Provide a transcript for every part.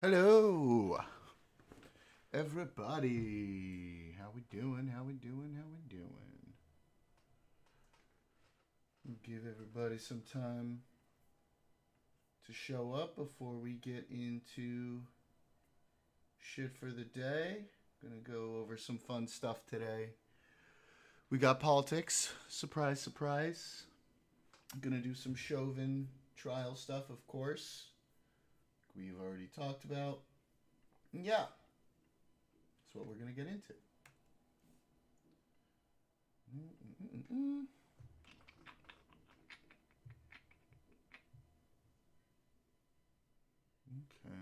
Hello, everybody. How we doing? How we doing? How we doing? Give everybody some time to show up before we get into shit for the day. Gonna go over some fun stuff today. We got politics. Surprise, surprise. Gonna do some Chauvin trial stuff, of course. We've already talked about. Yeah, that's what we're gonna get into. Okay.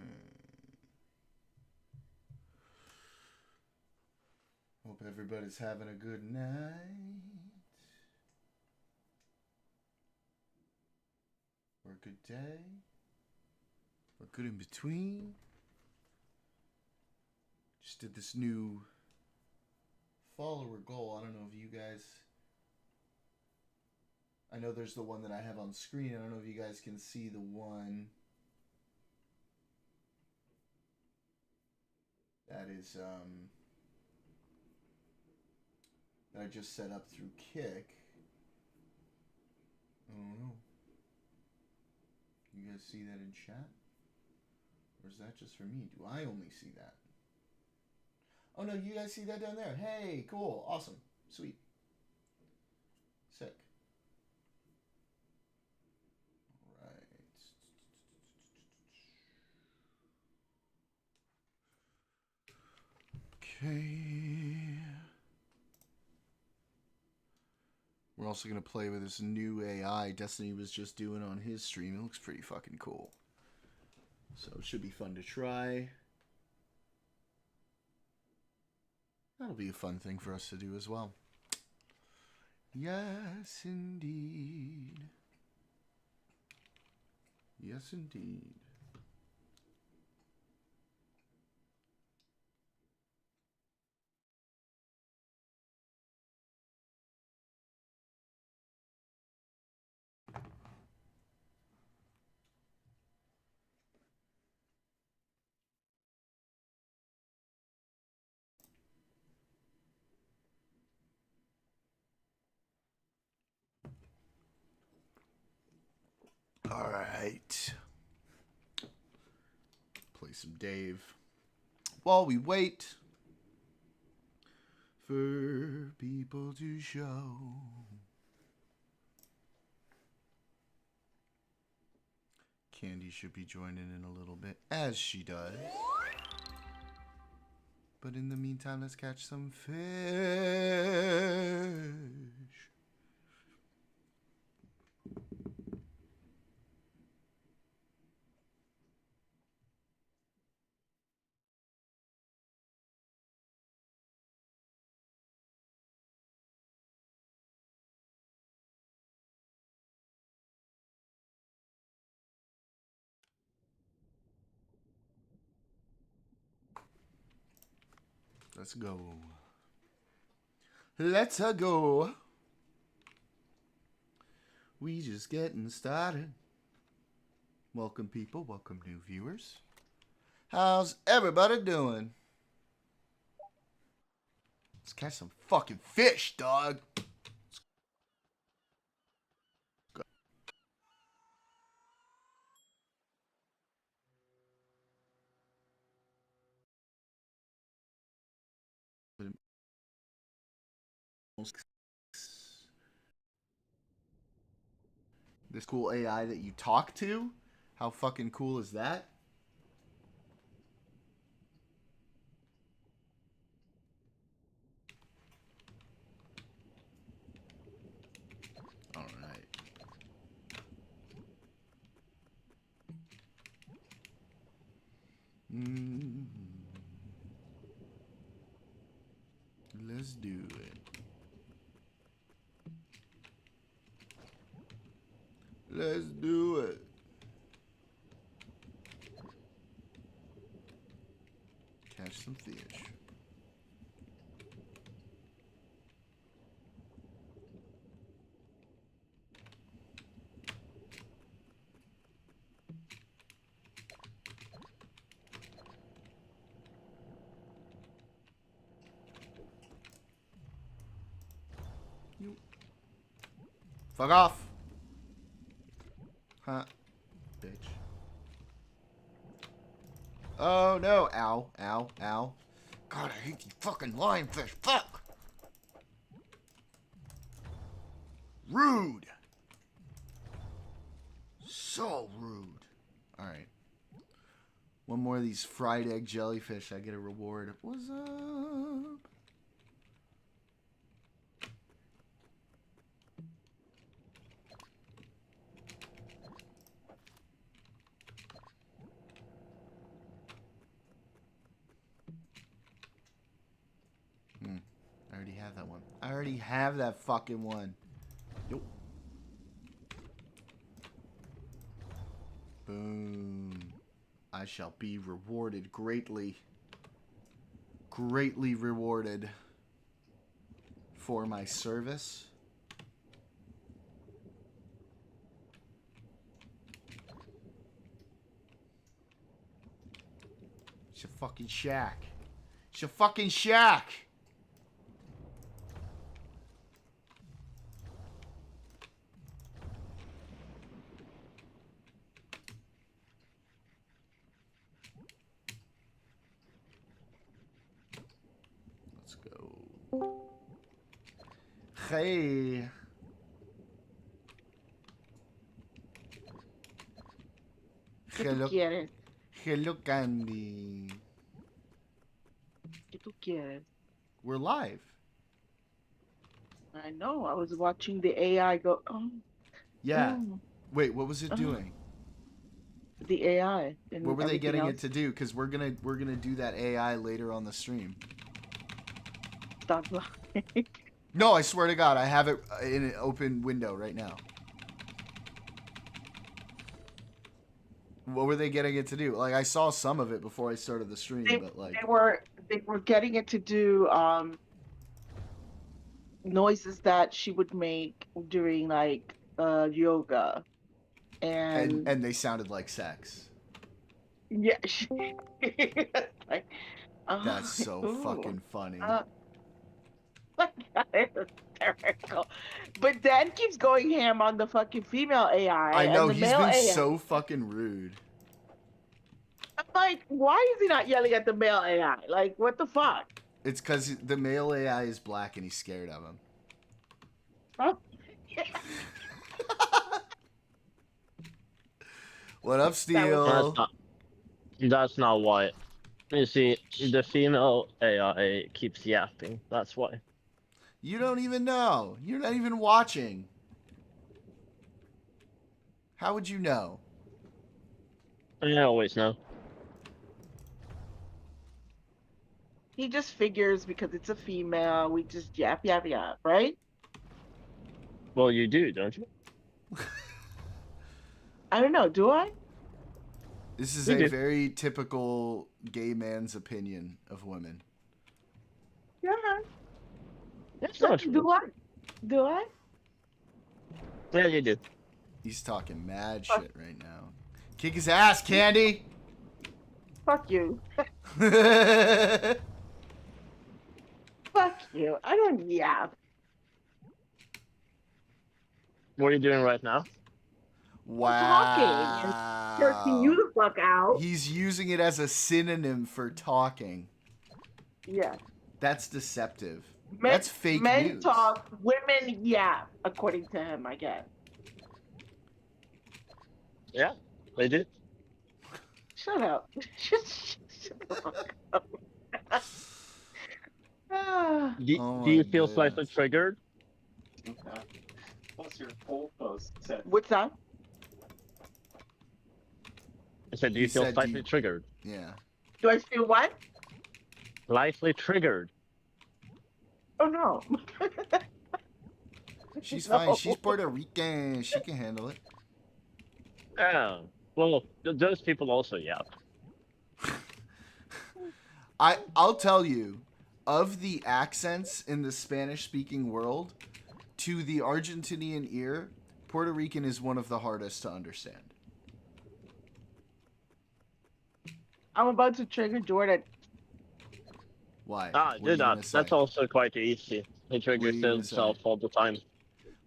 Hope everybody's having a good night. Or a good day. Or good in between. Just did this new follower goal. I don't know if you guys. I know there's the one that I have on screen. I don't know if you guys can see the one that is that I just set up through Kick. I don't know. You guys see that in chat? Or is that just for me? Do I only see that? Oh no, you guys see that down there. Hey, cool, awesome, sweet, sick. All right. Okay. We're also going to play with this new AI Destiny was just doing on his stream. It looks pretty fucking cool. So it should be fun to try. That'll be a fun thing for us to do as well. Yes, indeed. Yes, indeed. All right. Play some Dave. While we wait for people to show. Candy should be joining in a little bit, as she does. But in the meantime, let's catch some fish. Let's go. Let's go. We just getting started. Welcome, people. Welcome, new viewers. How's everybody doing? Let's catch some fucking fish, dog. This cool AI that you talk to? How fucking cool is that? All right. Let's do it. Let's do it. Catch some fish. You. Fuck off. Huh. Bitch. Oh no. Ow. Ow. Ow. God, I hate these fucking lionfish. Fuck. Rude. So rude. Alright. One more of these fried egg jellyfish. I get a reward. What's up? I already have that one. I already have that fucking one. Yo. Boom. I shall be rewarded greatly. Greatly rewarded for my service. It's a fucking shack. It's a fucking shack. Let's go. Hey. Hello. Hello, Candy. ¿Qué tú quieres? We're live. I know. I was watching the AI go. Oh, Yeah. oh, Wait, what was it doing? the AI and What were they everything getting else. it to do? Because we're gonna do that AI later on the stream. Stop lying. No, I swear to God, I have it in an open window right now. What were they getting it to do? Like, I saw some of it before I started the stream, but like they were getting it to do noises that she would make during like yoga, and and they sounded like sex. yeah, like That's so ooh, fucking funny. it's hysterical. But Dan keeps going ham on the fucking female AI I know, and the he's male been AI. so fucking rude. I'm like, why is he not yelling at the male AI? Like, what the fuck? It's because the male AI is black and he's scared of him. Huh? What up, Steel? That's not why. You see, the female AI keeps yapping. That's why. You don't even know. You're not even watching. How would you know? I always know. He just figures because it's a female, we just yap, yap, yap, right? Well, you do, don't you? I don't know. Do I? This is You a do. very typical gay man's opinion of women. Yeah. That's not true. Do I? Do I? Yeah, you do. He's talking mad shit right now. Kick his ass, Candy! Fuck you. Fuck you. I don't yap. What are you doing right now? Talking and cursing you Wow. the fuck out. He's using it as a synonym for talking. Yeah. That's deceptive. Men, That's fake men news. talk, women yap, according to him, I guess. Yeah, they do. Shut up. Shut the fuck up. Ah. Do you feel slightly triggered? Plus your whole post said. What's that? I said, do you feel slightly triggered? Yeah. Do I feel what? Slightly triggered. Oh no. She's No. fine. She's Puerto Rican. She can handle it. Yeah. Well, those people also yap. I'll tell you, of the accents in the Spanish-speaking world, to the Argentinian ear, Puerto Rican is one of the hardest to understand. I'm about to trigger Jordan. Why? Ah, What are do you not. gonna say? That's also quite easy. He What are triggers you gonna himself say? all the time.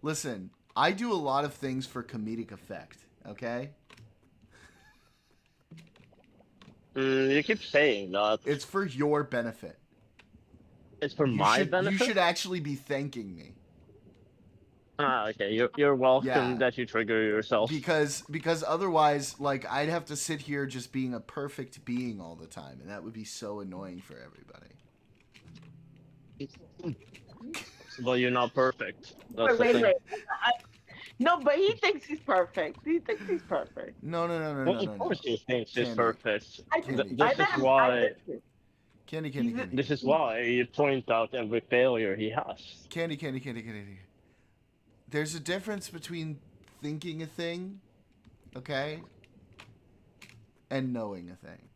Listen, I do a lot of things for comedic effect. Okay. You keep saying that. It's for your benefit. It's for You my should benefit? actually be thanking me. Ah, okay. You're welcome Yeah. that you trigger yourself. Because otherwise, like, I'd have to sit here just being a perfect being all the time, and that would be so annoying for everybody. Well, you're not perfect. That's Wait, the wait, thing. wait. I, no, but he thinks he's perfect. He thinks he's perfect. No, no, no, no, Well, no, of no, no. course he thinks he's Candy, perfect. Candy, I This Candy, let is him. Candy, why. Listen. Candy, Candy, He's Candy, This is why you point out every failure he has. Candy, Candy, Candy, Candy. There's a difference between thinking a thing, okay, and knowing a thing.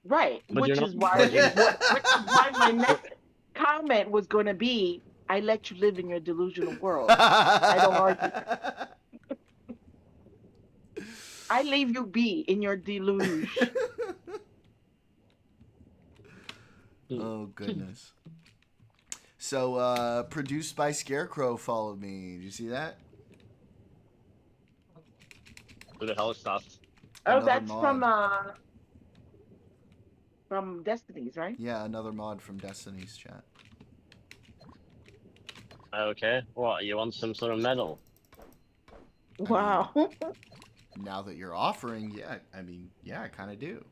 right, But you're which not. is why But you. which is why my next comment was going to be, I let you live in your delusional world. I don't argue. I leave you be in your deluge. Oh goodness. So, produced by Scarecrow followed me. Did you see that? Who the hell is that? Oh, Another that's mod. from Destiny's, right? Yeah, another mod from Destiny's chat. Okay. What? You want some sort of medal? Wow. Now that you're offering, yeah, I mean, yeah, I kind of do.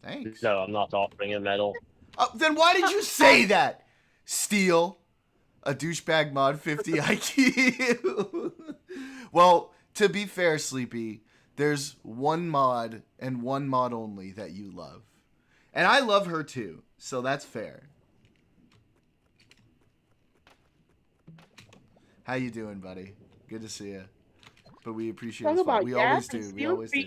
Thanks. No, I'm not offering a medal. Oh, then why did you say that? Steal a douchebag mod 50 IQ. Well, to be fair, Sleepy, there's one mod and one mod only that you love. And I love her too, so that's fair. How you doing, buddy? Good to see you. But we appreciate Talk his fun. about We always yappy. do. We always do.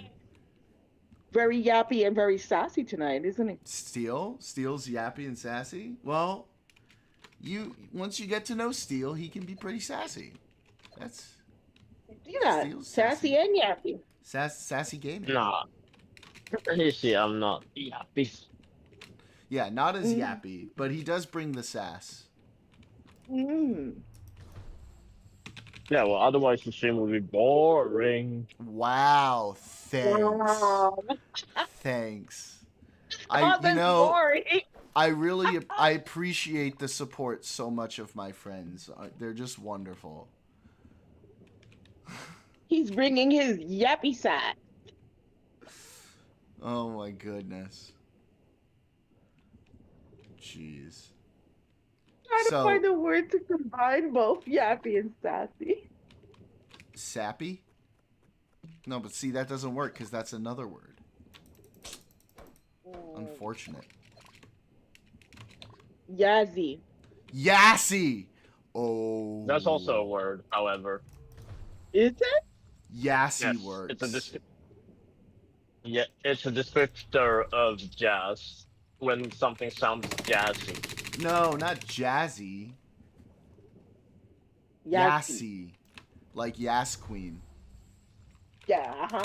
Very yappy and very sassy tonight, isn't he? Steel's yappy and sassy. Well, once you get to know Steel, he can be pretty sassy. That's See that? Steel's Sassy and yappy. sassy gaming. Nah. You see, I'm not happy. Yeah, not as yappy, but he does bring the sass. Mm. Yeah, well, otherwise the stream would be boring. Wow, thanks. Wow. Thanks. Oh, that's boring. I appreciate the support so much of my friends. They're just wonderful. He's bringing his yappy side. Oh my goodness. Jeez. Trying to find a word to combine both yappy and sassy. Sappy? No, but see, that doesn't work because that's another word. Unfortunate. Yazzy. Yassy! Oh. That's also a word, however. Is it? Yassy Yes, words. it's a descriptor of jazz. When something sounds jazzy. No, not jazzy. Yassy. Like Yass Queen. Yeah, uh-huh.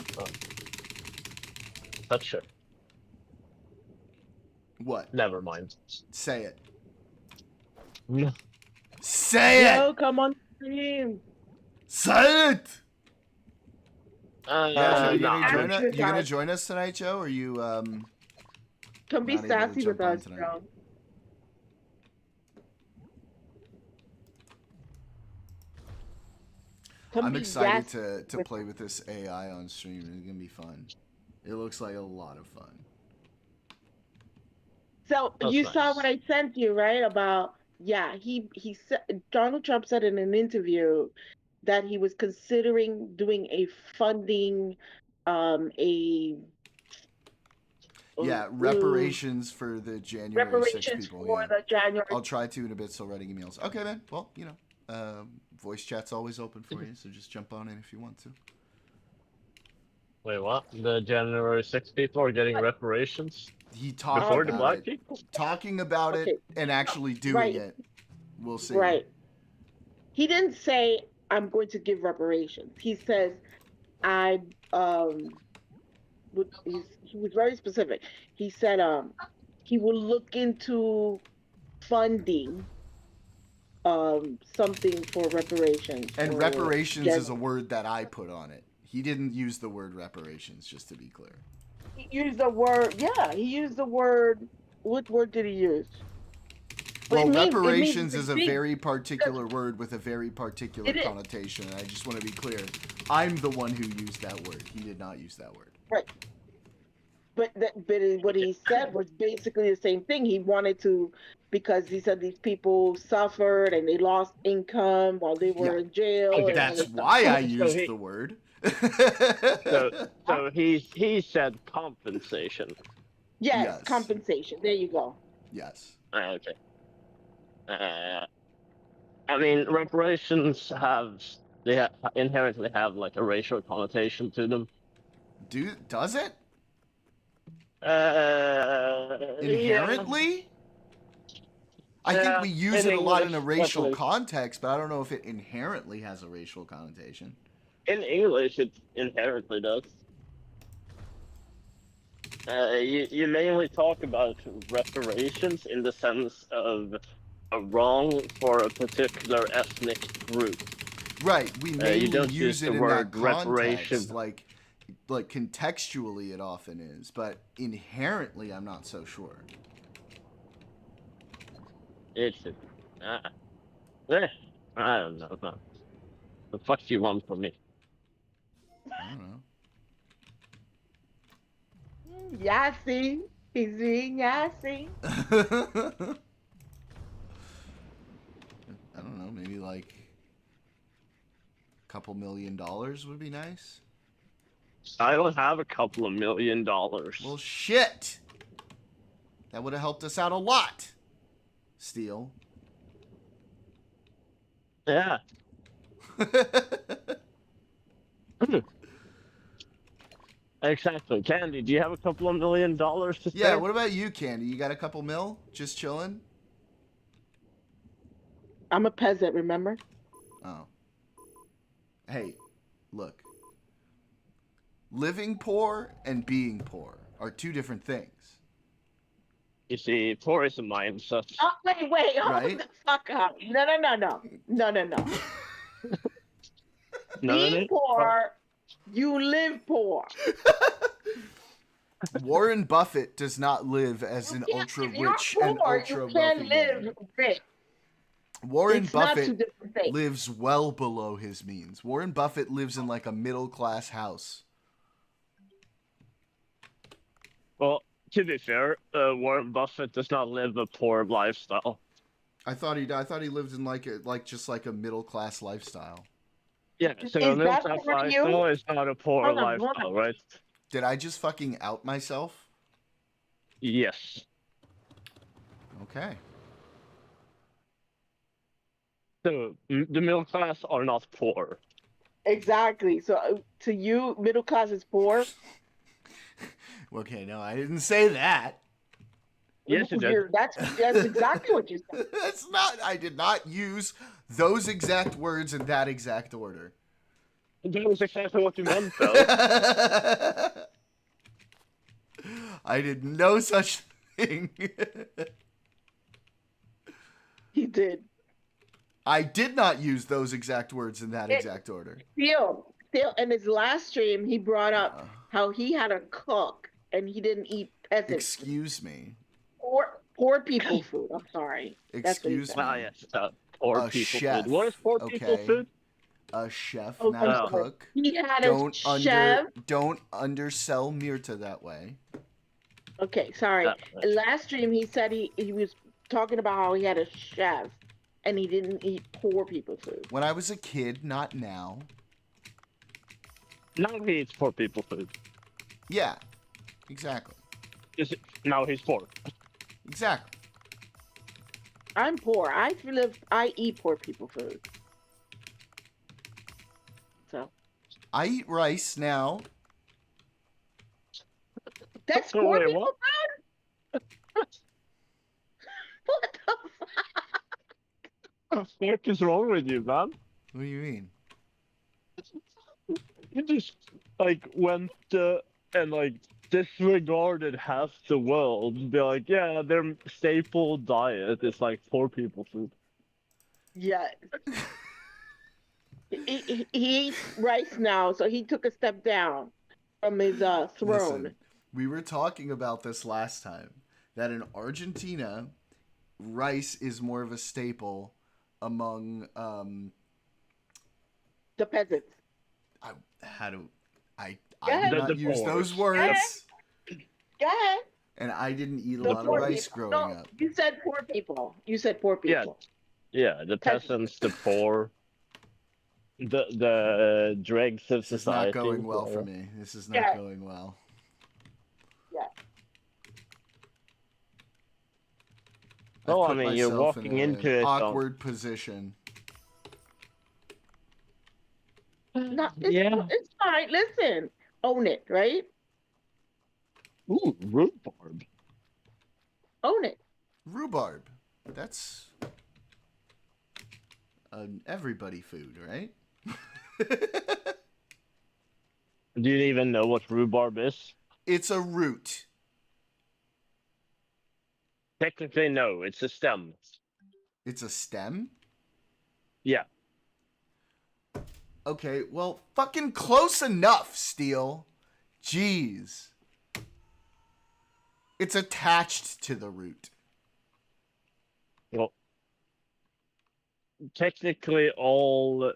Such a... What? Never mind. Say it. No. Say Yo, it! come on stream. Say it! Yeah, Joe, nah. you gonna join us tonight, Joe? Or are you Come be not able to sassy jump with on us, tonight? Joe. I'm excited to play with this AI on stream. It's gonna be fun. It looks like a lot of fun. So That's you nice. saw what I sent you, right? About he said, Donald Trump said in an interview that he was considering doing a funding, Reparations for the January 6th people. for the January. I'll try to in a bit. Still writing emails. Okay, man. Well, voice chat's always open for you, so just jump on in if you want to. Wait, what? The January 6th people are getting reparations? He talked Before about the black it. people? Talking about it and actually doing it. We'll see. Right. He didn't say, I'm going to give reparations. He says, he was very specific. He said he will look into funding something for reparations. And or reparations gen- is a word that I put on it. He didn't use the word reparations, just to be clear. He used the word. Yeah, he used the word. What word did he use? But Well, it means reparations the is a big. very particular word with a very particular It is connotation, and I just want to be clear. I'm the one who used that word. He did not use that word. right. But what he said was basically the same thing. He wanted to, because he said these people suffered and they lost income while they Yeah. were in jail Okay. and all That's this stuff. why I So used he, the word. so he said compensation. Yes, Yes. compensation. There you go. Yes. Okay. I mean, reparations inherently have like a racial connotation to them. Does it? Yeah. Inherently? I think we use In it a lot in English, a at racial least. context, but I don't know if it inherently has a racial connotation. In English, it inherently does. You mainly talk about reparations in the sense of a wrong for a particular ethnic group. Right, we You mainly don't use use it the in that word reparation. context, like contextually it often is, but inherently I'm not so sure. It's eh, I don't know. Man. The fuck do you want from me? I don't know. Yahtzee. He's being Yahtzee. I don't know, maybe like a couple $1 million would be nice. I don't have a couple of $1 million. Well, shit! That would have helped us out a lot, Steel. Yeah. Exactly. Candy, do you have a couple of $1 million to spare? Yeah, what about you, Candy? You got a couple mil? Just chilling? I'm a peasant, remember? Oh. Hey, look. Living poor and being poor are two different things. You see, poor is a mindset. Oh, wait, hold Right? the fuck up. No. Being poor, you live poor. Warren Buffett does not live as an ultra If you're rich and poor, ultra you wealthy can live man. rich. Warren It's not two Buffett different things. lives well below his means. Warren Buffett lives in like a middle class house. Well, to be fair, Warren Buffett does not live a poor lifestyle. I thought he lived in like a middle class lifestyle. Yeah, so a Is middle that class for you? lifestyle is not a poor Hold lifestyle, on. right? Did I just fucking out myself? Yes. Okay. So the middle class are not poor. Exactly. So to you, middle class is poor. Okay, no, I didn't say that. Yes, it did. That's exactly what you said. That's not. I did not use those exact words in that exact order. That was exactly what you meant, though. I did no such thing. He did. I did not use those exact words in that exact order. Still, in his last stream, he brought up how he had a cook and he didn't eat peasant. Excuse me. Poor people food. I'm sorry. Excuse me. Ah, yes, poor people chef, food. What is poor people food? A chef, Oh, not a cook. He had a chef. Don't undersell Mirta that way. Okay, sorry. Last stream, he said he was talking about how he had a chef and he didn't eat poor people food. When I was a kid, not now. Now he eats poor people food. Yeah, exactly. Now he's poor. Exactly. I'm poor. I eat poor people food. So. I eat rice now. That's poor people what? food? What the fuck? What the fuck is wrong with you, man? What do you mean? You just, went and, disregarded half the world. Be like, yeah, their staple diet is, poor people food. Yes. He eats rice now, so he took a step down from his throne. Listen, we were talking about this last time that in Argentina, rice is more of a staple among The peasants. I how do I Go I did ahead. not The use those poor. words, Go ahead. and I didn't eat a The lot of poor rice people. growing No, up. you said poor people. You said poor Yeah, people. yeah, the Peasants. peasants, the poor, the dregs of This is not society. going well for Yeah. me. This is not Yeah. going well. Yeah. Oh, I've I put mean, you're myself in walking an into it. awkward position. No, Yeah. it's fine. Listen, own it, right? Ooh, rhubarb. Own it. Rhubarb. That's an everybody food, right? Do you even know what rhubarb is? It's a root. Technically, no. It's a stem. It's a stem? Yeah. Okay, well, fucking close enough, Steel. Jeez. It's attached to the root. Well, technically, all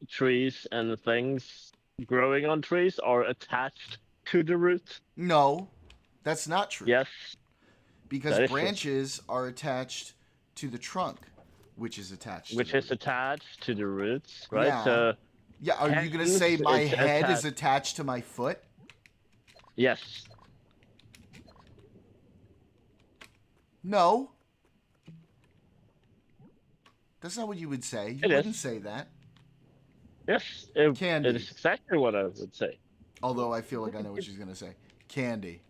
trees and things growing on trees are attached to the root. No, that's not true. Yes. Because that is true. branches are attached to the trunk, which is attached Which to the is root. attached to the roots, right? Yeah. So, Yeah, are you going to hence say my it's head is attached. attached to my foot? Yes. No. That's not what you would say. You It is. wouldn't say that. Yes. Candy. It is exactly what I would say. Although I feel like I know what she's going to say. Candy.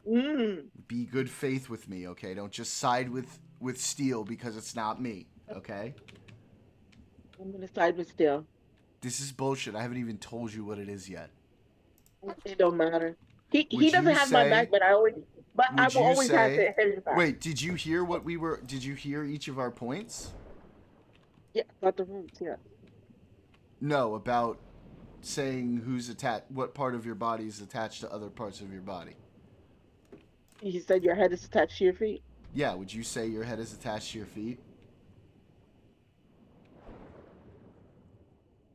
Mm. Be good faith with me, okay? Don't just side with Steel because it's not me, okay? I'm gonna side with Steel. This is bullshit. I haven't even told you what it is yet. It don't matter. He Would doesn't you have my say- back, but I will Would you always have say? his back. Wait, did you hear what we were? Did you hear each of our points? Yeah, about the roots. Yeah. No, about saying who's attached, what part of your body is attached to other parts of your body. He said your head is attached to your feet. Yeah, would you say your head is attached to your feet?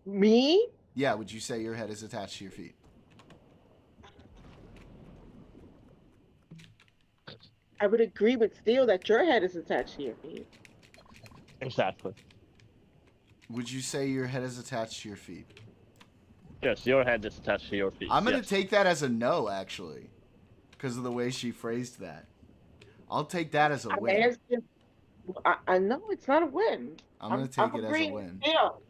Me? Yeah, would you say your head is attached to your feet? I would agree with Steel that your head is attached to your feet. Exactly. Would you say your head is attached to your feet? Yes, your head is attached to your feet. I'm gonna yes. take that as a no, actually, because of the way she phrased that. I'll take that as a win. I know it's not a win. I'm gonna take it as a agreeing win. with Steel.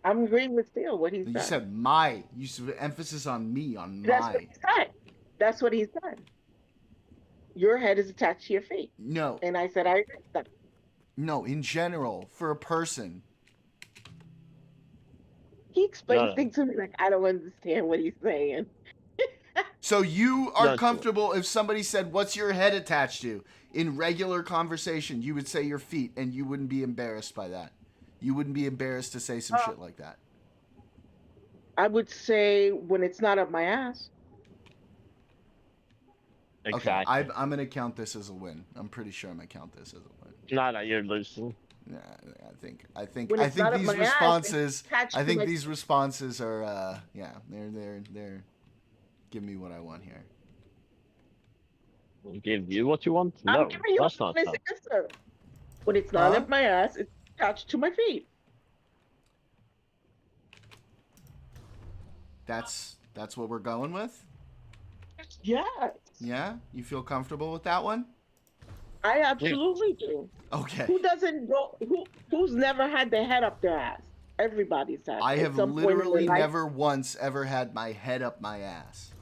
I'm agreeing with Steel what he You said. said my. You said emphasis on me, on That's what my. he said. That's what he said. Your head is attached to your feet. No, And I said I agree with that. no. In general, for a person. He explained No. things to me like I don't understand what he's saying. So you are Not true. comfortable if somebody said, "What's your head attached to?" In regular conversation, you would say your feet, and you wouldn't be embarrassed by that. You wouldn't be embarrassed to say some shit like that. I would say when it's not up my ass. Exactly. Okay, I'm gonna count this as a win. I'm pretty sure I'm gonna count this as a win. No, you're losing. Yeah, I think When it's not up these my ass, responses. attached I to think my- these responses are yeah, they're giving me what I want here. We'll give you what you want. I'm No, giving you that's an not honest how. answer. When it's not Huh? up my ass, it's attached to my feet. That's what we're going with. Yes, Yeah, you feel comfortable with that one? I absolutely do. Okay. Who doesn't go? Who's never had their head up their ass? Everybody's had. I at have some point in their literally life. never once ever had my head up my ass.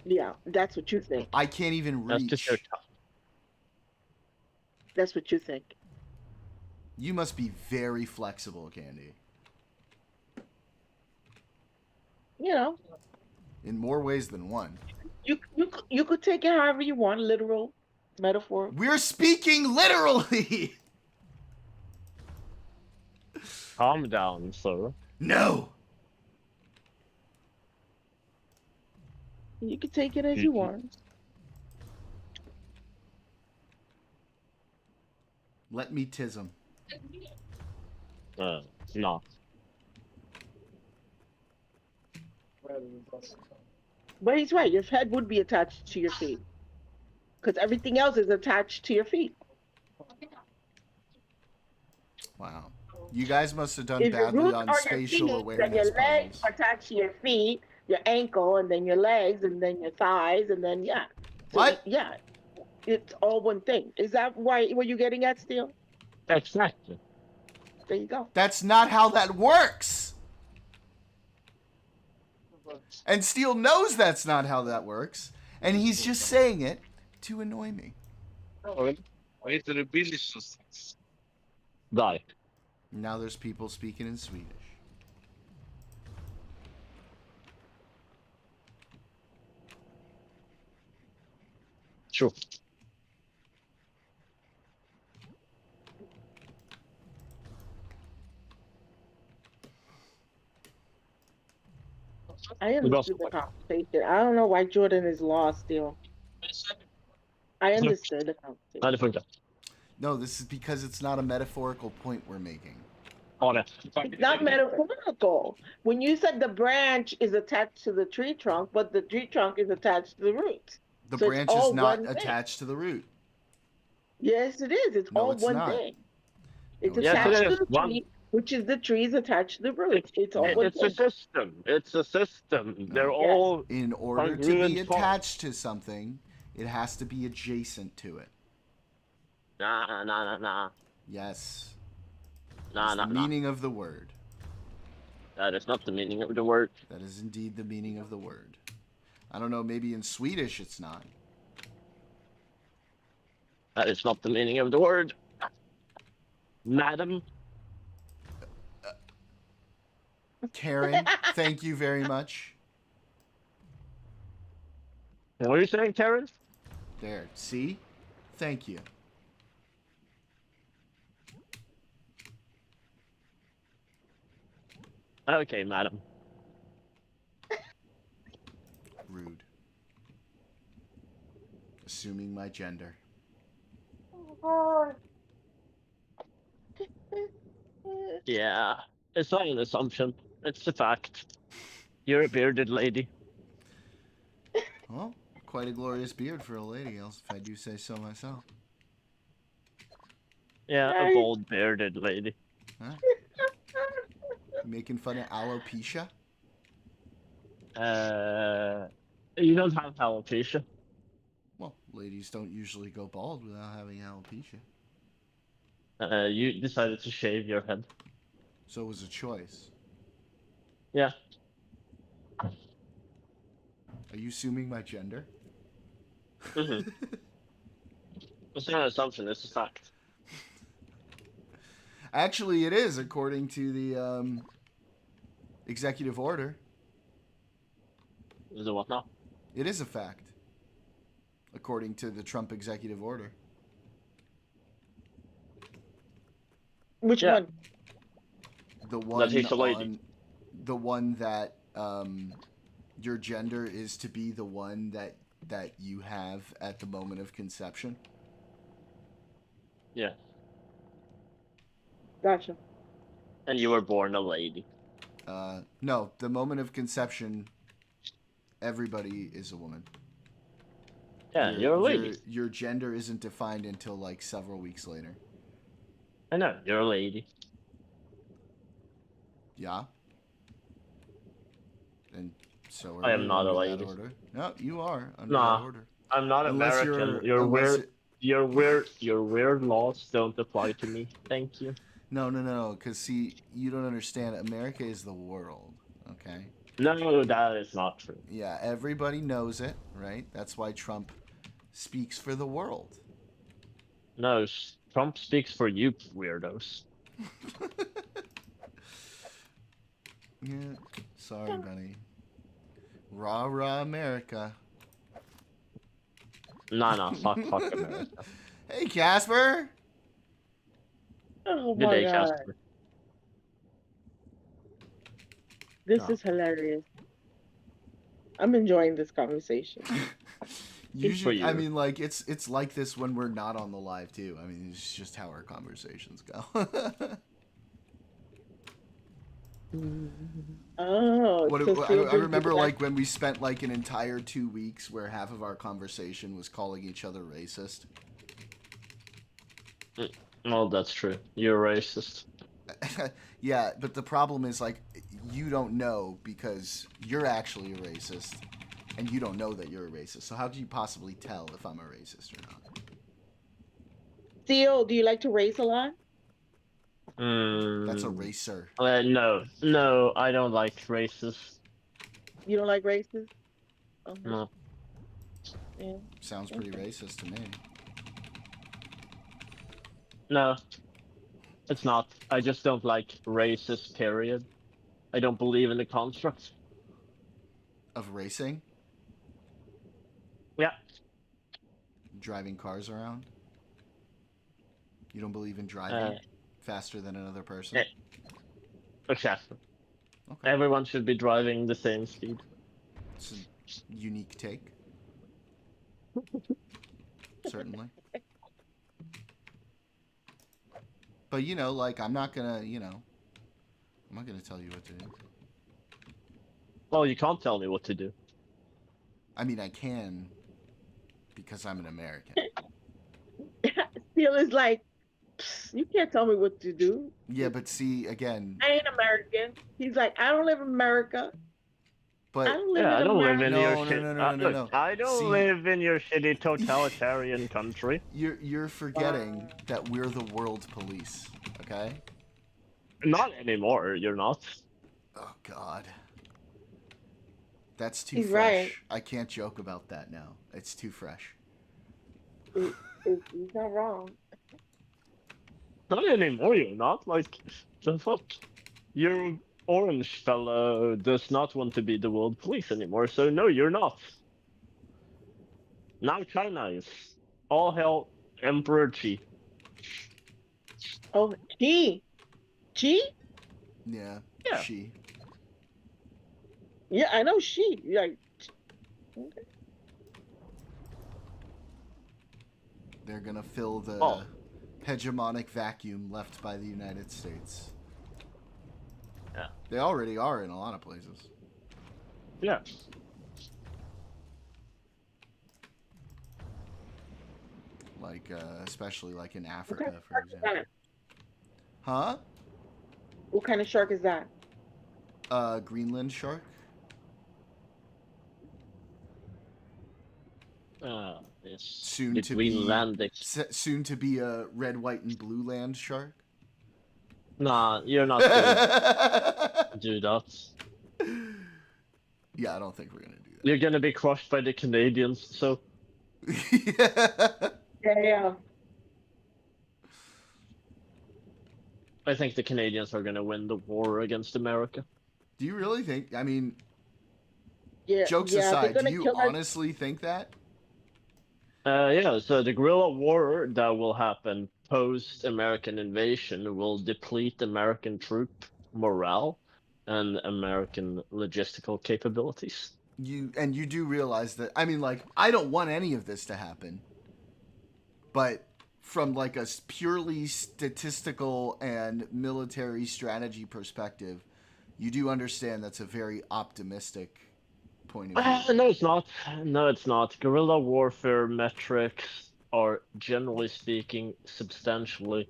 Yeah, that's what you think. I can't even That's just reach. your That's what you think. You must be very flexible, Candy. You know, In more ways than one. you could take it however you want, literal, metaphor. We're speaking literally! Calm down, sir. No! You can take it as You- you want. Let me tism. No. But he's right. Your head would be attached to your feet because everything else is attached to your feet. Wow. You guys must have done If your badly roots on are your spatial feet, then awareness your legs puzzles. are attached to your feet, your ankle, and then your legs, and then your thighs, and then yeah. So What? yeah, it's all one thing. Is that why? What you getting at, Steel? Exactly. There you go. That's not how that works! And Steele knows that's not how that works, and he's just saying it to annoy me. Wait, the Die. Now there's people speaking in Swedish. Sure. I understood the conversation. I don't know why Jordan is lost still. I understood the conversation. Nej, det funkar. No, this is because it's not a metaphorical point we're making. Ha det. It's not metaphorical. When you said the branch is attached to the tree trunk, but the tree trunk is attached to the roots. The So it's branch is all not one thing. attached to the root. Yes, it is. It's No, all it's one not. thing. It's No, it's not. attached Yes, it to is. the tree, which is the trees attached to the roots. It's all one It's a thing. system. It's a system. No. They're Yes. all In order to congruent be parts. attached to something, it has to be adjacent to it. Nah. Yes. Nah, That's the meaning of the word. That is not the meaning of the word. That is indeed the meaning of the word. I don't know, maybe in Swedish it's not. That is not the meaning of the word. Madam. Karen, thank you very much. What are you saying, Karen? There, see? Thank you. Okay, madam. Rude. Assuming my gender. Yeah. It's not an assumption. It's a fact. You're a bearded lady. Well, quite a glorious beard for a lady, else if I do say so myself. Yeah, a Nice. bald bearded lady. Huh? Making fun of alopecia? You don't have alopecia. Well, ladies don't usually go bald without having alopecia. You decided to shave your head. So it was a choice. Yeah. Are you assuming my gender? Mm-hmm. It's not an assumption, it's a fact. Actually, it is, according to the executive order. Is it what now? It is a fact, according to the Trump executive order. Which Yeah. one? The one he's a lady. on, the one that your gender is to be the one that you have at the moment of conception. Yeah. Gotcha. And you were born a lady. No, the moment of conception, everybody is a woman. Yeah, you're a lady. Your gender isn't defined until like several weeks later. I know, you're a lady. Yeah. And so are I am you not a under lady. that order. No, you are under Nah. that order. I'm not Unless American. unless Your weird laws don't apply to me. Thank you. No. Because see, you don't understand. America is the world. Okay. No, that is not true. Yeah, everybody knows it, right? That's why Trump speaks for the world. No, Trump speaks for you, weirdos. Yeah. Sorry, buddy. Rah rah America. Nah, fuck America. Hey, Casper. Oh Good my day, god. Casper. This No. is hilarious. I'm enjoying this conversation. Good for Usually, I you. mean, like it's like this when we're not on the live too. I mean, it's just how our conversations go. Oh, What so Seal I brings you remember, back. like when we spent like an entire 2 weeks where half of our conversation was calling each other racist. Well, that's true. You're racist. Yeah, but the problem is like you don't know because you're actually a racist, and you don't know that you're a racist. So how do you possibly tell if I'm a racist or not? Seal, do you like to race a lot? That's a Mm, racer. no, I don't like racist. You don't like races? Okay. No. Yeah. Sounds pretty Okay. racist to me. No, it's not. I just don't like racist, period. I don't believe in the construct. Of racing, Yeah, driving cars around. You don't believe in uh, driving faster than another person. eh, exactly. Okay, Everyone should be driving the same speed. it's a unique take, certainly. But you know, like I'm not gonna tell you what to do. Well, you can't tell me what to do. I mean, I can because I'm an American. Seal is like, you can't tell me what to do. Yeah, but see, again, I ain't American. He's like, I don't live in America. I but don't live Yeah, in I don't live America. in your no, no, shit. no, no, no, no, Look, no. I don't See, live in your shitty totalitarian country. you're forgetting that we're the world police. Okay? Not anymore. You're not. Oh God, that's too He's right. fresh. I can't joke about that now. It's too fresh. He's not wrong. Not anymore. You're not. Like the fuck. Your orange fellow does not want to be the world police anymore. So no, you're not. Now China is. All hell, Emperor Qi. Oh, he. She? Yeah, Yeah. she. Yeah, I know she. Like, okay. They're gonna fill the Oh. hegemonic vacuum left by the United States. Yeah. They already are in a lot of places. Yeah. Like, especially like in What Africa, kind of for shark is example. that? Huh? What kind of shark is that? Greenland shark? It's Soon the to Greenlandic. soon to be a red, white, and blue land shark? Nah, you're not gonna do that. Yeah, I don't think we're gonna do You're gonna be crushed by the Canadians. So that. Yeah. I think the Canadians are gonna win the war against America. Do you really think? I mean, Yeah. jokes Yeah, they're aside, do gonna you kill us. honestly think that? Yeah, so the guerrilla war that will happen post-American invasion will deplete American troop morale and American logistical capabilities. You do realize that? I mean, like, I don't want any of this to happen, but from like a purely statistical and military strategy perspective, you do understand that's a very optimistic point of view. No, it's not. No, it's not. Guerrilla warfare metrics are, generally speaking, substantially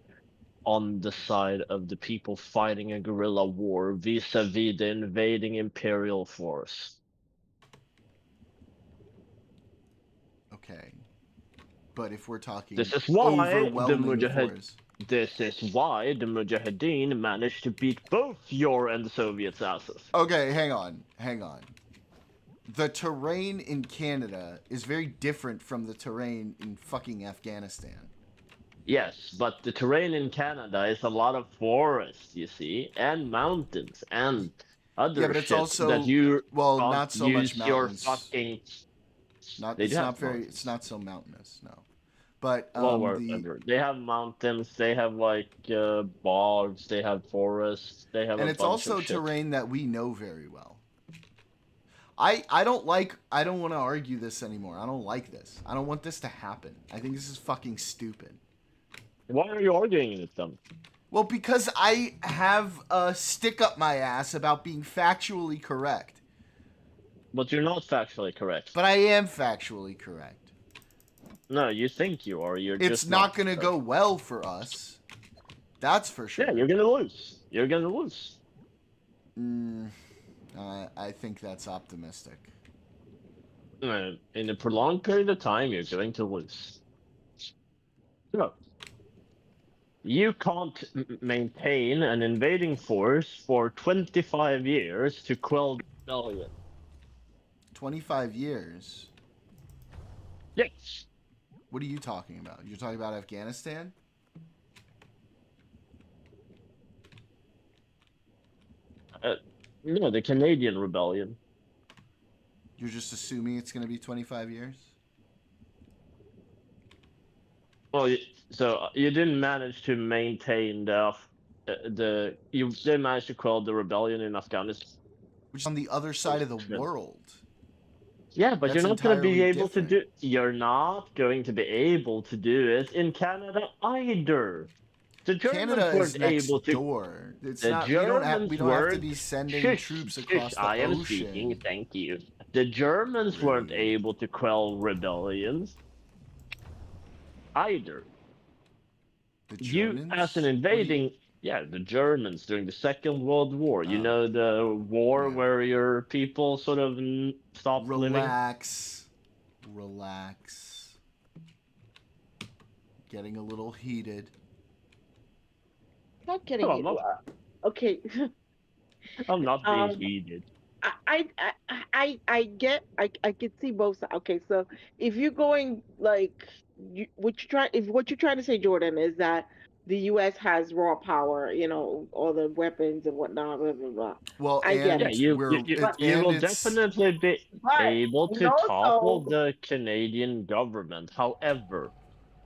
on the side of the people fighting a guerrilla war vis-a-vis the invading imperial force. Okay, but if we're talking This is why the overwhelming force, This is why the Mujahideen managed to beat both your and the Soviets' asses. okay, hang on. The terrain in Canada is very different from the terrain in fucking Afghanistan. Yes, but the terrain in Canada is a lot of forest, you see, and mountains and other Yeah, but it's shit also that you well, can't not so much use your mountains. fucking. Not They it's do not have very mountains. it's not so mountainous, no. But Well, wherever. They have mountains, they have like bogs, they have forests, they have and a it's bunch also of shit. terrain that we know very well. I don't want to argue this anymore. I don't like this. I don't want this to happen. I think this is fucking stupid. Why are you arguing it then? Well, because I have a stick up my ass about being factually correct. But you're not factually correct. But I am factually correct. No, you think you are. You're It's just not going to go well for us. That's for sure. Yeah, you're gonna lose. You're gonna lose. I think that's optimistic. In a prolonged period of time, you're going to lose. So, you can't maintain an invading force for 25 years to quell rebellion. 25 years? Yes. What are you talking about? You're talking about Afghanistan? No, the Canadian rebellion. You're just assuming it's going to be 25 years? Well, so you didn't manage to maintain you didn't manage to quell the rebellion in Afghanistan. Which is on the other side of the world. Yeah, but That's you're not going to be entirely able different. to do. You're not going to be able to do it in Canada either. The Germans Canada weren't is next able to. door. It's The not. Germans We don't have to weren't. be sending Shush, troops shush, across the I am ocean. speaking. Thank you. The Germans weren't Rude. able to quell rebellions either. The Germans? You, as an invading, yeah, the Germans during the Second World War. You know the war where your people sort of stopped living. Relax. Getting a little heated. Not getting it. Okay. I'm not being heated. I get I can see both sides. Okay, so if you're going like what you're trying to say, Jordan, is that the U.S. has raw power, all the weapons and whatnot, blah blah blah. Well, I get it. You will definitely be able to topple the Canadian government. However,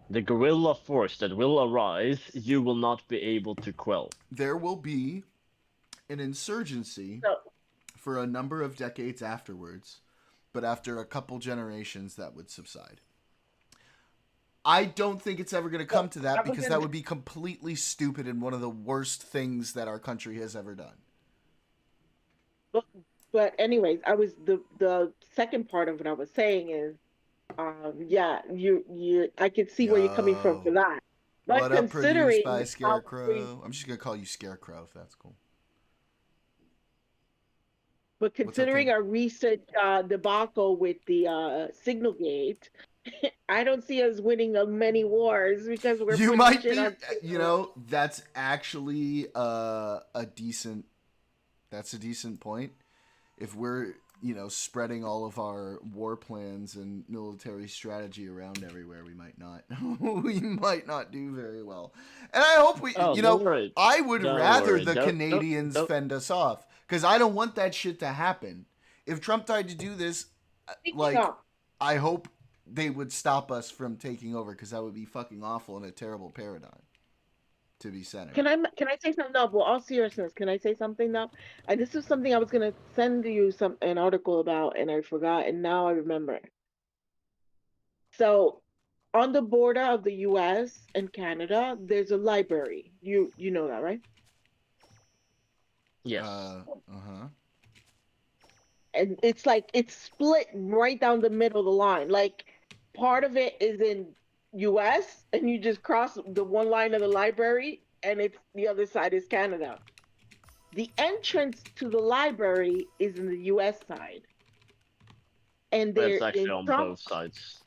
the guerrilla force that will arise, you will not be able to quell. There will be an insurgency for a number of decades afterwards, but after a couple generations, that would subside. I don't think it's ever going to come to that because that would be completely stupid and one of the worst things that our country has ever done. But anyways, the second part of what I was saying is, I can see where you're coming from for that. But what up, produced by Scarecrow? I'm just going to call you Scarecrow if that's cool. But considering our recent debacle with the Signal Gate, I don't see us winning many wars because we're. You might be. That's actually a decent point. If we're spreading all of our war plans and military strategy around everywhere, we might not. We might not do very well. And I hope we. I would rather the Canadians fend us off. Because I don't want that shit to happen. If Trump tried to do this, I hope they would stop us from taking over because that would be fucking awful and a terrible paradigm to be centered. Can I say something now? Well, all seriousness, can I say something now? And this is something I was gonna send you an article about, and I forgot, and now I remember. So, on the border of the U.S. and Canada, there's a library. You know that, right? Yes. And it's split right down the middle of the line. Like part of it is in US and you just cross the one line of the library and it's the other side is Canada. The entrance to the library is in the US side. And it's actually on both sides.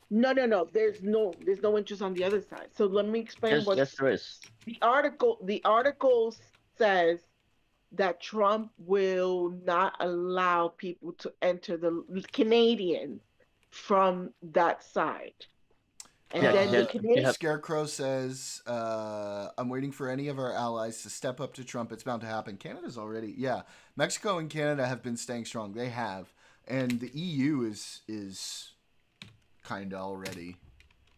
No. There's no entrance on the other side. So let me explain Yes, there is. The article says that Trump will not allow people to enter the Canadians from that side. And then the Canadian Scarecrow says, I'm waiting for any of our allies to step up to Trump. It's bound to happen. Canada's already, Mexico and Canada have been staying strong. They have. And the EU is kind of already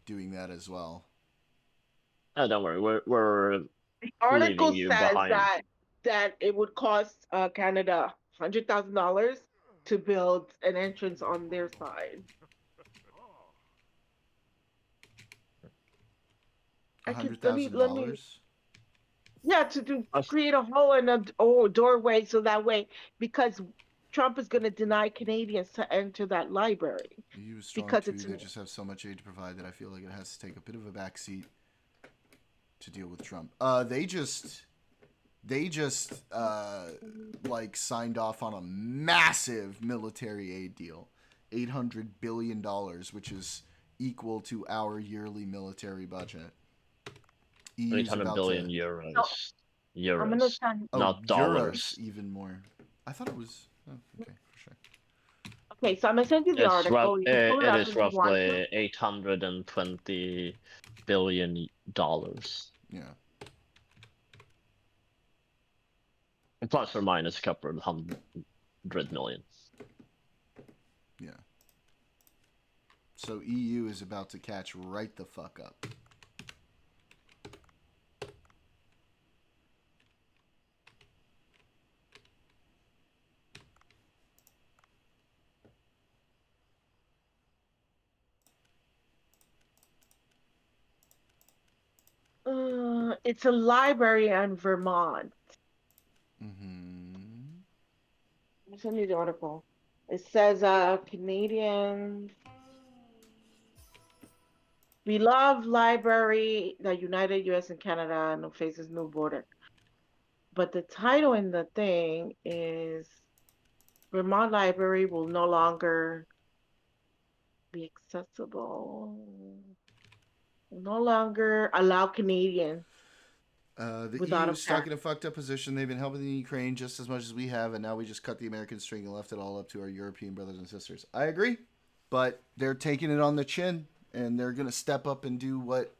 doing that as well. Oh, don't worry, we're The leaving article you says behind. that it would cost Canada $100,000 to build an entrance on their side. Let me $100,000. yeah, to create a hole in a doorway so that way, because Trump is going to deny Canadians to enter that library EU is strong because too. it's They just have so much aid to provide that I feel like it has to take a bit of a backseat to deal with Trump. They just like signed off on a massive military aid deal, $800 billion, which is equal to our yearly military budget. EU's 800 about billion to. euros. so I'm going to Euros, send. Oh, not euros, dollars. even more. I thought it was. Oh, okay, for sure. Okay, so I'm going to send you the article. You can pull it it up is if you want to. roughly $820 billion. Yeah. Plus or minus a couple of $100 million. Yeah. So EU is about to catch right the fuck up. It's a library in Vermont. Mm-hmm. I'll send you the article. It says Canadian. We love library that united U.S. and Canada and faces new border. But the title in the thing is Vermont Library will no longer be accessible. Will no longer allow Canadians The without EU a is stuck pass. in a fucked up position. They've been helping the Ukraine just as much as we have, and now we just cut the American string and left it all up to our European brothers and sisters. I agree, but they're taking it on the chin, and they're gonna step up and do what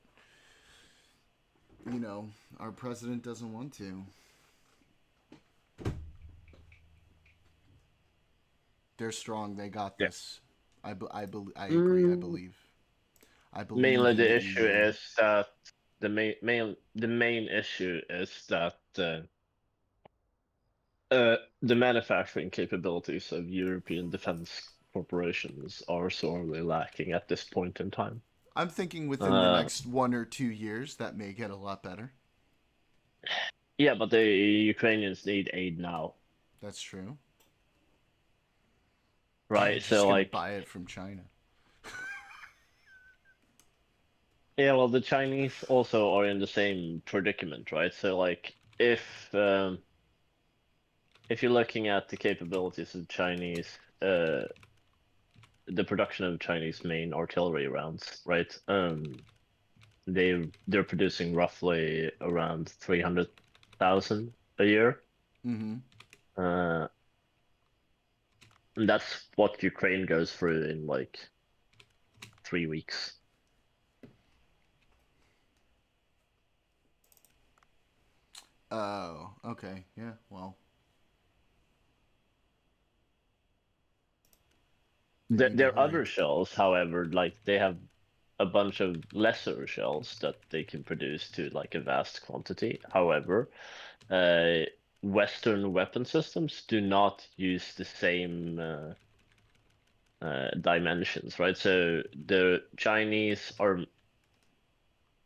our president doesn't want to. They're strong. They got this. I agree. I believe. I believe. Mainly in the issue EU. is that the main issue is that the manufacturing capabilities of European defense corporations are sorely lacking at this point in time. I'm thinking within the next 1 or 2 years that may get a lot better. Yeah, but the Ukrainians need aid now. That's true. Right, Just so gonna like buy it from China. yeah, well the Chinese also are in the same predicament, right? So like if you're looking at the capabilities of Chinese the production of Chinese main artillery rounds, right? They're producing roughly around 300,000 a year. Mm-hmm. And that's what Ukraine goes through in like 3 weeks. Oh, okay. Yeah, well. Their other shells, however, like they have a bunch of lesser shells that they can produce to like a vast quantity. However, Western weapon systems do not use the same dimensions, right? So the Chinese are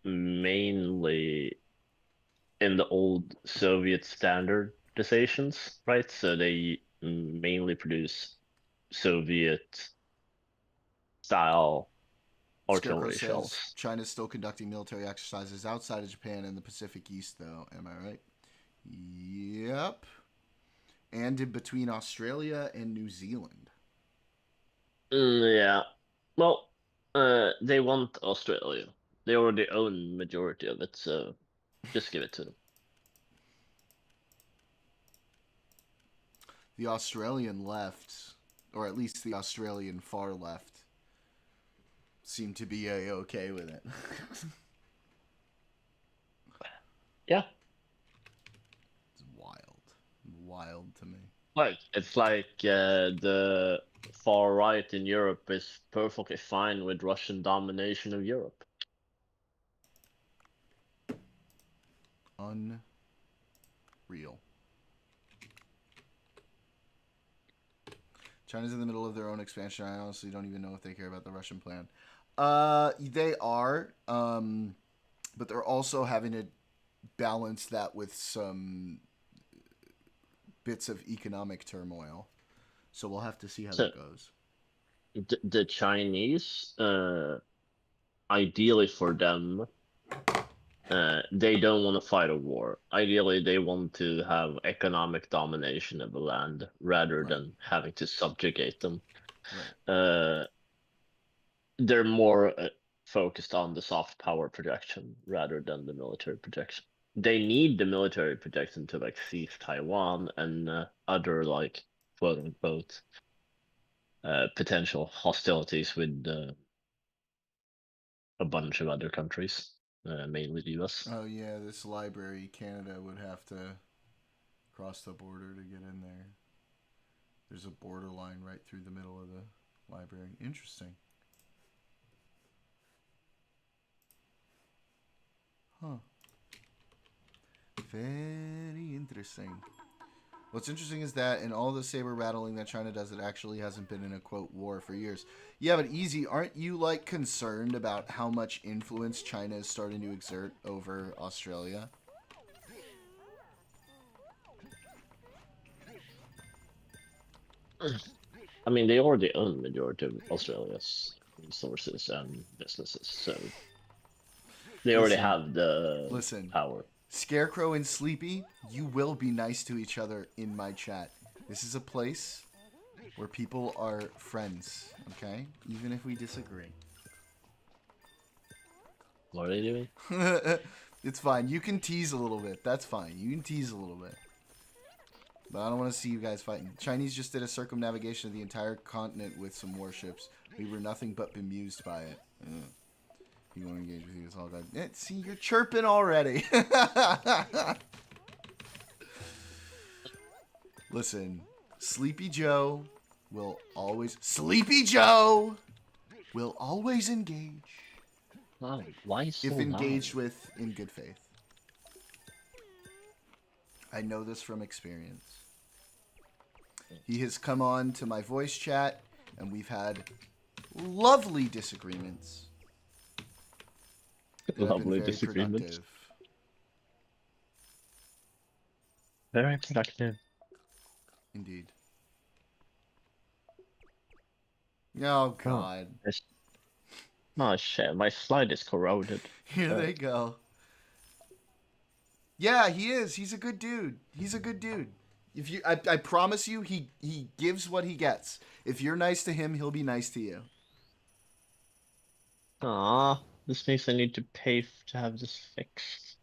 mainly in the old Soviet standardizations, right? So they mainly produce Soviet style Scarecrow artillery says shells. China's still conducting military exercises outside of Japan and the Pacific East, though. Am I right? Yep. And in between Australia and New Zealand. Yeah. Well, they want Australia. They already own majority of it, so just give it to them. The Australian left, or at least the Australian far left, seem to be okay with it. Yeah. It's wild to me. Like it's like the far right in Europe is perfectly fine with Russian domination of Europe. Unreal. China's in the middle of their own expansion. I honestly don't even know if they care about the Russian plan. They are, but they're also having to balance that with some bits of economic turmoil. So we'll have to see how that goes. The Chinese, ideally for them, they don't want to fight a war. Ideally, they want to have economic domination of the land rather than having to subjugate them. Right. They're more focused on the soft power projection rather than the military projection. They need the military projection to like seize Taiwan and other like quote unquote potential hostilities with a bunch of other countries, mainly the US. Oh yeah, this library, Canada would have to cross the border to get in there. There's a border line right through the middle of the library. Interesting. Huh. Very interesting. What's interesting is that in all the saber rattling that China does, it actually hasn't been in a quote war for years. Yeah, but Easy, aren't you like concerned about how much influence China is starting to exert over Australia? I mean, they already own the majority of Australia's resources and businesses, so they already have the power. Scarecrow and Sleepy, you will be nice to each other in my chat. This is a place where people are friends, okay? Even if we disagree. What are they doing? It's fine. You can tease a little bit. That's fine. You can tease a little bit. But I don't want to see you guys fighting. Chinese just did a circumnavigation of the entire continent with some warships. We were nothing but bemused by it. You want to engage with you, it's all good. See, you're chirping already. Listen, Sleepy Joe will always... Sleepy Joe will always engage. Oh, why so if engaged loud? with in good faith. I know this from experience. He has come on to my voice chat, and we've had lovely disagreements. Lovely disagreements. Very productive. Indeed. Oh, God. Oh, shit. My slide is corroded. Here they go. Yeah, he is. He's a good dude. He's a good dude. If you, I promise you, he gives what he gets. If you're nice to him, he'll be nice to you. Ah, this means I need to pay to have this fixed.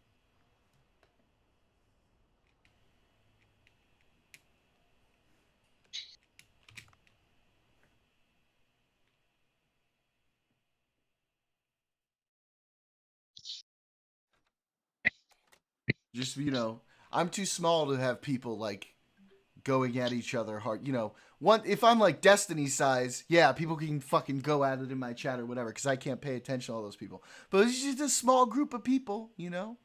Just, you know, I'm too small to have people like going at each other hard. You know, if I'm like Destiny size, yeah, people can fucking go at it in my chat or whatever because I can't pay attention to all those people. But it's just a small group of people, you know.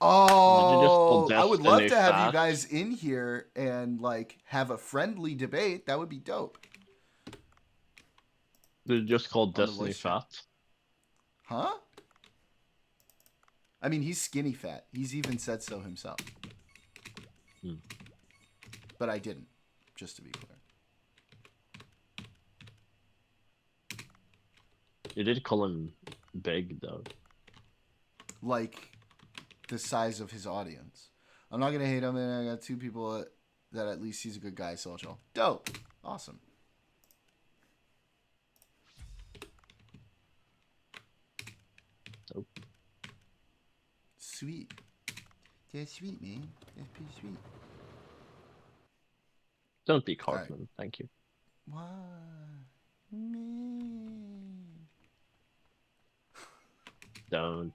Oh, I would love to have you guys in here and like have a friendly debate. That would be dope. They're just called Destiny Fat. Huh? I mean, he's skinny fat. He's even said so himself. But I didn't, just to be clear. You did call him big, though. Like the size of his audience. I'm not going to hate him, and I got two people that at least he's a good guy, social. Dope. Awesome. Dope. Sweet. That's sweet, man. That's pretty sweet. Don't be Cartman. Right. Thank you. Why? Me. Don't.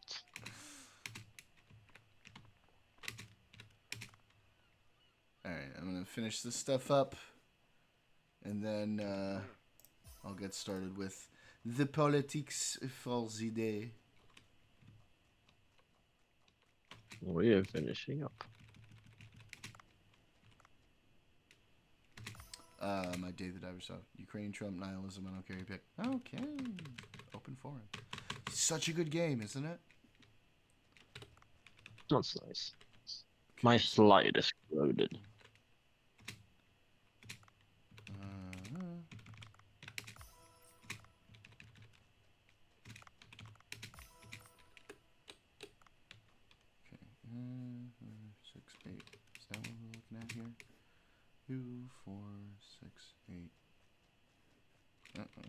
Alright, I'm going to finish this stuff up. And then I'll get started with the politics for the day. We're finishing up. My David Iverson. Ukraine, Trump, nihilism, I don't care, you pick. Okay. Open forum. Such a good game, isn't it? That's nice. My slide is loaded. Okay. 6, 8. Is that what we're looking at here? 2, 4, 6, 8. Uh-oh.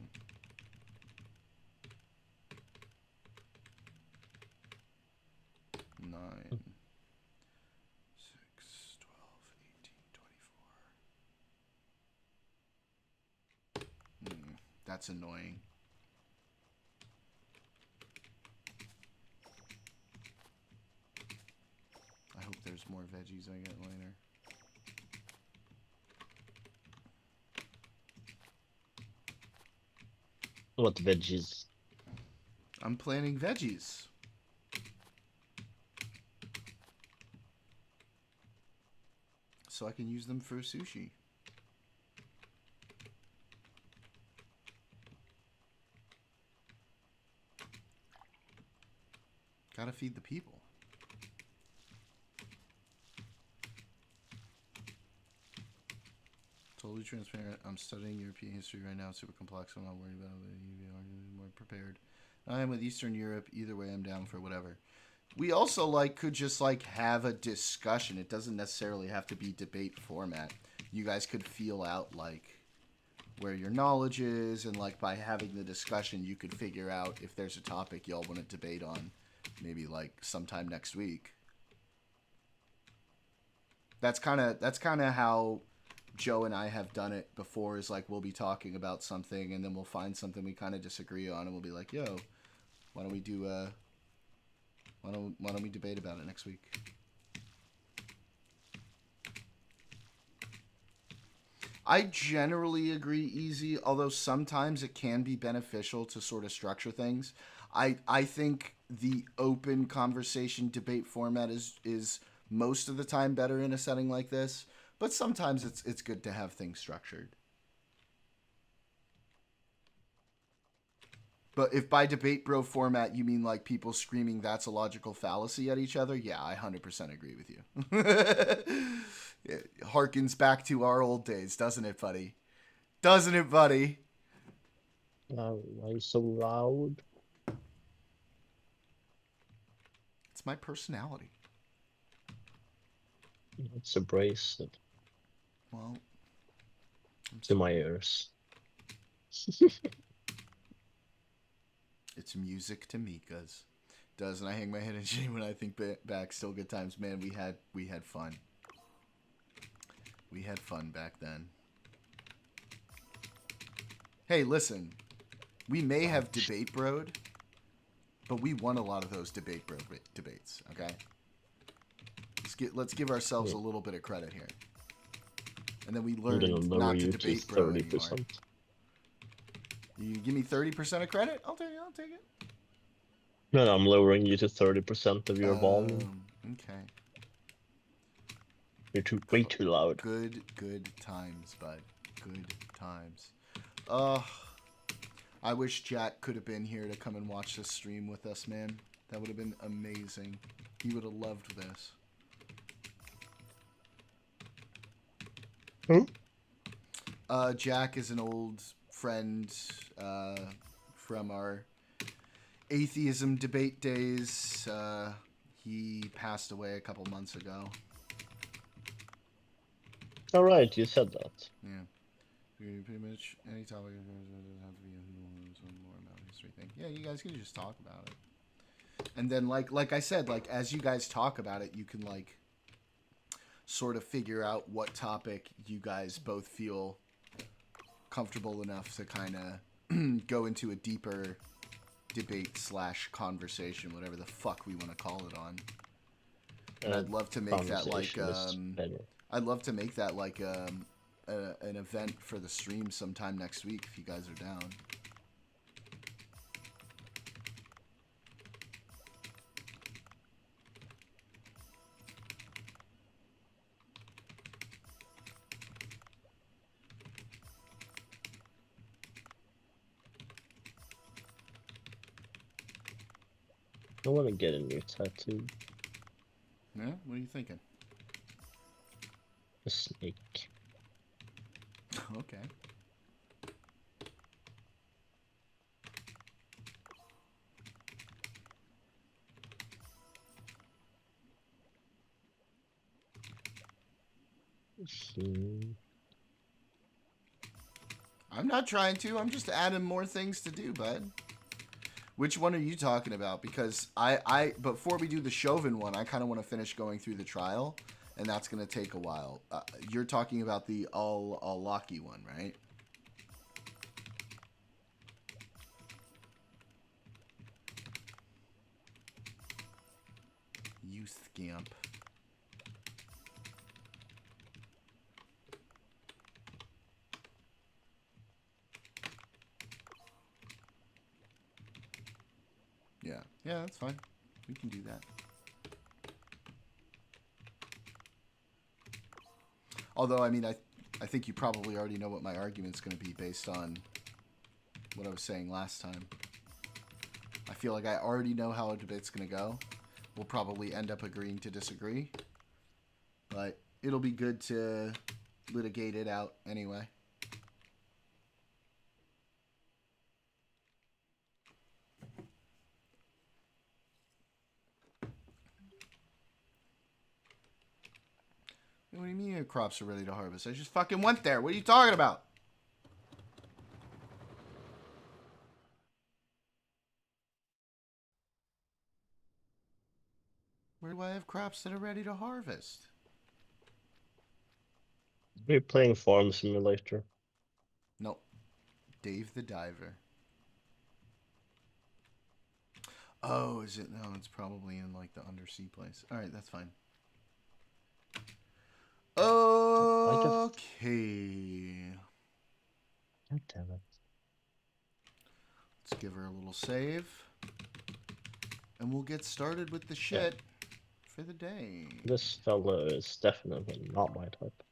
Nine, 6, 12, 18, 24. That's annoying. I hope there's more veggies I get later. What veggies? I'm planting veggies. So I can use them for sushi. Gotta feed the people. Totally transparent. I'm studying European history right now. It's super complex. I'm not worried about it. I'm more prepared. I am with Eastern Europe. Either way, I'm down for whatever. We also could just have a discussion. It doesn't necessarily have to be debate format. You guys could feel out where your knowledge is, and by having the discussion, you could figure out if there's a topic y'all want to debate on, maybe sometime next week. That's kind of how Joe and I have done it before. Is we'll be talking about something, and then we'll find something we kind of disagree on, and we'll be like, "Yo, why don't we do why don't we debate about it next week?" I generally agree easy, although sometimes it can be beneficial to sort of structure things. I think the open conversation debate format is most of the time better in a setting like this, but sometimes it's good to have things structured. But if by debate bro format you mean people screaming "that's a logical fallacy" at each other, yeah, I 100% agree with you. It harkens back to our old days, doesn't it, buddy? Doesn't it, buddy? Why are you so loud? It's my personality. It's abrasive. Well, to my ears. It's music to Mika's. Doesn't I hang my head in shame when I think back? Still good times, man. We had fun. We had fun back then. Hey, listen. We may have debate broed, but we won a lot of those debate bro debates. Okay. Let's give ourselves a little bit of credit here. And then we learned not to debate bro anymore. You give me 30% of credit? I'll take it. No, I'm lowering you to 30% of your volume. Okay. You're way too loud. Good times, bud. Good times. I wish Jack could have been here to come and watch this stream with us, man. That would have been amazing. He would have loved this. Who? Jack is an old friend from our atheism debate days. He passed away a couple months ago. All right, you said that. Yeah. Pretty much any topic doesn't have to be more about history thing. Yeah, you guys can just talk about it. And then like I said, as you guys talk about it, you can sort of figure out what topic you guys both feel comfortable enough to kind of go into a deeper debate / conversation, whatever the fuck we want to call it on. And I'd love to make that I'd love to make that an event for the stream sometime next week if you guys are down. I want to get a new tattoo. Yeah, what are you thinking? A snake. Okay. I'm not trying to. I'm just adding more things to do, bud. Which one are you talking about? Because I before we do the Chauvin one, I kind of want to finish going through the trial, and that's going to take a while. You're talking about the Al-Laki one, right? You scamp. Yeah. Yeah, that's fine. We can do that. Although, I mean, I think you probably already know what my argument's going to be based on what I was saying last time. I feel like I already know how a debate's going to go. We'll probably end up agreeing to disagree. But it'll be good to litigate it out anyway. What do you mean your crops are ready to harvest? I just fucking went there. What are you talking about? Where do I have crops that are ready to harvest? We're playing Farm Simulator. Nope. Dave the Diver. Oh, is it? No, it's probably in like the undersea place. Alright, that's fine. Okay. God damn it. Let's give her a little save. And we'll get started with the shit for the day. This fella is definitely not my type.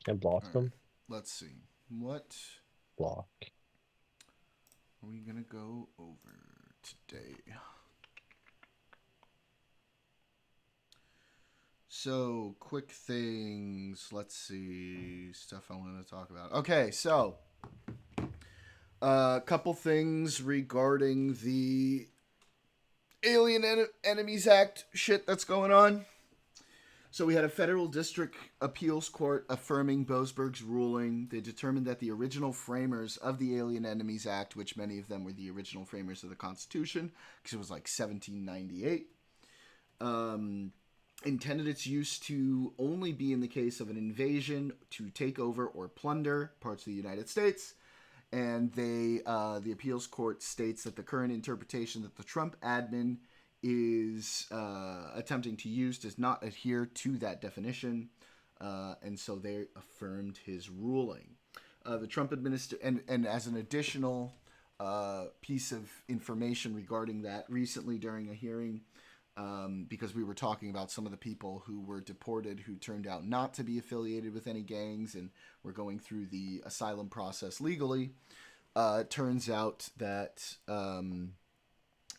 Can I block them? Let's see. What Block. are we going to go over today? So, quick things. Let's see. Stuff I wanted to talk about. Okay, so a couple things regarding the Alien Enemies Act shit that's going on. So we had a federal district appeals court affirming Boasberg's ruling. They determined that the original framers of the Alien Enemies Act, which many of them were the original framers of the Constitution, because it was like 1798, intended its use to only be in the case of an invasion to take over or plunder parts of the United States. And the appeals court states that the current interpretation that the Trump admin is attempting to use does not adhere to that definition, and so they affirmed his ruling. The Trump administration, and as an additional piece of information regarding that, recently during a hearing, because we were talking about some of the people who were deported who turned out not to be affiliated with any gangs and were going through the asylum process legally. It turns out that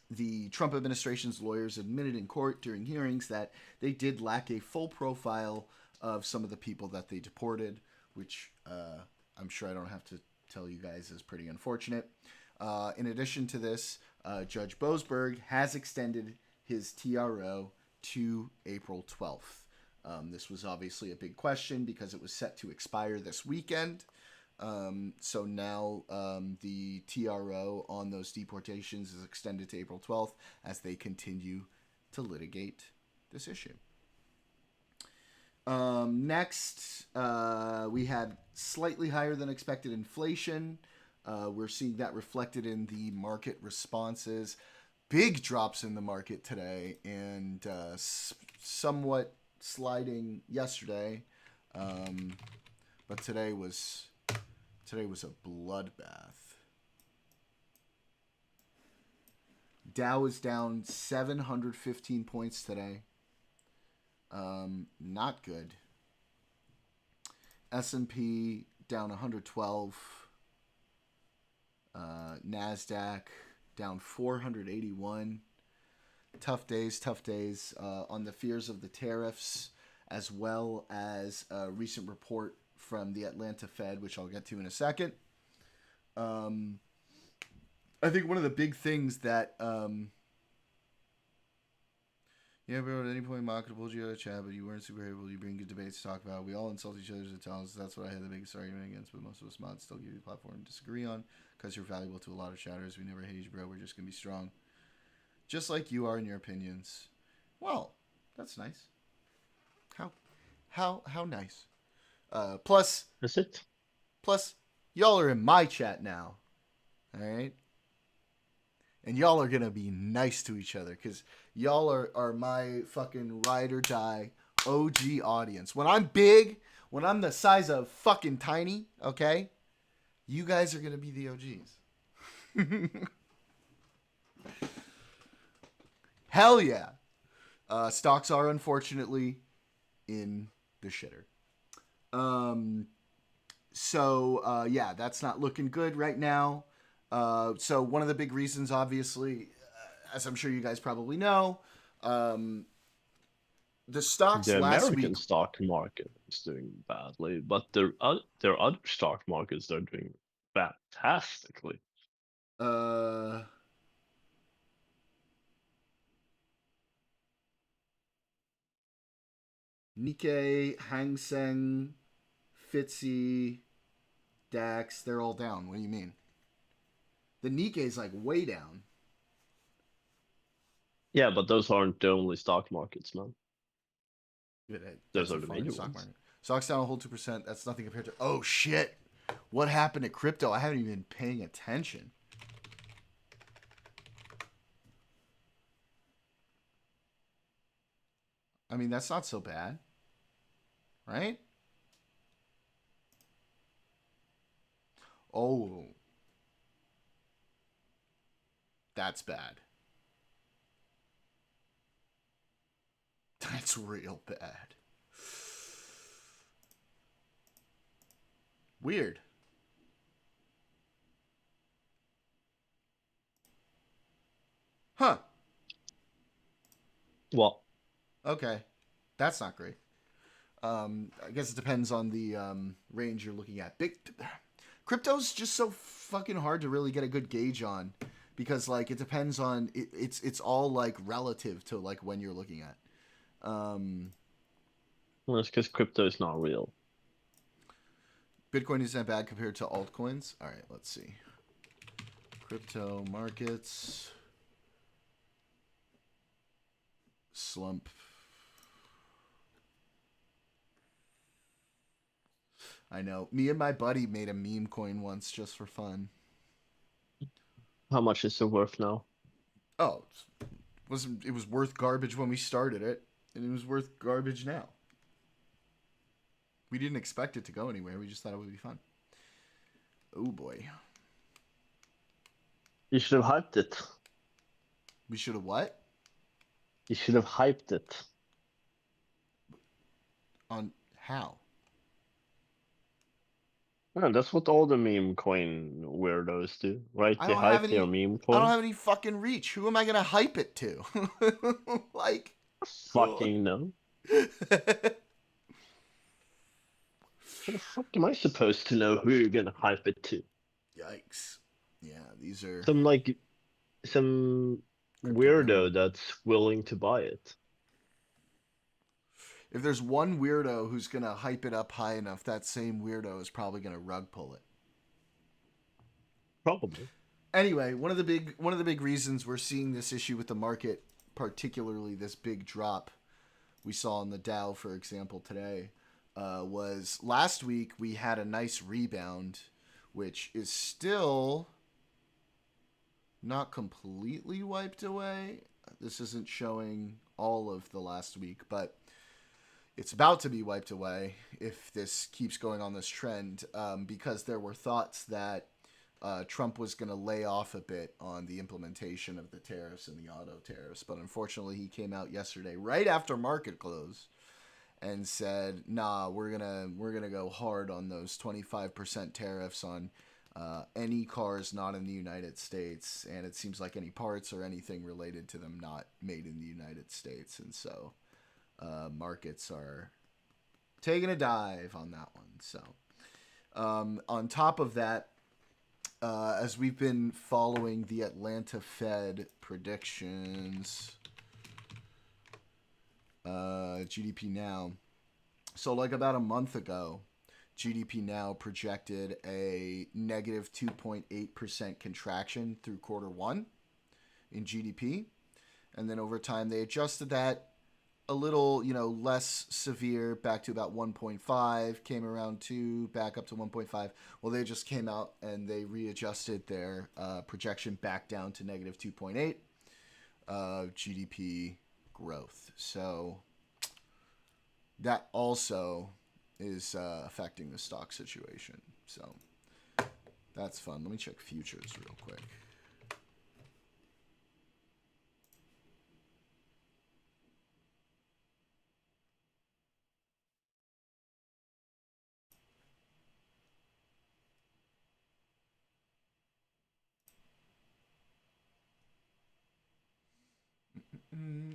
the Trump administration's lawyers admitted in court during hearings that they did lack a full profile of some of the people that they deported, which I'm sure I don't have to tell you guys is pretty unfortunate. In addition to this, Judge Boasberg has extended his TRO to April 12th. This was obviously a big question because it was set to expire this weekend. So now the TRO on those deportations is extended to April 12th as they continue to litigate this issue. Next, we had slightly higher than expected inflation. We're seeing that reflected in the market responses. Big drops in the market today and somewhat sliding yesterday. But today was a bloodbath. Dow is down 715 points today. Not good. S&P down 112. NASDAQ down 481. Tough days on the fears of the tariffs, as well as a recent report from the Atlanta Fed, which I'll get to in a second. I think one of the big things that, yeah, bro, at any point, Mock pulled you out of chat, but you weren't super able. You bring good debates to talk about. We all insult each other's talents. That's what I had the biggest argument against, but most of us mods still give you a platform to disagree on because you're valuable to a lot of chatters. We never hate you, bro. We're just going to be strong. Just like you are in your opinions. Well, that's nice. How nice. Plus, Is it? y'all are in my chat now. All right? And y'all are going to be nice to each other because y'all are my fucking ride or die OG audience. When I'm big, when I'm the size of fucking tiny, okay, you guys are going to be the OGs. Hell yeah. Stocks are unfortunately in the shitter. Yeah, that's not looking good right now. So one of the big reasons, obviously, as I'm sure you guys probably know, the stocks The last American week. stock market is doing badly, but there are other stock markets that are doing fantastically. Nikkei, Hang Seng, FTSE, DAX, they're all down. What do you mean? The Nikkei's like way down. Yeah, but those aren't the only stock markets, man. Those That's are a the fine major stock ones. market. Stocks down a whole 2%. That's nothing compared to. Oh shit! What happened to crypto? I haven't even been paying attention. I mean, that's not so bad, right? Oh, that's bad. That's real bad. Weird. Huh. Well, Okay. That's not great. I guess it depends on the range you're looking at. Crypto's just so fucking hard to really get a good gauge on because like it depends on it's all like relative to like when you're looking at. well, it's because crypto is not real. Bitcoin isn't bad compared to altcoins. All right, let's see. Crypto markets slump. I know. Me and my buddy made a meme coin once just for fun. How much is it worth now? Oh, it was worth garbage when we started it, and it was worth garbage now. We didn't expect it to go anywhere. We just thought it would be fun. Oh boy. You should have hyped it. We should have what? You should have hyped it. On how? Yeah, that's what all the meme coin weirdos do, right? I They don't have hype their any. meme I don't coin. have any fucking reach. Who am I gonna hype it to? Like, Fucking no. What the fuck am I supposed to know who you're gonna hype it to? Yikes. Yeah, these are Some crypto weirdo gambling. that's willing to buy it. If there's one weirdo who's gonna hype it up high enough, that same weirdo is probably gonna rug pull it. Probably. Anyway, one of the big reasons we're seeing this issue with the market, particularly this big drop we saw in the Dow, for example, today, was last week we had a nice rebound, which is still not completely wiped away. This isn't showing all of the last week, but it's about to be wiped away if this keeps going on this trend, because there were thoughts that Trump was going to lay off a bit on the implementation of the tariffs and the auto tariffs. But unfortunately, he came out yesterday, right after market close, and said, "Nah, we're gonna go hard on those 25% tariffs on any cars not in the United States, and it seems like any parts or anything related to them not made in the United States. And so markets are taking a dive on that one. So on top of that, as we've been following the Atlanta Fed predictions, GDP Now. So like about a month ago, GDP Now projected a negative 2.8% contraction through quarter one in GDP. And then over time, they adjusted that a little, less severe, back to about 1.5, came around 2, back up to 1.5. Well, they just came out and they readjusted their projection back down to negative 2.8 GDP growth. So that also is affecting the stock situation. So that's fun. Let me check futures real quick.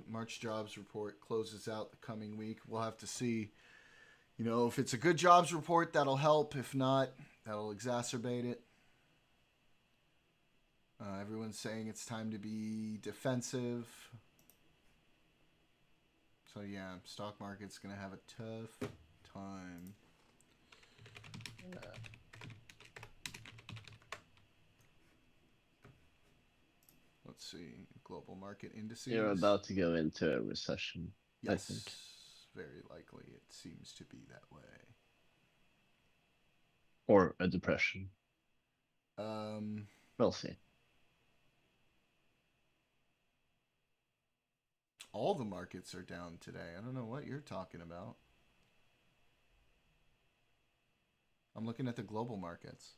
March jobs report closes out the coming week. We'll have to see, if it's a good jobs report, that'll help. If not, that'll exacerbate it. Everyone's saying it's time to be defensive. So yeah, stock market's going to have a tough time. Let's see. Global market indices. You're about to go into a recession, yes, I think. Very likely. It seems to be that way. Or a depression. We'll see. All the markets are down today. I don't know what you're talking about. I'm looking at the global markets.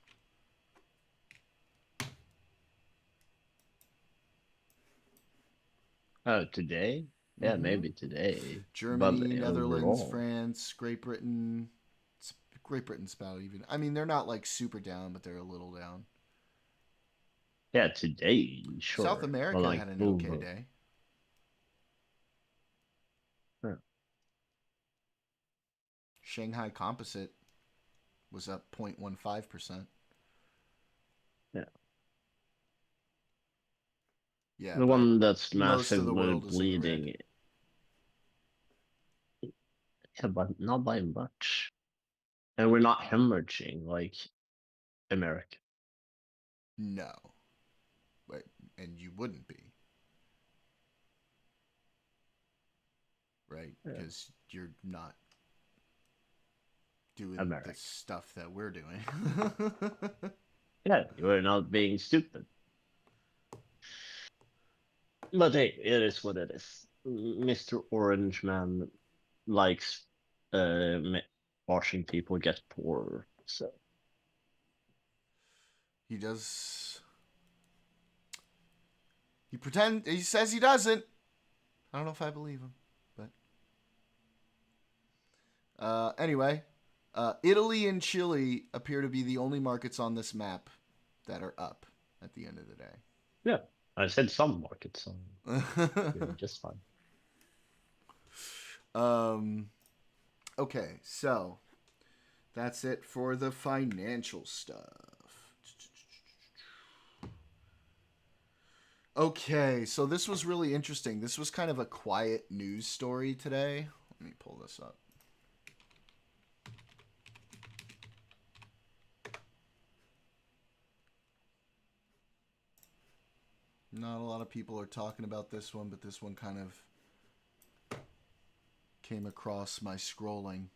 Oh, today? Yeah, maybe today. Germany, but Netherlands, overall, France, Great Britain. Great Britain's about even. I mean, they're not like super down, but they're a little down. yeah, today, sure. South America had an okay day. Sure. Shanghai Composite was up 0.15%. Yeah. Yeah. The one that's most of the massively world is in the bleeding. red. Yeah, but not by much. And we're not hemorrhaging like America. No. But, and you wouldn't be. Right? Because you're not doing America. the stuff that we're doing. Yeah, we're not being stupid. But hey, it is what it is. Mr. Orange Man likes watching people get poorer, so. He does. He says he doesn't. I don't know if I believe him, but anyway, Italy and Chile appear to be the only markets on this map that are up at the end of the day. Yeah, I said some markets are just fine. Okay, so that's it for the financial stuff. Okay, so this was really interesting. This was kind of a quiet news story today. Let me pull this up. Not a lot of people are talking about this one, but this one kind of came across my scrolling.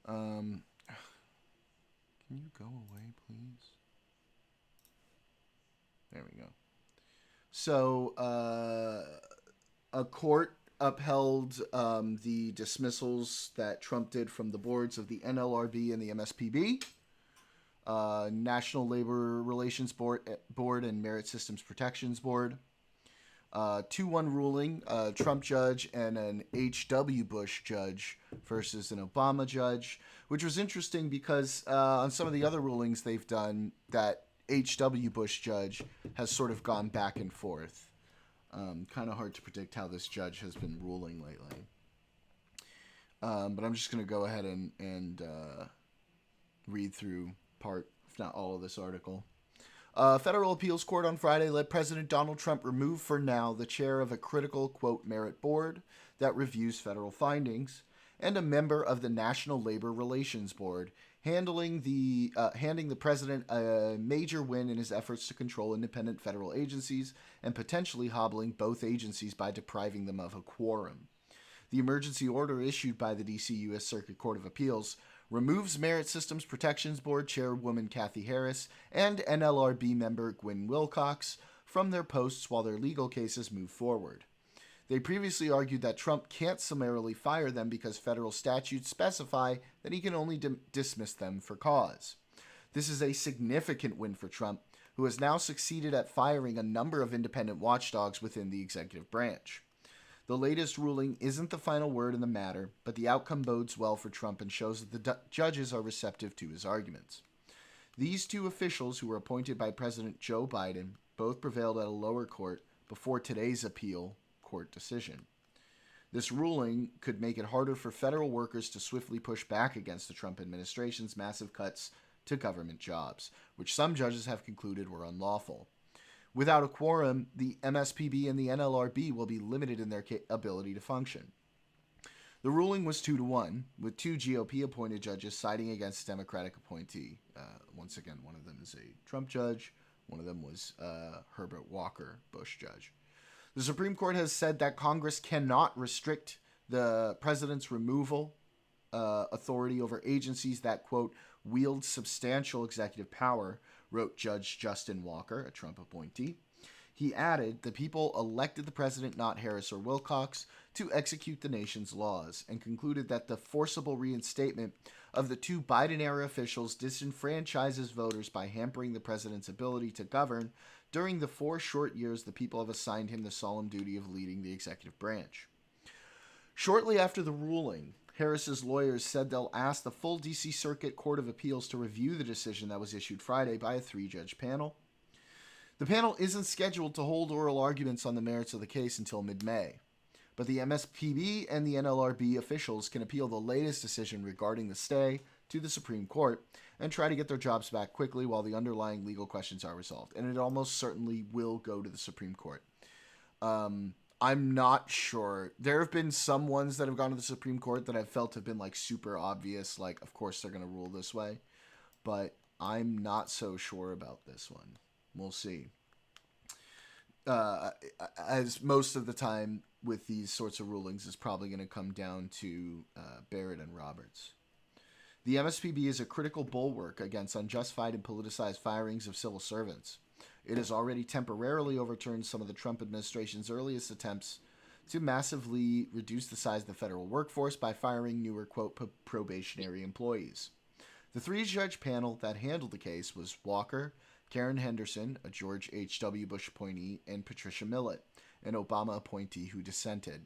Can you go away, please? There we go. So, a court upheld the dismissals that Trump did from the boards of the NLRB and the MSPB, National Labor Relations Board and Merit Systems Protections Board. 2-1 ruling, Trump judge and an H.W. Bush judge versus an Obama judge, which was interesting because on some of the other rulings they've done, that H.W. Bush judge has sort of gone back and forth. Kind of hard to predict how this judge has been ruling lately. But I'm just going to go ahead and read through part, if not all, of this article. Federal appeals court on Friday let President Donald Trump remove for now the chair of a critical, quote, merit board that reviews federal findings and a member of the National Labor Relations Board, handing the president a major win in his efforts to control independent federal agencies and potentially hobbling both agencies by depriving them of a quorum. The emergency order issued by the D.C. U.S. Circuit Court of Appeals removes Merit Systems Protections Board Chairwoman Kathy Harris and NLRB member Gwen Wilcox from their posts while their legal cases move forward. They previously argued that Trump can't summarily fire them because federal statutes specify that he can only dismiss them for cause. This is a significant win for Trump, who has now succeeded at firing a number of independent watchdogs within the executive branch. The latest ruling isn't the final word in the matter, but the outcome bodes well for Trump and shows that the judges are receptive to his arguments. These two officials, who were appointed by President Joe Biden, both prevailed at a lower court before today's appeal court decision. This ruling could make it harder for federal workers to swiftly push back against the Trump administration's massive cuts to government jobs, which some judges have concluded were unlawful. Without a quorum, the MSPB and the NLRB will be limited in their ability to function. The ruling was 2-1, with two GOP-appointed judges siding against a Democratic appointee. Once again, one of them is a Trump judge. One of them was Herbert Walker, Bush judge. The Supreme Court has said that Congress cannot restrict the president's removal authority over agencies that, quote, wield substantial executive power, wrote Judge Justin Walker, a Trump appointee. He added, the people elected the president, not Harris or Wilcox, to execute the nation's laws, and concluded that the forcible reinstatement of the two Biden-era officials disenfranchises voters by hampering the president's ability to govern during the 4 short years the people have assigned him the solemn duty of leading the executive branch. Shortly after the ruling, Harris's lawyers said they'll ask the full D.C. Circuit Court of Appeals to review the decision that was issued Friday by a 3-judge panel. The panel isn't scheduled to hold oral arguments on the merits of the case until mid-May, but the MSPB and the NLRB officials can appeal the latest decision regarding the stay to the Supreme Court and try to get their jobs back quickly while the underlying legal questions are resolved, and it almost certainly will go to the Supreme Court. I'm not sure. There have been some ones that have gone to the Supreme Court that I've felt have been like super obvious, like of course they're going to rule this way, but I'm not so sure about this one. We'll see. As most of the time with these sorts of rulings is probably going to come down to Barrett and Roberts. The MSPB is a critical bulwark against unjustified and politicized firings of civil servants. It has already temporarily overturned some of the Trump administration's earliest attempts to massively reduce the size of the federal workforce by firing newer, quote, probationary employees. The 3-judge panel that handled the case was Walker, Karen Henderson, a George H.W. Bush appointee, and Patricia Millett, an Obama appointee who dissented.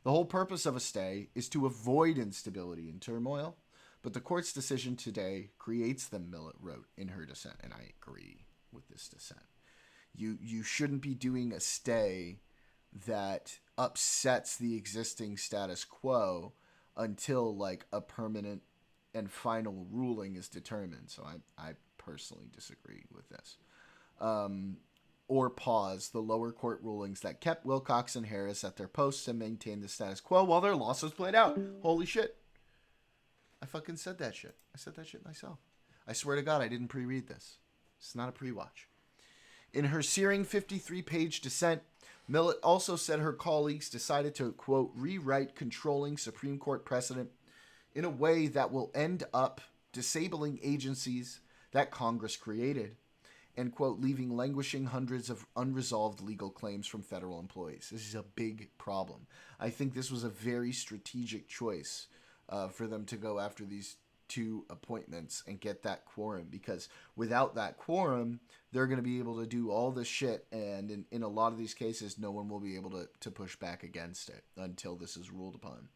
The whole purpose of a stay is to avoid instability and turmoil, but the court's decision today creates them, Millett wrote in her dissent, and I agree with this dissent. You shouldn't be doing a stay that upsets the existing status quo until like a permanent and final ruling is determined. So I personally disagree with this. Or pause the lower court rulings that kept Wilcox and Harris at their posts and maintained the status quo while their lawsuits played out. Holy shit. I fucking said that shit. I said that shit myself. I swear to God, I didn't pre-read this. It's not a pre-watch. In her searing 53-page dissent, Millett also said her colleagues decided to, quote, rewrite controlling Supreme Court precedent in a way that will end up disabling agencies that Congress created and, quote, leaving languishing hundreds of unresolved legal claims from federal employees. This is a big problem. I think this was a very strategic choice for them to go after these to appointments and get that quorum, because without that quorum, they're going to be able to do all this shit, and in a lot of these cases, no one will be able to push back against it until this is ruled upon.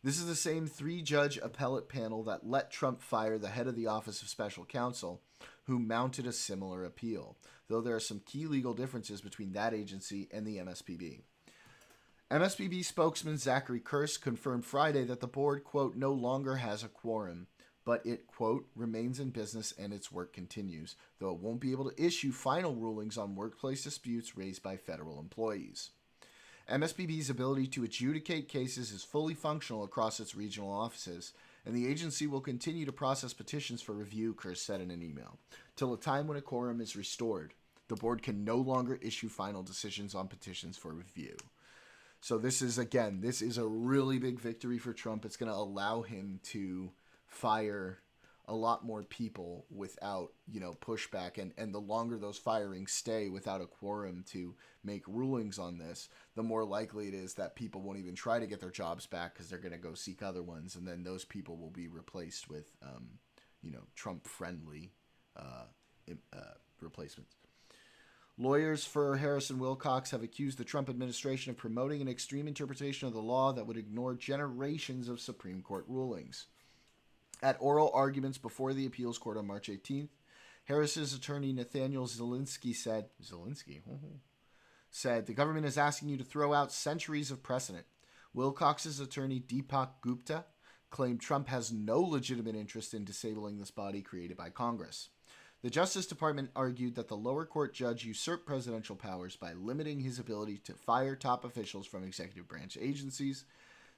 This is the same 3-judge appellate panel that let Trump fire the head of the Office of Special Counsel, who mounted a similar appeal, though there are some key legal differences between that agency and the MSPB. MSPB spokesman Zachary Kurse confirmed Friday that the board, quote, no longer has a quorum, but it, quote, remains in business and its work continues, though it won't be able to issue final rulings on workplace disputes raised by federal employees. MSPB's ability to adjudicate cases is fully functional across its regional offices, and the agency will continue to process petitions for review, Kurse said in an email, till a time when a quorum is restored. The board can no longer issue final decisions on petitions for review. So this is a really big victory for Trump. It's going to allow him to fire a lot more people without, pushback. And the longer those firings stay without a quorum to make rulings on this, the more likely it is that people won't even try to get their jobs back because they're going to go seek other ones. And then those people will be replaced with, Trump-friendly replacements. Lawyers for Harris and Wilcox have accused the Trump administration of promoting an extreme interpretation of the law that would ignore generations of Supreme Court rulings. At oral arguments before the appeals court on March 18th, Harris's attorney Nathaniel Zielinski said, the government is asking you to throw out centuries of precedent. Wilcox's attorney Deepak Gupta claimed Trump has no legitimate interest in disabling this body created by Congress. The Justice Department argued that the lower court judge usurped presidential powers by limiting his ability to fire top officials from executive branch agencies.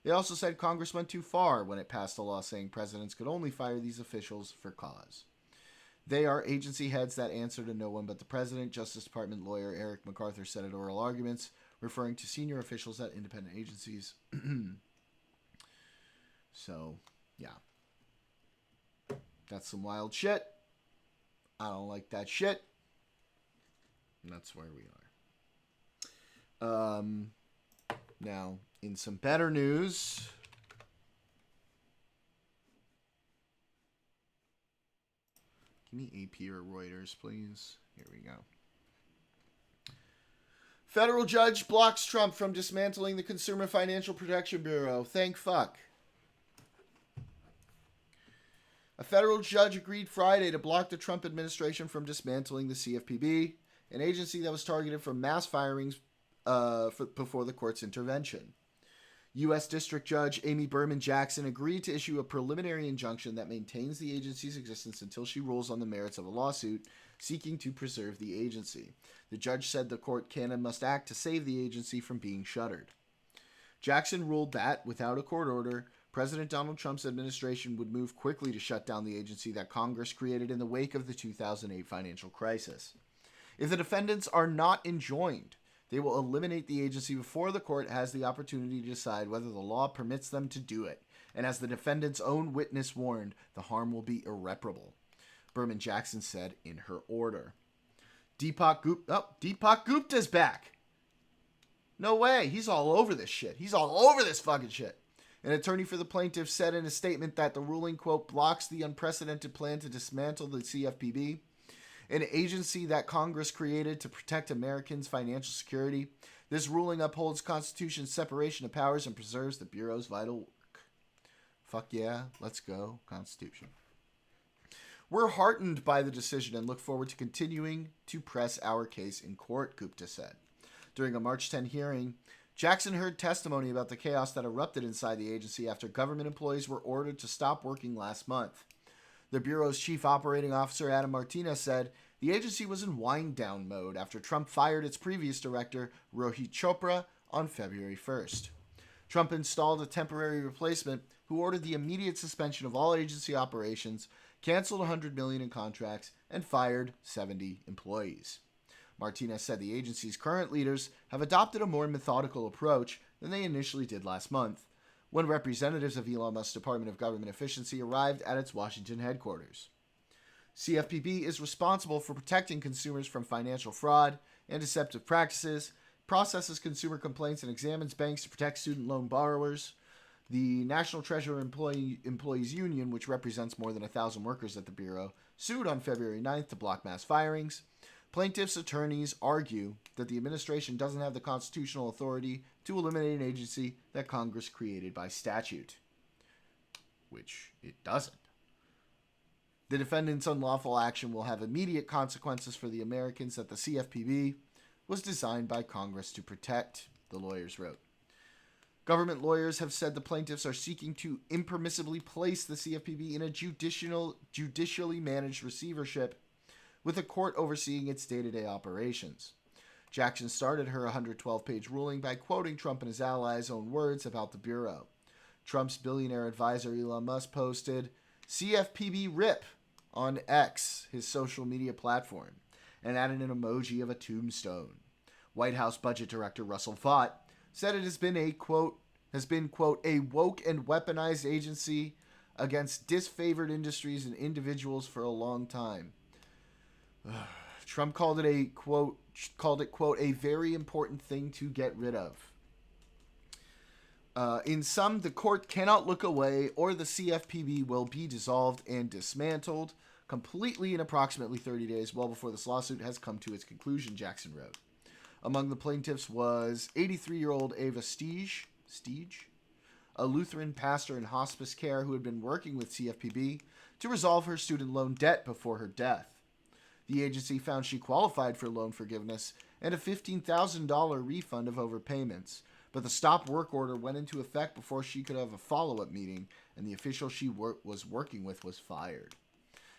They also said Congress went too far when it passed a law saying presidents could only fire these officials for cause. They are agency heads that answer to no one but the president, Justice Department lawyer Eric MacArthur said at oral arguments, referring to senior officials at independent agencies. So, yeah. That's some wild shit. I don't like that shit. And that's where we are. Now, in some better news, give me AP or Reuters, please. Here we go. Federal judge blocks Trump from dismantling the Consumer Financial Protection Bureau. Thank fuck. A federal judge agreed Friday to block the Trump administration from dismantling the CFPB, an agency that was targeted for mass firings before the court's intervention. U.S. District Judge Amy Berman Jackson agreed to issue a preliminary injunction that maintains the agency's existence until she rules on the merits of a lawsuit seeking to preserve the agency. The judge said the court can and must act to save the agency from being shuttered. Jackson ruled that, without a court order, President Donald Trump's administration would move quickly to shut down the agency that Congress created in the wake of the 2008 financial crisis. If the defendants are not enjoined, they will eliminate the agency before the court has the opportunity to decide whether the law permits them to do it. And as the defendant's own witness warned, the harm will be irreparable, Berman Jackson said in her order. Deepak Gupta's back. No way. He's all over this shit. He's all over this fucking shit. An attorney for the plaintiff said in a statement that the ruling, quote, blocks the unprecedented plan to dismantle the CFPB, an agency that Congress created to protect Americans' financial security. This ruling upholds Constitution's separation of powers and preserves the Bureau's vital work. Fuck yeah, let's go, Constitution. We're heartened by the decision and look forward to continuing to press our case in court, Gupta said. During a March 10 hearing, Jackson heard testimony about the chaos that erupted inside the agency after government employees were ordered to stop working last month. The Bureau's chief operating officer, Adam Martinez, said the agency was in wind-down mode after Trump fired its previous director, Rohit Chopra, on February 1st. Trump installed a temporary replacement who ordered the immediate suspension of all agency operations, canceled $100 million in contracts, and fired 70 employees. Martinez said the agency's current leaders have adopted a more methodical approach than they initially did last month, when representatives of Elon Musk's Department of Government Efficiency arrived at its Washington headquarters. CFPB is responsible for protecting consumers from financial fraud and deceptive practices, processes consumer complaints, and examines banks to protect student loan borrowers. The National Treasurer Employees Union, which represents more than 1,000 workers at the Bureau, sued on February 9th to block mass firings. Plaintiffs' attorneys argue that the administration doesn't have the constitutional authority to eliminate an agency that Congress created by statute, which it doesn't. The defendants' unlawful action will have immediate consequences for the Americans that the CFPB was designed by Congress to protect, the lawyers wrote. Government lawyers have said the plaintiffs are seeking to impermissibly place the CFPB in a judicially managed receivership with a court overseeing its day-to-day operations. Jackson started her 112-page ruling by quoting Trump and his allies' own words about the Bureau. Trump's billionaire advisor Elon Musk posted, "CFPB RIP" on X, his social media platform, and added an emoji of a tombstone. White House Budget Director Russell Vought said it has been a, quote, a woke and weaponized agency against disfavored industries and individuals for a long time. Trump called it, quote, a very important thing to get rid of. In sum, the court cannot look away or the CFPB will be dissolved and dismantled completely in approximately 30 days, well before this lawsuit has come to its conclusion, Jackson wrote. Among the plaintiffs was 83-year-old Ava Steege, a Lutheran pastor in hospice care who had been working with CFPB to resolve her student loan debt before her death. The agency found she qualified for loan forgiveness and a $15,000 refund of overpayments, but the stop work order went into effect before she could have a follow-up meeting, and the official she was working with was fired.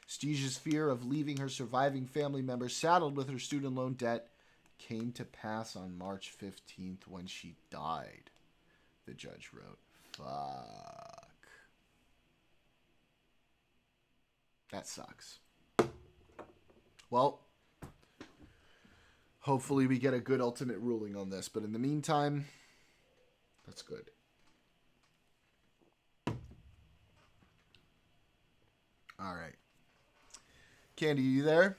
Steege's fear of leaving her surviving family members saddled with her student loan debt came to pass on March 15th when she died, the judge wrote. Fuck. That sucks. Well, hopefully we get a good ultimate ruling on this, but in the meantime, that's good. All right. Candy, you there?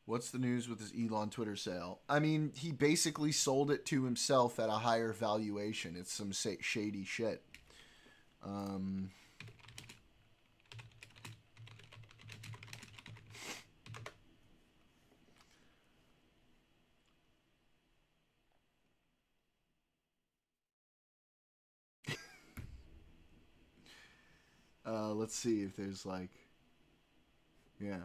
What's the news with this Elon Twitter sale? I mean, he basically sold it to himself at a higher valuation. It's some shady shit. Let's see if there's like, yeah.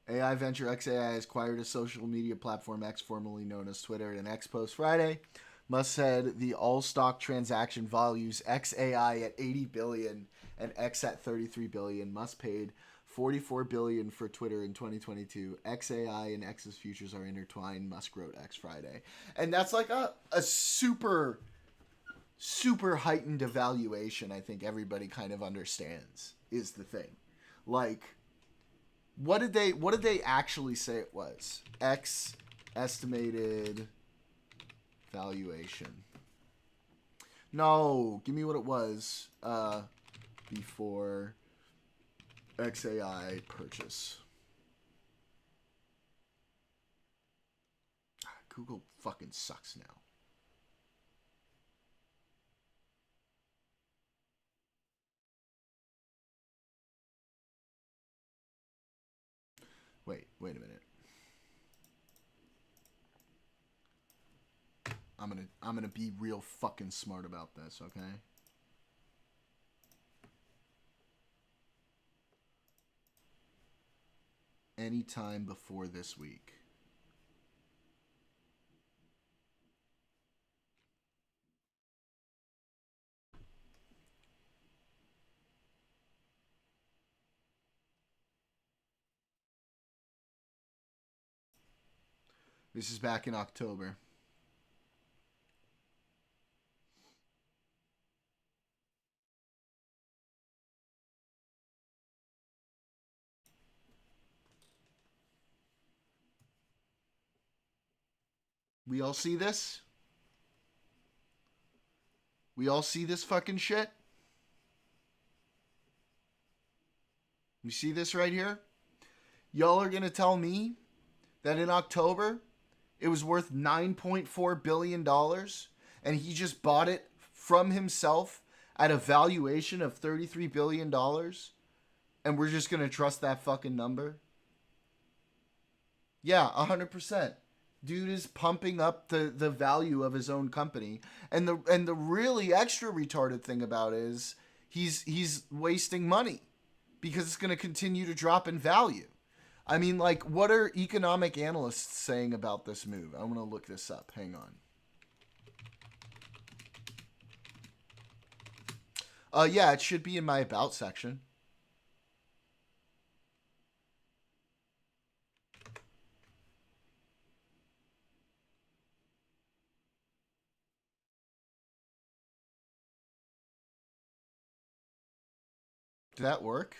AI venture XAI has acquired a social media platform X, formerly known as Twitter, in an X post Friday. Musk said the all-stock transaction values XAI at $80 billion and X at $33 billion. Musk paid $44 billion for Twitter in 2022. XAI and X's futures are intertwined, Musk wrote X Friday. And that's like a super, super heightened evaluation I think everybody kind of understands is the thing. Like, what did they actually say it was? X estimated valuation. No, give me what it was before XAI purchase. Google fucking sucks now. Wait a minute. I'm gonna be real fucking smart about this, okay? Anytime before this week. This is back in October. We all see this? We all see this fucking shit? You see this right here? Y'all are gonna tell me that in October it was worth $9.4 billion and he just bought it from himself at a valuation of $33 billion and we're just gonna trust that fucking number? Yeah, 100%. Dude is pumping up the value of his own company. And the really extra retarded thing about it is he's wasting money because it's going to continue to drop in value. I mean, like, what are economic analysts saying about this move? I'm going to look this up. Hang on. Yeah, it should be in my about section. Did that work?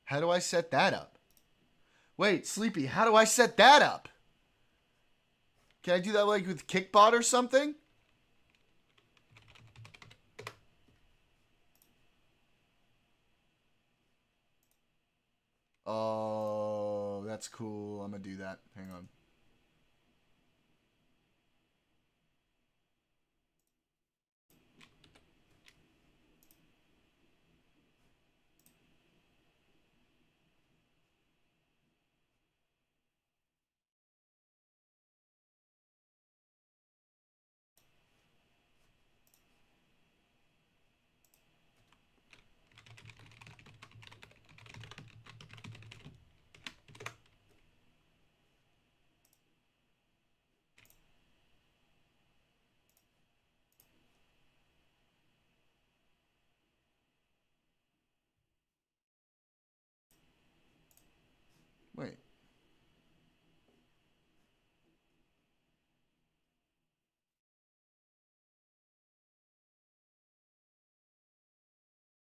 How do I set that up? Wait, Sleepy, how do I set that up? Can I do that like with Kickbot or something? Oh, that's cool. I'm gonna do that. Hang on. Wait.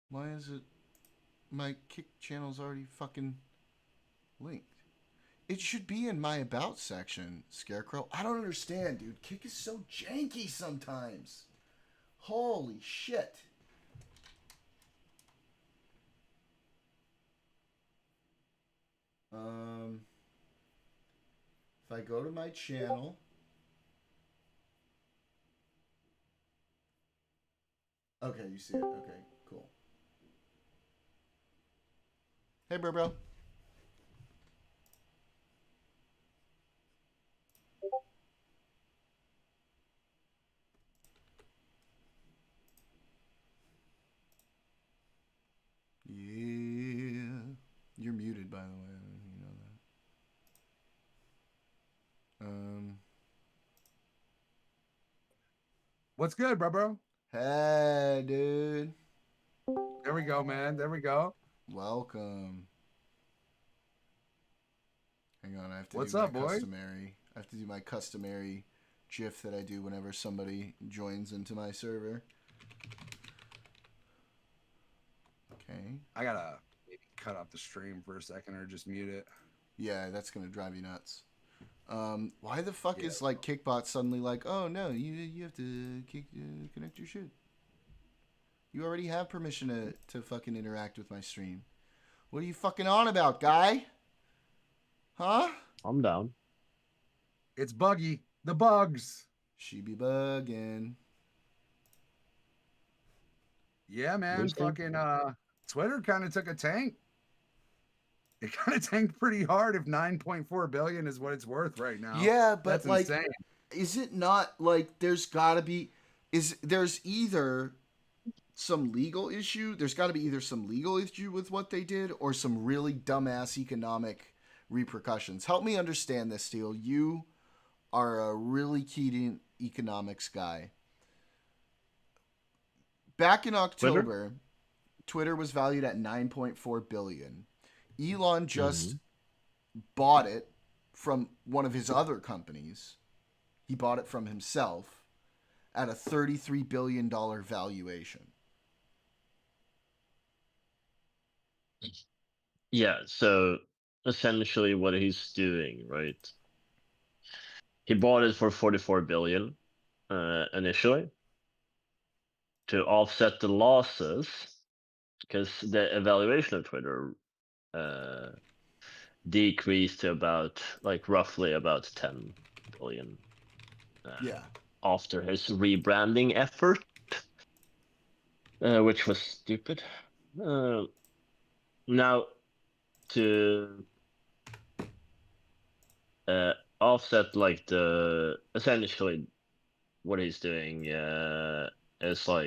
Why is it my Kick channel's already fucking linked? It should be in my about section, Scarecrow. I don't understand, dude. Kick is so janky sometimes. Holy shit. If I go to my channel, okay, you see it. Okay, cool. Hey, bro. Yeah. You're muted, by the way. You know that. What's good, bro? Hey, dude. There we go, man. There we go. Welcome. Hang on, I have to What's do my up, boy? customary. I have to do my customary GIF that I do whenever somebody joins into my server. Okay. I gotta maybe cut off the stream for a second or just mute it. Yeah, that's gonna drive you nuts. Why the fuck is like Kickbot suddenly like, oh no, you have to connect your shit. You already have permission to fucking interact with my stream. What are you fucking on about, guy? Huh? I'm down. It's buggy. The bugs. She be bugging. Yeah, man. Lucy? Fucking Twitter kind of took a tank. It kind of tanked pretty hard if 9.4 billion is what it's worth right now. Yeah, but that's like, insane. is it not like there's gotta be there's either some legal issue, there's gotta be either some legal issue with what they did or some really dumbass economic repercussions. Help me understand this, Steele. You are a really keyed economics guy. Back in October, Twitter was valued at 9.4 billion. Elon just bought it from one of his other companies. He bought it from himself at a $33 billion valuation. Yeah, so essentially what he's doing, right, he bought it for 44 billion initially to offset the losses, because the evaluation of Twitter decreased to about roughly about 10 billion. Yeah. After his rebranding effort, which was stupid. Now, to offset the essentially what he's doing is how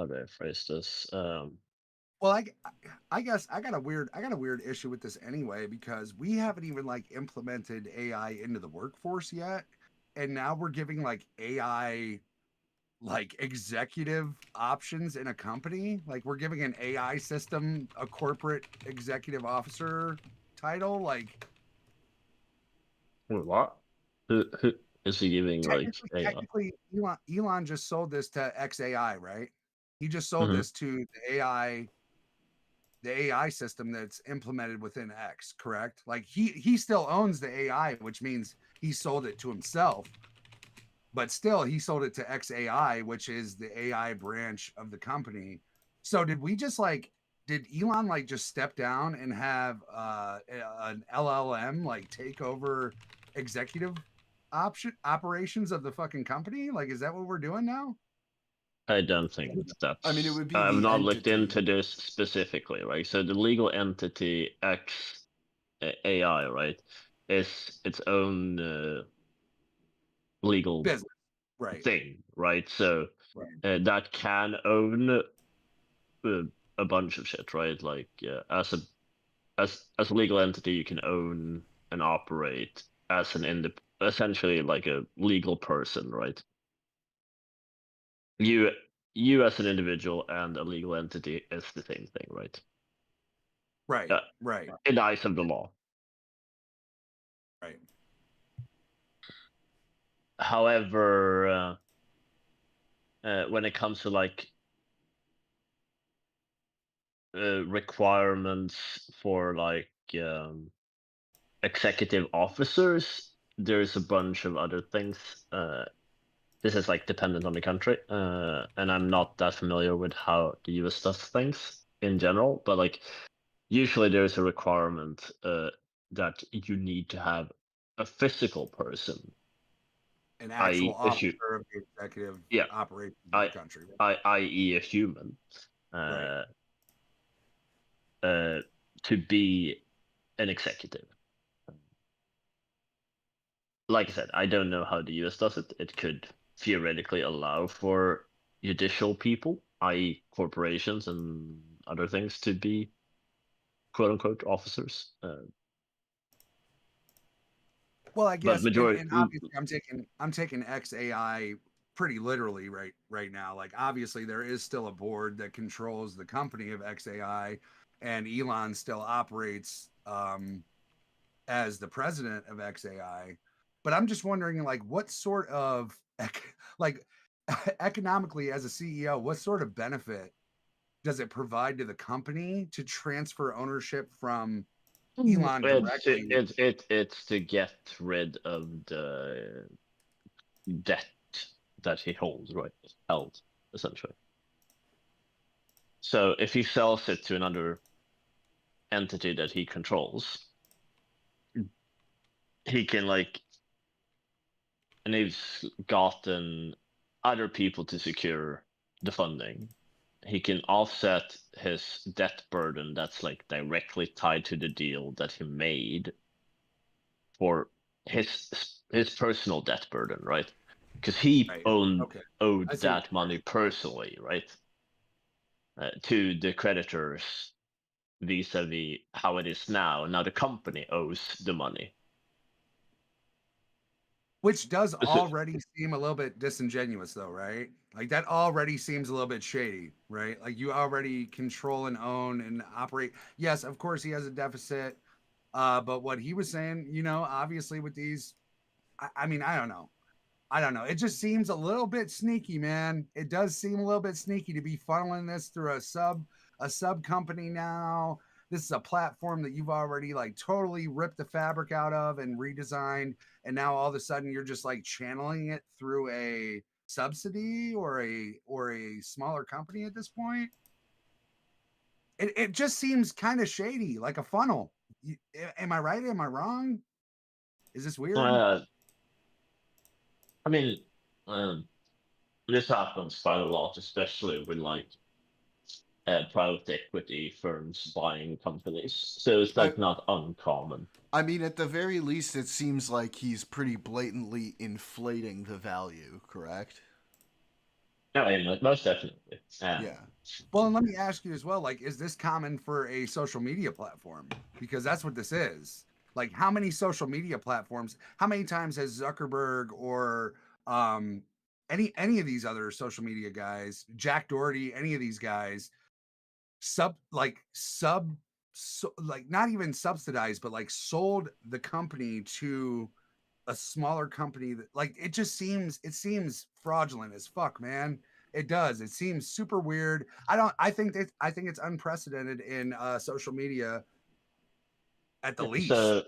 do I phrase this? Well, I guess I got a weird issue with this anyway, because we haven't even implemented AI into the workforce yet, and now we're giving AI executive options in a company. Like, we're giving an AI system a corporate executive officer title. Like, What? Who is he giving AI? technically, Elon just sold this to XAI, right? He just sold Mhm. this to the AI system that's implemented within X, correct? Like, he still owns the AI, which means he sold it to himself, but still he sold it to XAI, which is the AI branch of the company. So did we just did Elon just step down and have an LLM take over executive operations of the fucking company? Like, is that what we're doing now? I don't think that's. I mean, it would be I've the not looked entity. into this specifically, right? So the legal entity X AI, right, is its own legal Business, right? thing, right? So Right. that can own a bunch of shit, right? Like as a legal entity, you can own and operate as essentially like a legal person, right? You as an individual and a legal entity is the same thing, right? Right. Right. In the eyes of the law. Right. However, when it comes to requirements for executive officers, there's a bunch of other things. This is dependent on the country, and I'm not that familiar with how the US does things in general, but usually there's a requirement that you need to have a physical person, An i.e. actual issue, officer of the executive yeah, operations of I, the country. i.e. a human, Right. to be an executive. Like I said, I don't know how the US does it. It could theoretically allow for judicial people, i.e. corporations and other things, to be quote unquote officers. Well, I But guess, majority, and obviously, I'm taking XAI pretty literally right now. Like, obviously, there is still a board that controls the company of XAI, and Elon still operates as the president of XAI. But I'm just wondering, what sort of like economically, as a CEO, what sort of benefit does it provide to the company to transfer ownership from Elon directly? it's to get rid of the debt that he holds, right? Held, essentially. So if he sells it to another entity that he controls, he can and he's gotten other people to secure the funding. He can offset his debt burden that's directly tied to the deal that he made for his personal debt burden, right? Because he Right. owed Okay. I owed see what that money personally, right, to the creditors, vis-a-vis how it is now. Now the company owes the money. Which does So, already seem a little bit disingenuous, though, right? Like, that already seems a little bit shady, right? Like, you already control and own and operate. Yes, of course he has a deficit, but what he was saying, obviously with these, I mean, I don't know. I don't know. It just seems a little bit sneaky, man. It does seem a little bit sneaky to be funneling this through a a sub company now. This is a platform that you've already like totally ripped the fabric out of and redesigned, and now all of a sudden you're just like channeling it through a subsidy or a smaller company at this point. It just seems kind of shady, like a funnel. Am I right? Am I wrong? Is this weird? I mean, this happens quite a lot, especially with like private equity firms buying companies. So it's like not uncommon. I mean, at the very least, it seems like he's pretty blatantly inflating the value, correct? No, I mean, most definitely. Yeah. Well, and let me ask you as well, like, is this common for a social media platform? Because that's what this is. Like, how many social media platforms, how many times has Zuckerberg or any of these other social media guys, Jack Doherty, any of these guys, like not even subsidized, but like sold the company to a smaller company that like it seems fraudulent as fuck, man. It does. It seems super weird. I think it's unprecedented in social media at the least. So,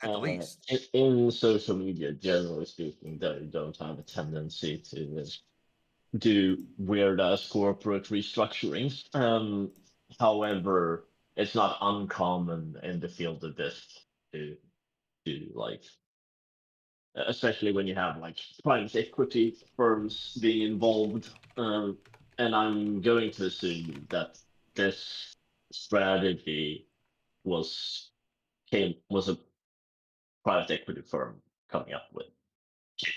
at the least. In social media, generally speaking, they don't have a tendency to do weird ass corporate restructurings. However, it's not uncommon in the field of this to like, especially when you have like private equity firms being involved. And I'm going to assume that this strategy was a private equity firm came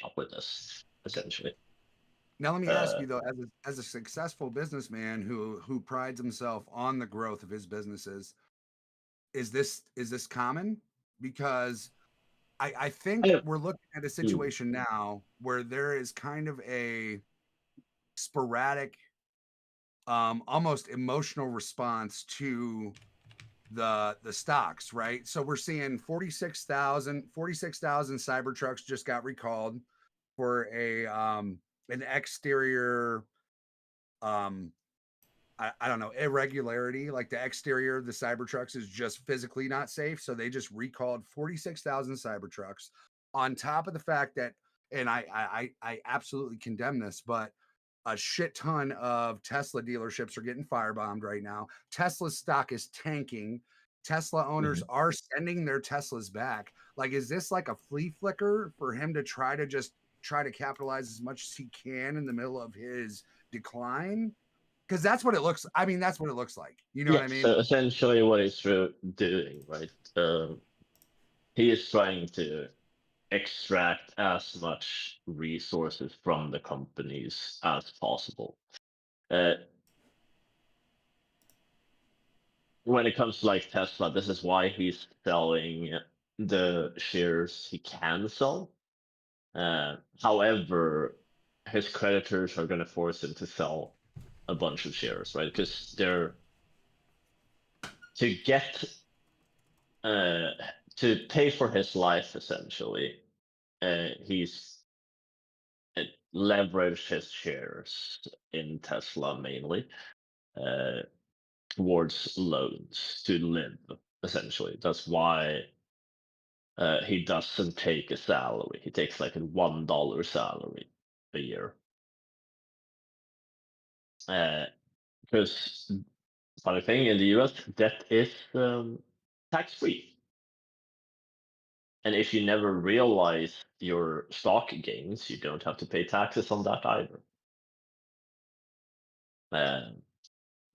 up with this essentially. Now let me ask you though, as a successful businessman who prides himself on the growth of his businesses, is this common? Because I think we're looking at a situation now where there is kind of a sporadic, almost emotional response to the stocks, right? So we're seeing 46,000 Cybertrucks just got recalled for an exterior I don't know, irregularity. Like the exterior of the Cybertrucks is just physically not safe. So they just recalled 46,000 Cybertrucks on top of the fact that, and I absolutely condemn this, but a shit ton of Tesla dealerships are getting firebombed right now. Tesla's stock is tanking. Tesla owners are sending their Teslas back. Like, is this like a flea flicker for him to try to capitalize as much as he can in the middle of his decline? Because that's what it looks. I mean, that's what it looks like. You know what I mean? So essentially, what he's doing, right? He is trying to extract as much resources from the companies as possible. When it comes to like Tesla, this is why he's selling the shares he can sell. However, his creditors are going to force him to sell a bunch of shares, right? Because they're to get to pay for his life essentially. He's leveraged his shares in Tesla mainly towards loans to live. Essentially, that's why he doesn't take a salary. He takes like a $1 salary a year. Because funny thing in the US, debt is tax free. And if you never realize your stock gains, you don't have to pay taxes on that either.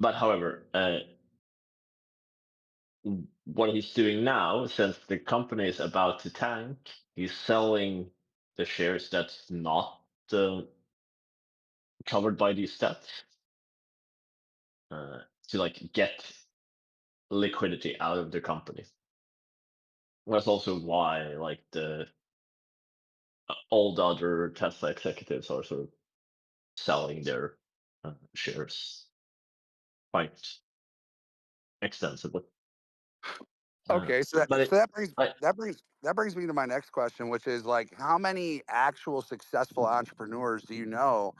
But however, what he's doing now, since the company is about to tank, he's selling the shares that's not covered by these debts to like get liquidity out of the company. That's also why like all the other Tesla executives are sort of selling their shares quite extensively. Okay, so that brings me to my next question, which is like, how many actual successful entrepreneurs do you know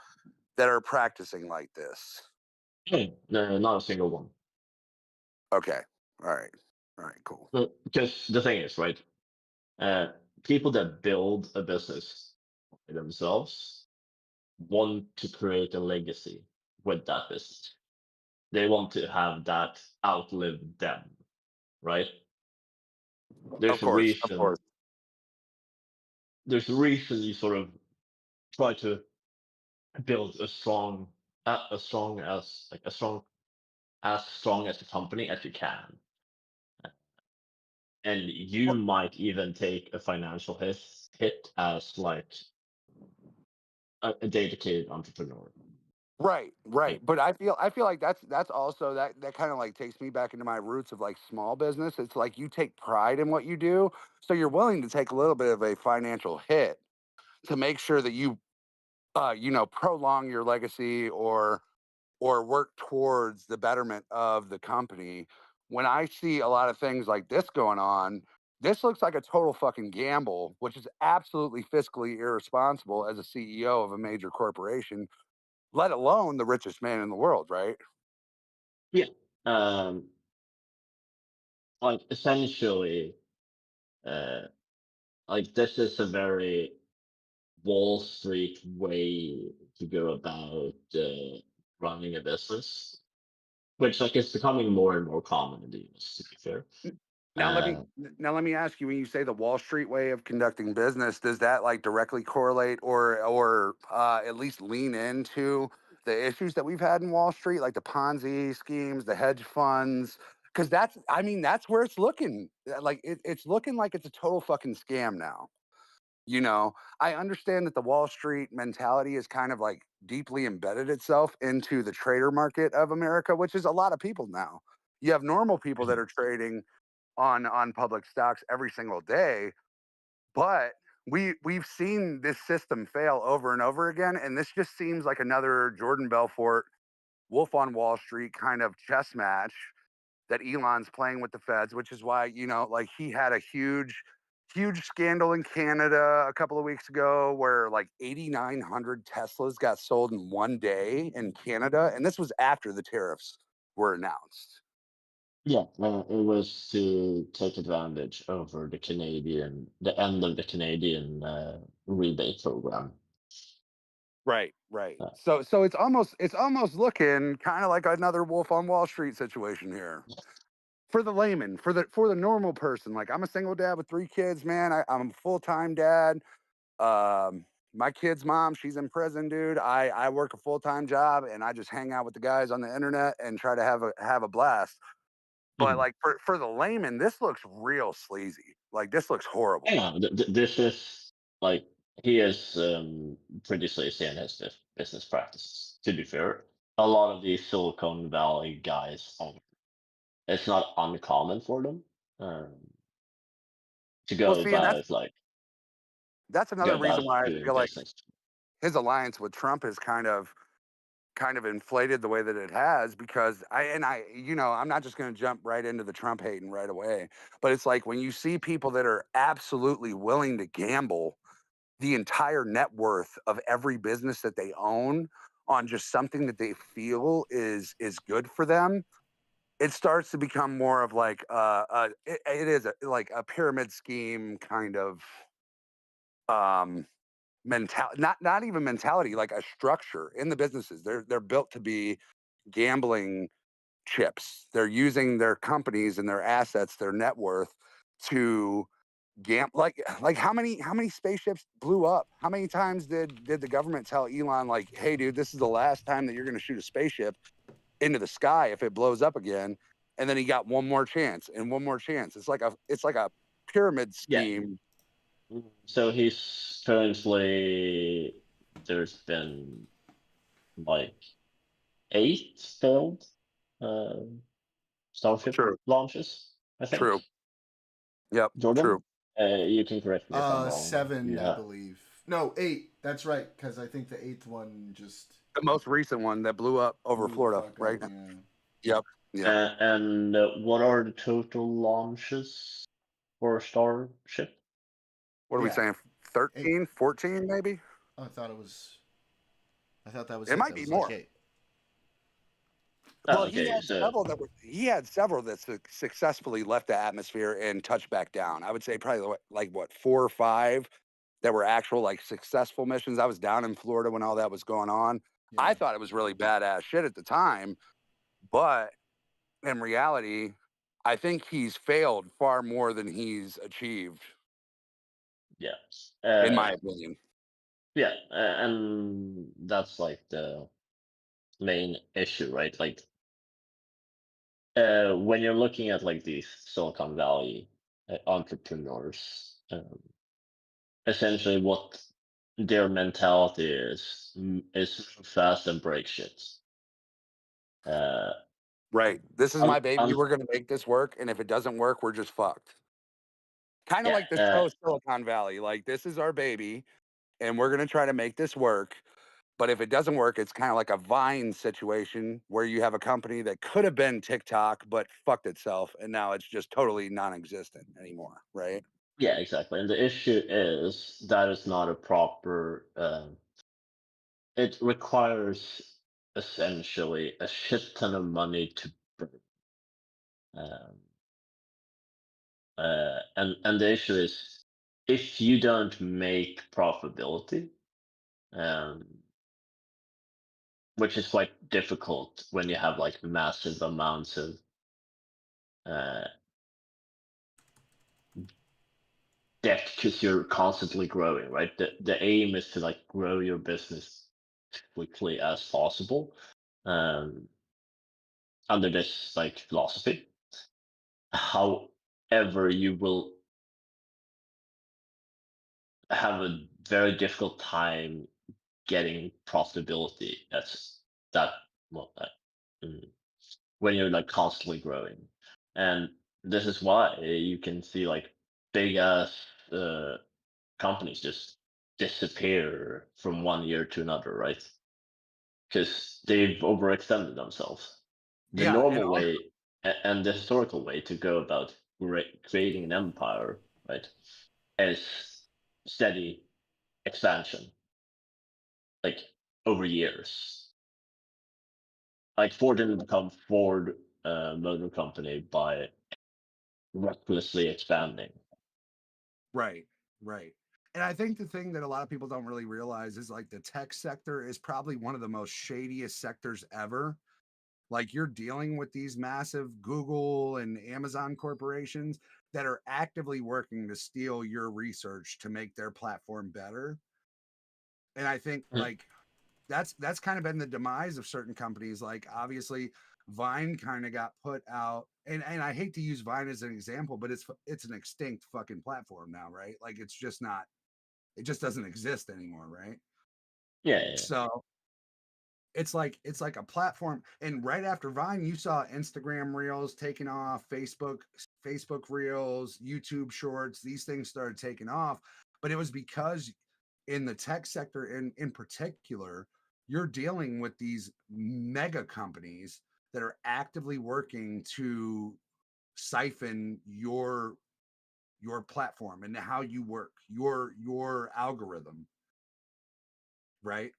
that are practicing like this? No, not a single one. Okay. All right. Cool. Because the thing is, right? People that build a business by themselves want to create a legacy with that business. They want to have that outlive them, right? Of There's a course. Of reason. course. There's a reason you sort of try to build a strong, as strong as like as strong as a company as you can, and you Well, might even take a financial hit as like a dedicated entrepreneur. right. Like, But I feel like that's also that kind of like takes me back into my roots of like small business. It's like you take pride in what you do, so you're willing to take a little bit of a financial hit to make sure that you prolong your legacy or work towards the betterment of the company. When I see a lot of things like this going on, this looks like a total fucking gamble, which is absolutely fiscally irresponsible as a CEO of a major corporation, let alone the richest man in the world, right? yeah, um, like essentially, uh, like this is a very Wall Street way to go about running a business, which like is becoming more and more common in the US. To be fair, Now let me uh, now let me ask you, when you say the Wall Street way of conducting business, does that like directly correlate or at least lean into the issues that we've had in Wall Street, like the Ponzi schemes, the hedge funds? Because that's where it's looking. Like it's looking like it's a total fucking scam now. I understand that the Wall Street mentality is kind of like deeply embedded itself into the trader market of America, which is a lot of people now. You have normal people that Mhm. are trading on public stocks every single day, but we've seen this system fail over and over again, and this just seems like another Jordan Belfort Wolf on Wall Street kind of chess match that Elon's playing with the feds, which is why, like he had a huge scandal in Canada a couple of weeks ago where like 8,900 Teslas got sold in one day in Canada, and this was after the tariffs were announced. Yeah, it was to take advantage over the end of the Canadian rebate program. Right. Uh, So it's almost looking kind of like another Wolf on Wall Street situation here. For the layman, for the normal person, like I'm a single dad with 3 kids, man. I'm a full-time dad. My kid's mom, she's in prison, dude. I work a full-time job and I just hang out with the guys on the internet and try to have a blast. But mhm. like for the layman, this looks real sleazy. Like this looks horrible. Yeah, this is like he is pretty sleazy in his business practices. To be fair, a lot of these Silicon Valley guys, it's not uncommon for them um, to Well, go see, and that's about like that's go another reason about why I doing feel like business. his alliance with Trump is kind of inflated the way that it has, because I'm not just going to jump right into the Trump hating right away, but it's like when you see people that are absolutely willing to gamble the entire net worth of every business that they own on just something that they feel is good for them, it starts to become more of like it is like a pyramid scheme kind of um mentality, not even mentality, like a structure in the businesses. They're built to be gambling chips. They're using their companies and their assets, their net worth, to like how many spaceships blew up? How many times did the government tell Elon, like, hey dude, this is the last time that you're going to shoot a spaceship into the sky if it blows up again? And then he got one more chance and one more chance. It's like a pyramid Yeah. scheme. So he's currently there's been like 8 failed uh, Starship True. launches, I think. True. Yep. Jordan, True. you can correct me if I'm wrong. Seven, You I have believe. No, eight. That's right, because I think the eighth one just The most recent one that blew up over blew the Florida, fuck right? up. Yeah. Yep. Yep. and what are the total launches for Starship? What are we Yeah. saying? Eight. 13, 14, maybe? Oh, I thought it was. I thought that was It it. might That be was like more. eight. Well, Okay, he had several that successfully left the atmosphere and touched back down. I would say probably like what 4 or 5 that were actual like successful missions. I was down in Florida when all that was going on. Yeah. I thought it was really badass shit at the time, but in reality, I think he's failed far more than he's achieved, yeah. in my opinion. Yeah, and that's like the main issue, right? Like, when you're looking at like these Silicon Valley entrepreneurs, essentially what their mentality is move fast and break shit. Right. This is my baby. un- We're going to make this work. And if it doesn't work, we're just fucked. Kind of Yeah, like the show Silicon Valley. Like, this is our baby, and we're going to try to make this work. But if it doesn't work, it's kind of like a Vine situation where you have a company that could have been TikTok, but fucked itself. And now it's just totally non existent anymore. Right. yeah, exactly. And the issue is that is not a proper. It requires essentially a shit ton of money to burn. And the issue is if you don't make profitability, um, which is quite difficult when you have like massive amounts of uh, debt because you're constantly growing, right? The aim is to like grow your business as quickly as possible under this like philosophy. However, you will have a very difficult time getting profitability that well, when you're like constantly growing, and this is why you can see like big ass companies just disappear from one year to another, right? Because they've overextended themselves. The Yeah. normal way and the historical way to go about creating an empire, right, is steady expansion, like over years. Like Ford didn't become Ford Motor Company by recklessly expanding. Right. Right. And I think the thing that a lot of people don't really realize is like the tech sector is probably one of the most shadiest sectors ever. Like you're dealing with these massive Google and Amazon corporations that are actively working to steal your research to make their platform better. And I think like that's kind of been the demise of certain companies. Like obviously Vine kind of got put out, and I hate to use Vine as an example, but it's an extinct fucking platform now, right? Like it's just not, it just doesn't exist anymore, right? Yeah. So it's like a platform, and right after Vine you saw Instagram Reels taking off, Facebook Reels, YouTube Shorts, these things started taking off. But it was because in the tech sector in particular, you're dealing with these mega companies that are actively working to siphon your platform and how you work, your algorithm, right?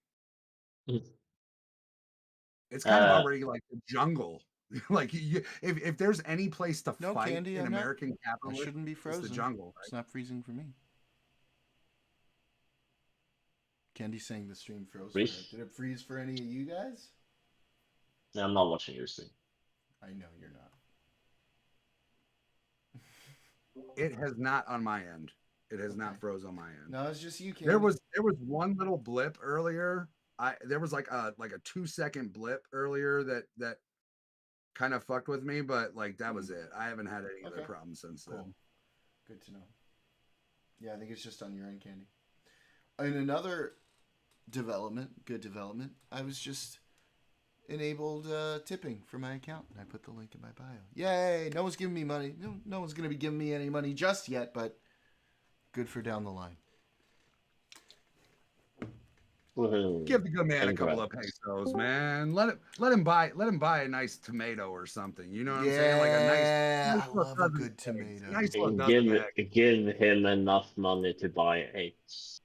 It's kind of already like the jungle. Like if there's any place to No, fight Candy, in I'm not. American I capitalism, shouldn't be it's frozen. the jungle. Right? It's not freezing for me. Candy's saying the stream froze for Freeze? her. Did it freeze for any of you guys? No, I'm not watching your stream. I know you're not. It has not on my end. It has not froze on my end. No, it's just you, Candy. There was one little blip earlier. There was like a 2-second blip earlier that kind of fucked with me, but like that was it. I haven't had any other problems since then. Good to know. Yeah, I think it's just on your end, Candy. In another good development, I was just enabled tipping for my account, and I put the link in my bio. Yay! No one's giving me money. No one's going to be giving me any money just yet, but good for down the line. Give the good man a couple of pesos, man. Let him buy a nice tomato or something. You know what I'm saying? Like a nice I love a good tomato. Nice give him enough money to buy eggs.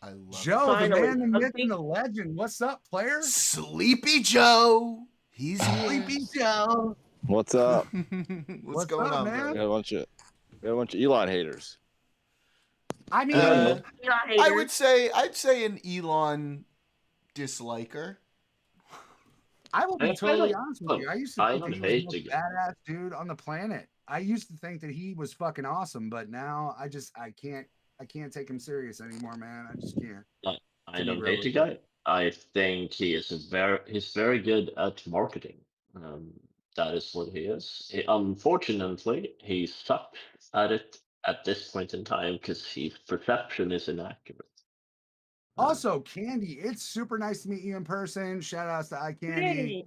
I love Joe, Finally, the man, the myth, something- and the legend. What's up, player? Sleepy Joe. He's here. Sleepy Joe. What's up? What's going up, on, man? We brother? got a bunch of Elon haters. I mean, Uh, Not I haters. would say I'd say an Elon disliker. I will be I totally don't- honest with you. I used to I think don't that he was the hate most the guy. badass dude on the planet. I used to think that he was fucking awesome, but now I can't take him serious anymore, man. I just can't. I To be don't real hate the with you. guy. I think he's very good at marketing. That is what he is. Unfortunately, he sucks at it at this point in time because his perception is inaccurate. Also, Candy, it's super nice to meet you in person. Shout outs to iCandy. Hey.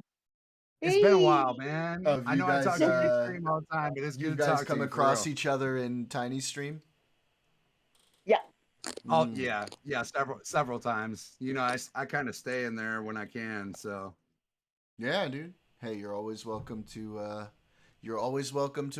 It's been a while, man. Oh, have I you know I talk guys, to you on stream all the time, but it's You good to guys talk come to you for across real. each other in Tiny Stream? Yeah. Oh Mm. yeah, several times. You know, I kind of stay in there when I can. So Yeah, dude. Hey, you're always welcome to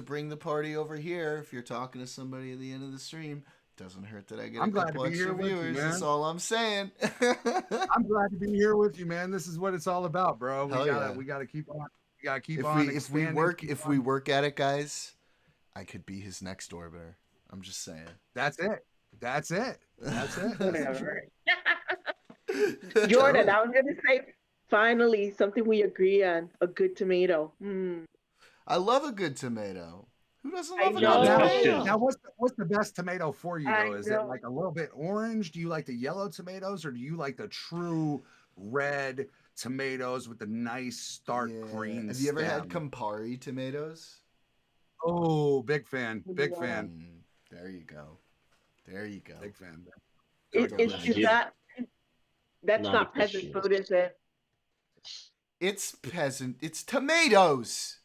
bring the party over here if you're talking to somebody at the end of the stream. Doesn't hurt that I get I'm a glad couple to be extra here with you, viewers. That's man. all I'm saying. I'm glad to be here with you, man. This is what it's all about, bro. Hell yeah. We gotta keep on. We gotta keep if on. we expanding, if we work at it, guys, I could be his next orbiter. I'm just saying. That's it. That's it. That's it. Whatever. Jordan, I was gonna say finally something we agree on. A good tomato. I love a good tomato. Who doesn't I love a know. good Now, tomato? now what's the best tomato for you I though? Is it know. like a little bit orange? Do you like the yellow tomatoes, or do you like the true red tomatoes with the nice stark green? Have you ever had stem? Campari tomatoes? Oh, big fan. Big Yeah. fan. There you go. There you go. Big fan. Is delicious. that that's Not not a peasant Christian. food, is it? It's peasant. It's tomatoes.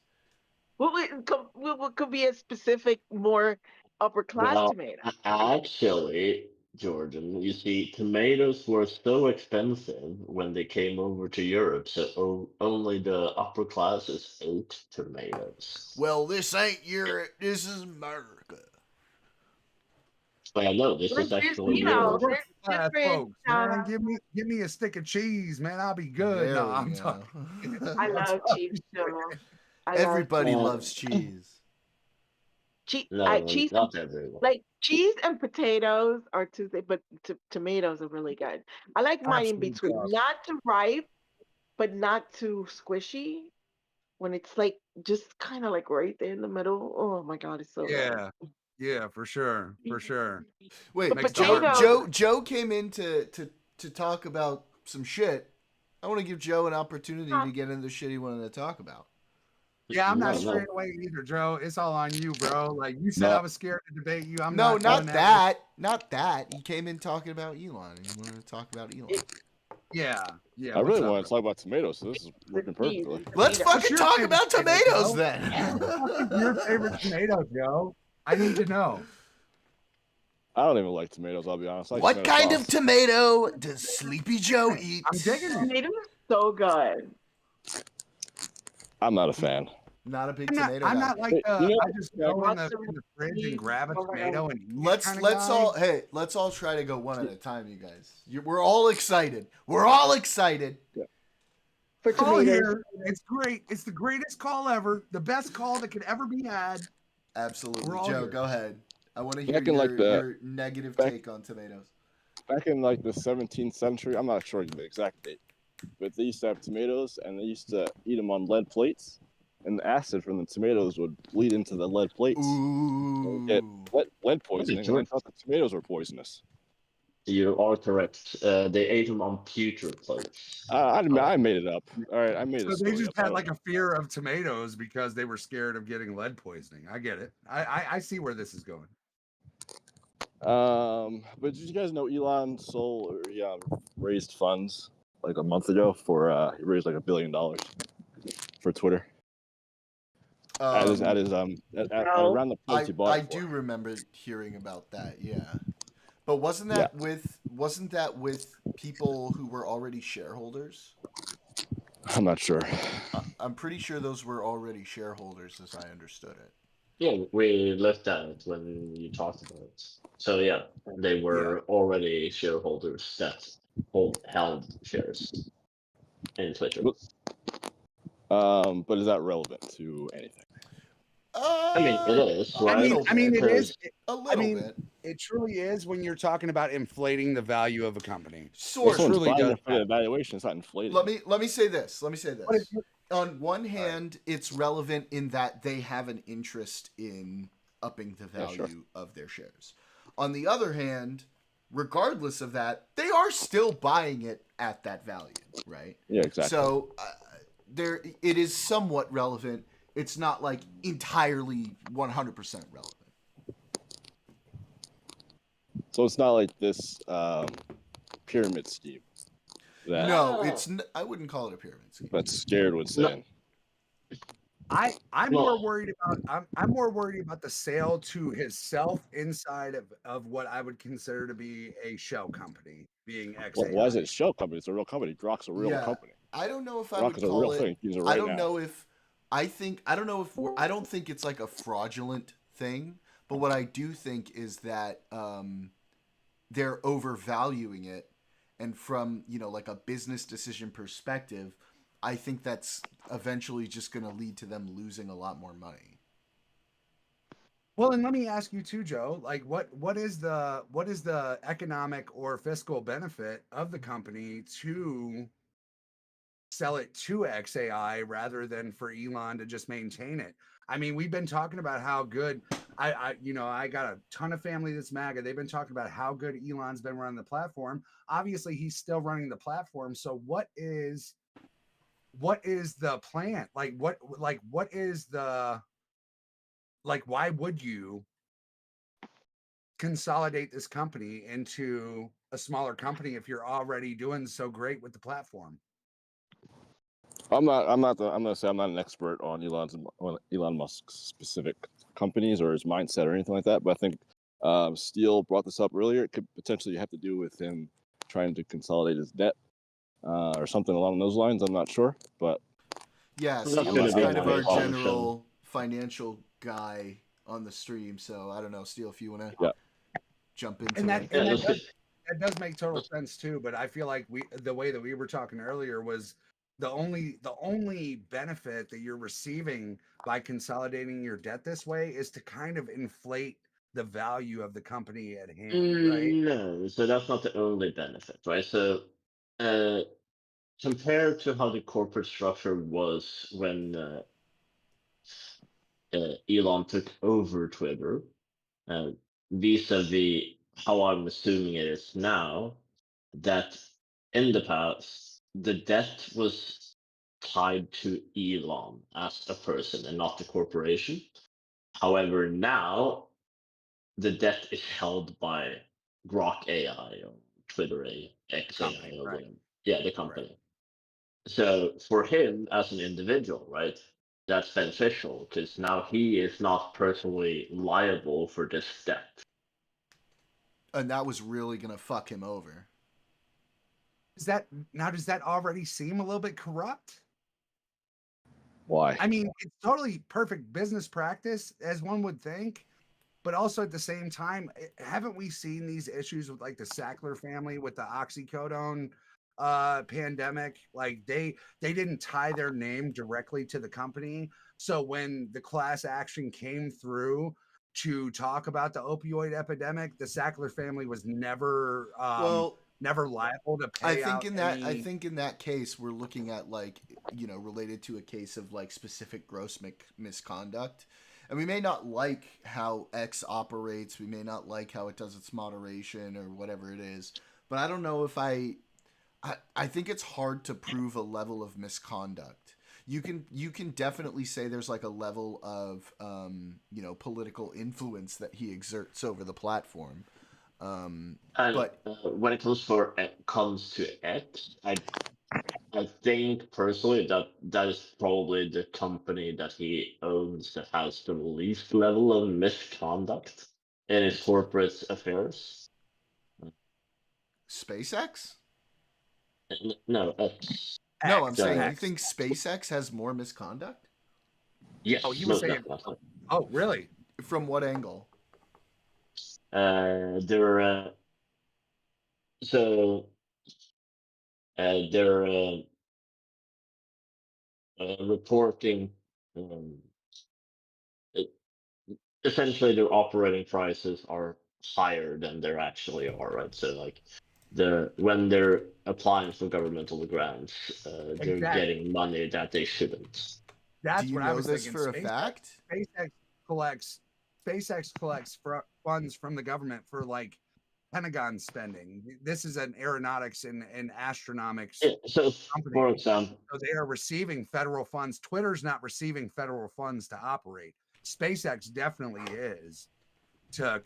What could be a specific, more upper class Well, tomato? actually, Jordan, you see, tomatoes were so expensive when they came over to Europe, so only the upper classes ate tomatoes. Well, this ain't Europe. This is America. But I know this Like is this, actually you know, Europe. there's Class different. folks, man, give me a stick of cheese, man. I'll be good. There No, we I'm go. talking. I love cheese too. Everybody Well, loves cheese. cheese. No, Cheese, not everyone. like cheese and potatoes are Tuesday, but tomatoes are really good. I like mine in Absolute between, sauce. not too ripe, but not too squishy. When it's like just kind of like right there in the middle. Oh my god, it's so good. Yeah, for sure, for sure. Wait, But Joe, potato- Joe came in to talk about some shit. I want to give Joe an opportunity to get into the shit he wanted to talk about. Yeah, I'm not No, straight away either, Joe. It's all on you, bro. Like you said, No. I was scared to debate you. I'm No, not not doing that. Not that. He came in talking about Elon. He wanted to talk about Elon. Yeah. I really what's up, want to talk about tomatoes, so this is working cheese. perfectly. Let's Tomato. fucking your talk favorite about tomato, tomatoes Joe? then. What's your favorite tomato, Joe? I need to know. I don't even like tomatoes, I'll be honest. I like What tomato kind sauce. of tomato does Sleepy Joe eat? I'm digging it. Tomatoes are so good. I'm not a fan. Not a big I'm not, tomato I'm guy. not like You know- I just go in Lots of the fridge cheese and grab a around. tomato and eat it Let's kinda guy. let's all try to go one at a time, you guys. We're all excited. We're all excited. For Call tomatoes. here. It's great. It's the greatest call ever. The best call that could ever be had. Absolutely, We're all Joe. here. Go ahead. I want to hear Back in, like, your negative back- take on tomatoes. Back in like the 17th century, I'm not sure the exact date, but they used to have tomatoes and they used to eat them on lead plates, and the acid from the tomatoes would bleed into the lead plates. Ooh. Get lead poisoning, and they thought the tomatoes were poisonous. You are correct. They ate them on pewter plates. I made it up. All right, I made So it. they just had like a fear of tomatoes because they were scared of getting lead poisoning. I get it. I see where this is going. But did you guys know Elon raised funds like a month ago for he raised like $1 billion for Twitter at around the price he bought I it for. do remember hearing about that. Yeah, but wasn't that with people who were already shareholders? I'm not sure. I'm pretty sure those were already shareholders, as I understood it. Yeah, we looked at it when you talked about it. So yeah, they were already shareholders that held shares in Twitter. But is that relevant to anything? I mean, it is, A right? little I mean, bit. it is. A little mean, bit. It truly is when you're talking about inflating the value of a company. Well, Sort of. someone's truly buying does it for the evaluation. It's not inflating. Let me say this. But if you- On one hand, it's relevant in that they have an interest in upping the Yeah, value sure. of their shares. On the other hand, regardless of that, they are still buying it at that value, right? Yeah, exactly. So it is somewhat relevant. It's not like entirely 100% relevant. So it's not like this pyramid scheme that No, I wouldn't call it a pyramid scheme. that Scared would say. I'm more worried about I'm more worried about the sale to himself inside of what I would consider to be a shell company, being XAI. Well, why is it a shell company? It's a real company. Grok's a real company. I don't know if I Grok would is a call real it. thing. Use it I right don't now. know if I don't think it's like a fraudulent thing, but what I do think is that they're overvaluing it, and from like a business decision perspective, I think that's eventually just going to lead to them losing a lot more money. Well, and let me ask you too, Joe. Like, what is the economic or fiscal benefit of the company to sell it to XAI rather than for Elon to just maintain it? I mean, we've been talking about how good I got a ton of family that's MAGA. They've been talking about how good Elon's been running the platform. Obviously, he's still running the platform. So what is the plan? What is the why would you consolidate this company into a smaller company if you're already doing so great with the platform? I'm gonna say I'm not an expert on Elon Musk's specific companies or his mindset or anything like that. But I think Steele brought this up earlier. It could potentially have to do with him trying to consolidate his debt or something along those lines. I'm not sure, but yeah, Well, that's Steele gonna is be kind of my our assumption. general financial guy on the stream. So I don't know, Steele, if you want to Yeah. jump into And it. that does make total sense too. But I feel like the way that we were talking earlier was the only benefit that you're receiving by consolidating your debt this way is to kind of inflate the value of the company at hand, right? No, so that's not the only benefit, right? So, compared to how the corporate structure was when Elon took over Twitter, vis-a-vis how I'm assuming it is now, that in the past the debt was tied to Elon as a person and not the corporation. However, now the debt is held by Grok AI or Twitter XAI Company, or right? whatever. Yeah, the company. So for him as an individual, right, that's beneficial because now he is not personally liable for this debt. And that was really going to fuck him over. Does that already seem a little bit corrupt? why? I mean, it's totally perfect business practice, as one would think, but also at the same time, haven't we seen these issues with like the Sackler family with the oxycodone pandemic? Like they didn't tie their name directly to the company, so when the class action came through to talk about the opioid epidemic, the Sackler family was never never liable to pay out I think in that case we're looking at like related to a case of like specific gross misconduct, and we may not like how X operates, we may not like how it does its moderation or whatever it is, but I don't know if I think it's hard to prove a level of misconduct. You can definitely say there's like a level of political influence that he exerts over the platform. But when it comes to X, I think personally that is probably the company that he owns that has the least level of misconduct in his corporate affairs. SpaceX? No, X. No, I'm saying X. you think SpaceX has more misconduct? Yes. Oh, you were saying. Definitely. Oh, really? From what angle? They're so they're reporting. It, essentially, their operating prices are higher than they actually are, right? So like when they're applying for governmental grants, they're Exactly. getting money that they shouldn't. That's Do you what I know was this thinking. for a fact? SpaceX collects funds from the government for like Pentagon spending. This is an aeronautics and astronomics Yeah, so, company. for example, So they are receiving federal funds. Twitter's not receiving federal funds to operate. SpaceX definitely is to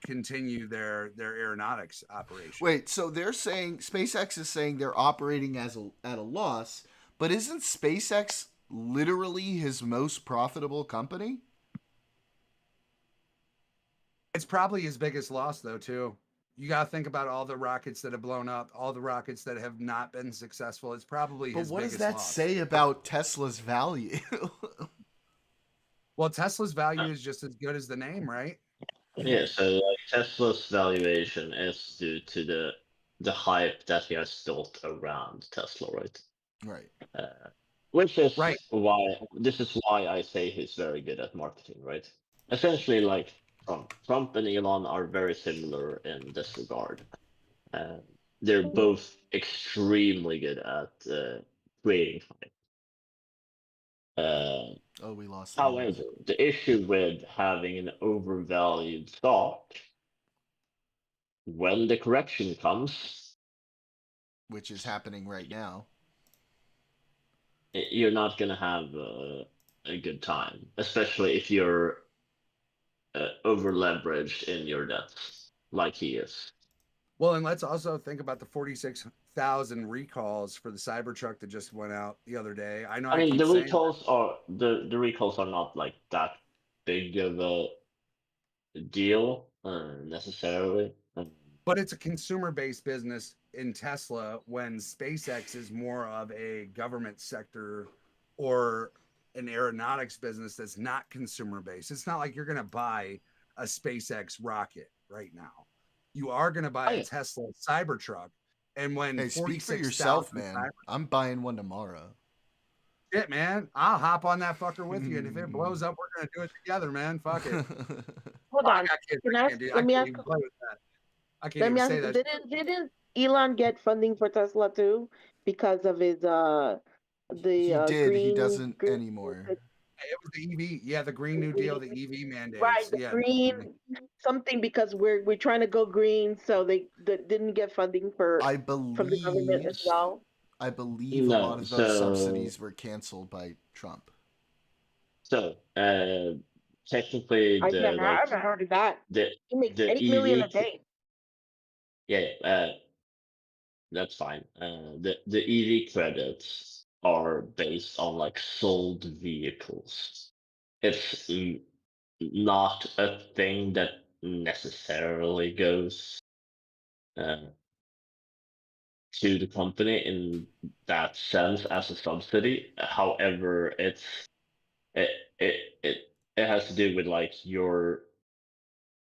continue their aeronautics operation. Wait, so they're saying SpaceX is saying they're operating at a loss, but isn't SpaceX literally his most profitable company? It's probably his biggest loss, though, too. You got to think about all the rockets that have blown up, all the rockets that have not been successful. It's probably But his what does biggest that loss. say about Tesla's value? Well, Tesla's value is just as good as the name, right? yeah, so like Tesla's valuation is due to the hype that he has built around Tesla, right? Right. Which is Right. why I say he's very good at marketing, right? Essentially, like Trump and Elon are very similar in this regard. They're both extremely good at creating hype. Oh, we lost. However, the issue with having an overvalued stock, when the correction comes, Which is happening right now. you're not gonna have a good time, especially if you're over leveraged in your debts, like he is. Well, and let's also think about the 46,000 recalls for the Cybertruck that just went out the other day. I know I mean, keep saying the recalls are not like that big of a deal necessarily. but it's a consumer-based business in Tesla when SpaceX is more of a government sector or an aeronautics business that's not consumer-based. It's not like you're going to buy a SpaceX rocket right now. You are going to buy a Tesla Cybertruck, and when Hey, speak for yourself, 46,000 man. I'm buying one tomorrow. shit, man, I'll hop on that fucker with you, and if it blows up, we're gonna do it together, man. Fuck it. Hold I on. got kids. Can I I ask, can't do. I let me can't ask. even play with that. I can't Let me even ask. say that. Didn't Elon get funding for Tesla too because of his He did. He green doesn't anymore. It was the EV. Yeah, the Green New Deal, the EV mandates. Right, the Yeah. green something because we're trying to go green, so they didn't get funding I from the government as believe. well. I believe a No, lot of those subsidies were canceled by Trump. So, technically, I haven't heard of that. the He makes the 8 million a EV, day. yeah, that's fine. The EV credits are based on like sold vehicles. It's not a thing that necessarily goes to the company in that sense as a subsidy. However, it it it it has to do with like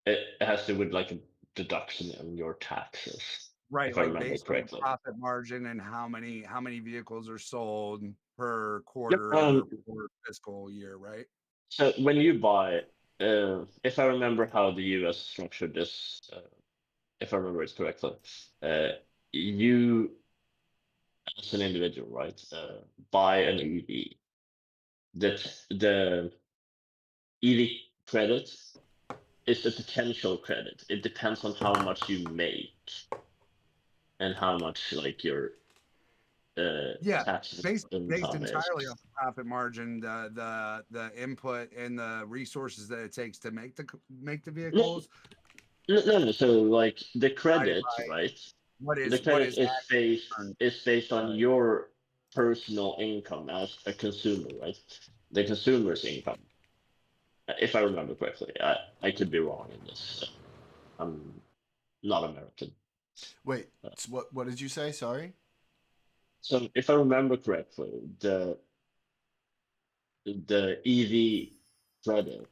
it has to do with like a deduction on your taxes, Right, if I like remember based on the correctly. profit margin and how many vehicles are sold per Yep. quarter or per fiscal year, right? So when you buy, if I remember how the US structured this, if I remember it correctly, you as an individual, right, buy an EV. The EV credit is a potential credit. It depends on how much you make and how much like your Yeah, taxes based income entirely is. on the profit margin, the input and the resources that it takes to make the vehicles. No. So like the credit, by right? What The is credit is actually earned. based on your personal income as a consumer, right? The consumer's income. If I remember correctly, I could be wrong in this. I'm not American. Wait, what did you say? Sorry. So if I remember correctly, the EV credit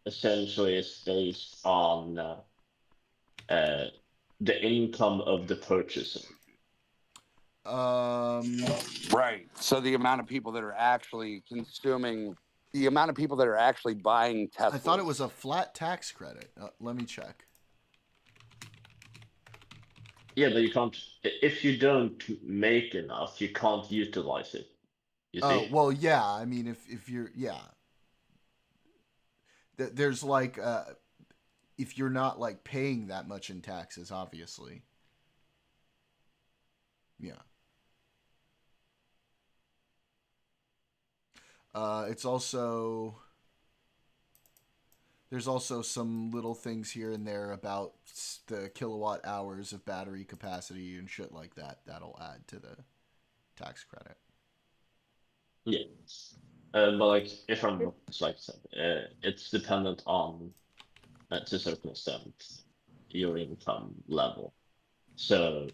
essentially is based on the income of the purchaser. Right. So the amount of people that are actually consuming, the amount of people that are actually buying Teslas. I thought it was a flat tax credit. Let me check. Yeah, but you can't. If you don't make enough, you can't utilize it. You Oh, see? well, yeah. I mean, if you're, yeah. There's like, if you're not like paying that much in taxes, obviously. Yeah. It's also, there's also some little things here and there about the kilowatt hours of battery capacity and shit like that. That'll add to the tax credit. Yeah. But like, if I'm like I said, it's dependent on, to a certain extent, your income level. So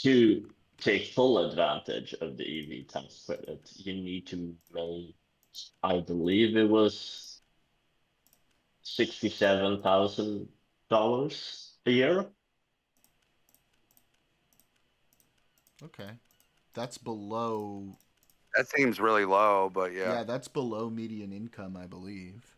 to take full advantage of the EV tax credit, you need to make, I believe it was $67,000 a year. Okay. That's below. That seems really low, but Yeah, that's below median income, I believe.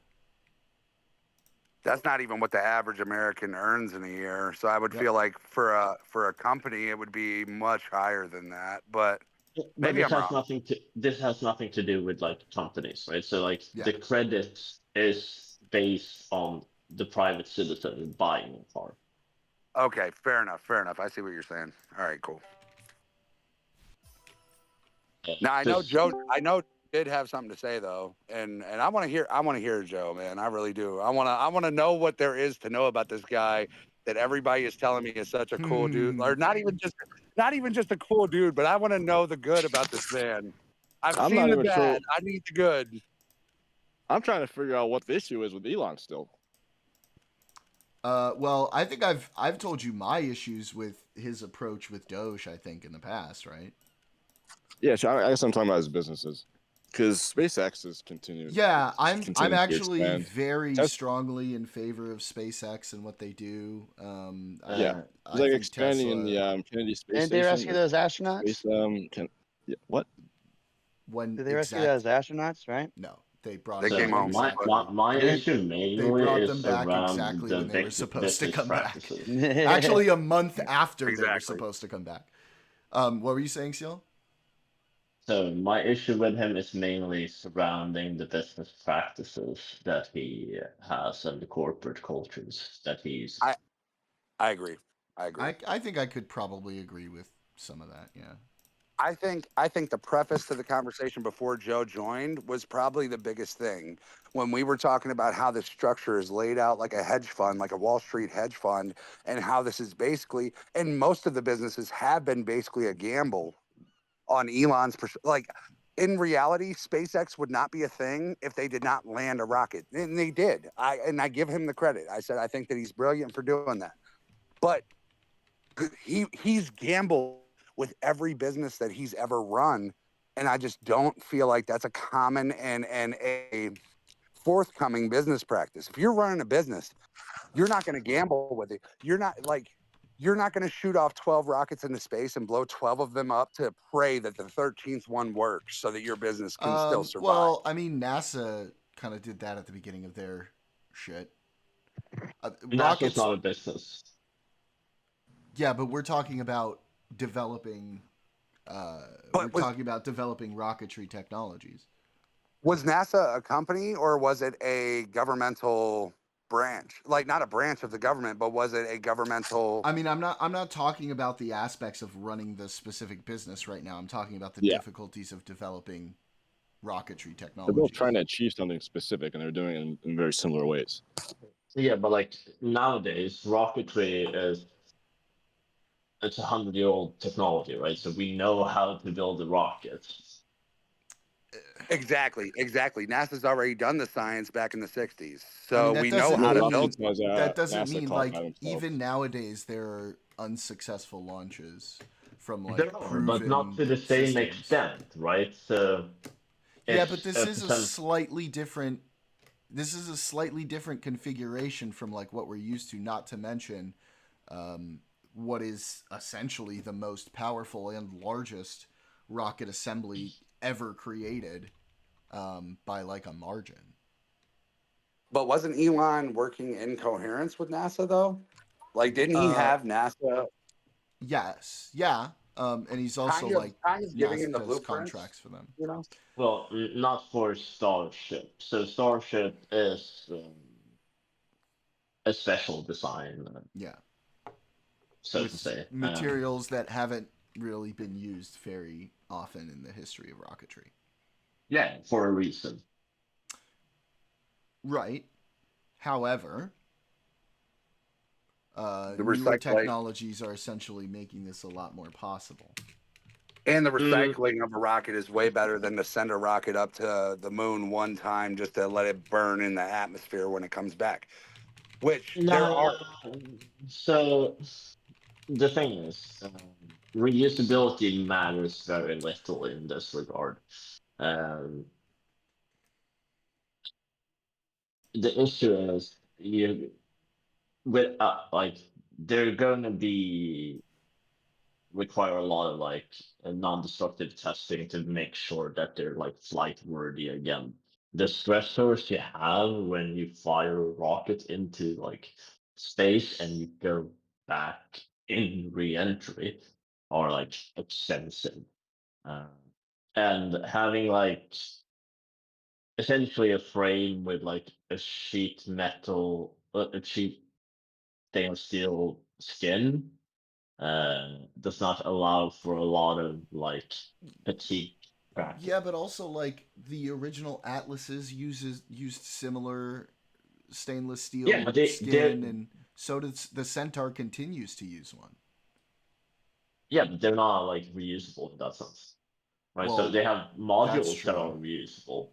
that's not even what the average American earns in a year. So I would feel like for a company, it would be much higher than that. But But maybe this I'm has wrong. this has nothing to do with like companies, right? So like Yeah. the credit is based on the private citizen buying a car. Okay, fair enough. Fair enough. I see what you're saying. All right, cool. Now I know Joe. I know did have something to say though, and I want to hear. I want to hear Joe, man. I really do. I want to know what there is to know about this guy that everybody is telling me is such a cool dude, or not even just a cool dude, but I want to know the good about this man. I've I'm seen not the even bad. sure. I need the good. I'm trying to figure out what the issue is with Elon still. Well, I think I've told you my issues with his approach with Doge, I think, in the past, right? Yeah, sure, I guess I'm talking about his businesses, because SpaceX is continuing. Yeah, I'm continuing to actually expand. very strongly in favor of SpaceX and what they do. Yeah, I it's like think expanding in Tesla. the Kennedy Space Didn't they Station. rescue those astronauts? Space, yeah, what? When Did they rescue those astronauts, right? No, they brought They them came back home. exactly. My They didn't- issue They mainly brought is them back around exactly the when they were supposed to business come back. practices. Actually, a month after they were Exactly. supposed to come back. What were you saying, Seal? So my issue with him is mainly surrounding the business practices that he has and the corporate cultures that he's. I agree. I agree. I think I could probably agree with some of that. Yeah. I think the preface to the conversation before Joe joined was probably the biggest thing when we were talking about how the structure is laid out like a hedge fund, like a Wall Street hedge fund, and how this is basically, and most of the businesses have been basically a gamble on Elon's, like in reality, SpaceX would not be a thing if they did not land a rocket, and they did. I give him the credit. I said I think that he's brilliant for doing that, but he's gambled with every business that he's ever run, and I just don't feel like that's a common and a forthcoming business practice. If you're running a business, you're not going to gamble with it. You're not going to shoot off 12 rockets into space and blow 12 of them up to pray that the 13th one works so that your business can still survive. Well, I mean, NASA kind of did that at the beginning of their shit. That's not a business. Yeah, but we're talking about developing. Talking about developing rocketry technologies. Was NASA a company or was it a governmental branch? Like not a branch of the government, but was it a governmental? I mean, I'm not talking about the aspects of running the specific business right now. I'm talking about the difficulties of developing rocketry technology. They're both trying to achieve something specific, and they're doing it in very similar ways. Yeah, but like nowadays, rocketry is it's 100-year-old technology, right? So we know how to build a rocket. Exactly. NASA's already done the science back in the 60s. So we know how to build. That doesn't mean like even nowadays there are unsuccessful launches from like there are, but not to the same extent, right? So yeah, but this is a slightly different. This is a slightly different configuration from like what we're used to. Not to mention, what is essentially the most powerful and largest rocket assembly ever created, by like a margin. But wasn't Elon working in coherence with NASA though? Like, didn't he have NASA Yes, yeah, and he's also like kind of giving him NASA the does blueprints? contracts for them. You know? Well, not for Starship. So Starship is a special design, Yeah, so with to say. materials that haven't really been used very often in the history of rocketry. Yeah, for a reason. Right. However, The newer recycling technologies are essentially making this a lot more possible. and the recycling of a rocket is way better than to send a rocket up to the moon one time just to let it burn in the atmosphere when it comes back. Which there are. So the thing is, reusability matters very little in this regard. The issue is you with like they're going to be require a lot of like non-destructive testing to make sure that they're like flight worthy again. The stressors you have when you fire a rocket into like space and you go back in re-entry are like extensive. Uh, and having like essentially a frame with like a sheet metal, a sheet stainless steel skin does not allow for a lot of like fatigue cracking. Yeah, but also like the original Atlases used similar stainless steel Yeah, but skin, and so does the Centaur continues to use one. Yeah, but they're not like reusable in that sense, right? So Well, they have that's modules that true. are reusable,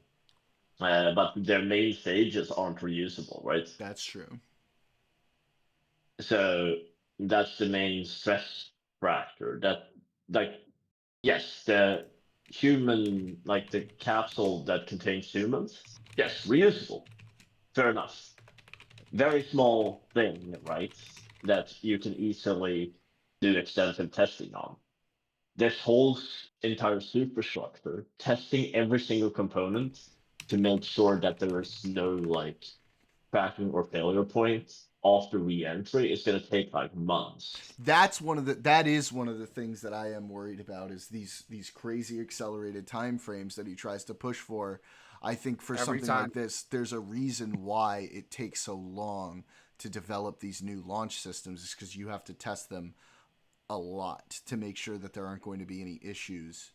but their main stages aren't reusable, right? That's true. So that's the main stress factor. That like yes, the human like the capsule that contains humans, yes, reusable. Fair enough. Very small thing, right? That you can easily do extensive testing on. This whole entire superstructure, testing every single component to make sure that there is no like cracking or failure points after re-entry is going to take like months. That is one of the things that I am worried about, is these crazy accelerated time frames that he tries to push for. I think for Every something time. like this, there's a reason why it takes so long to develop these new launch systems, is because you have to test them a lot to make sure that there aren't going to be any issues.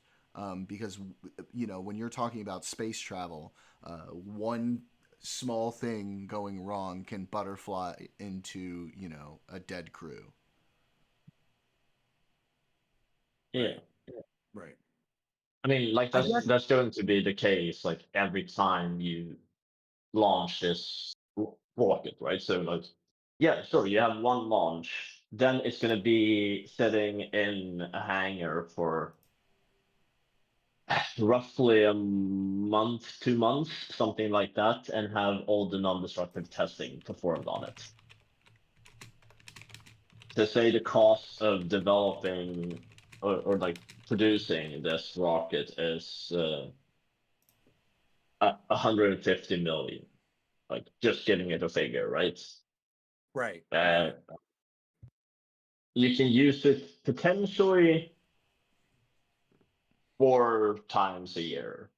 Because when you're talking about space travel, one small thing going wrong can butterfly into a dead crew. Yeah. Right. I mean, like that's going to be the case like every time you launch this rocket, right? So like, yeah, sure, you have one launch, then it's going to be sitting in a hangar for roughly a month, 2 months, something like that, and have all the non-destructive testing performed on it. To say the cost of developing or like producing this rocket is 150 million, like just giving it a figure, right? Right. You can use it potentially 4 times a year.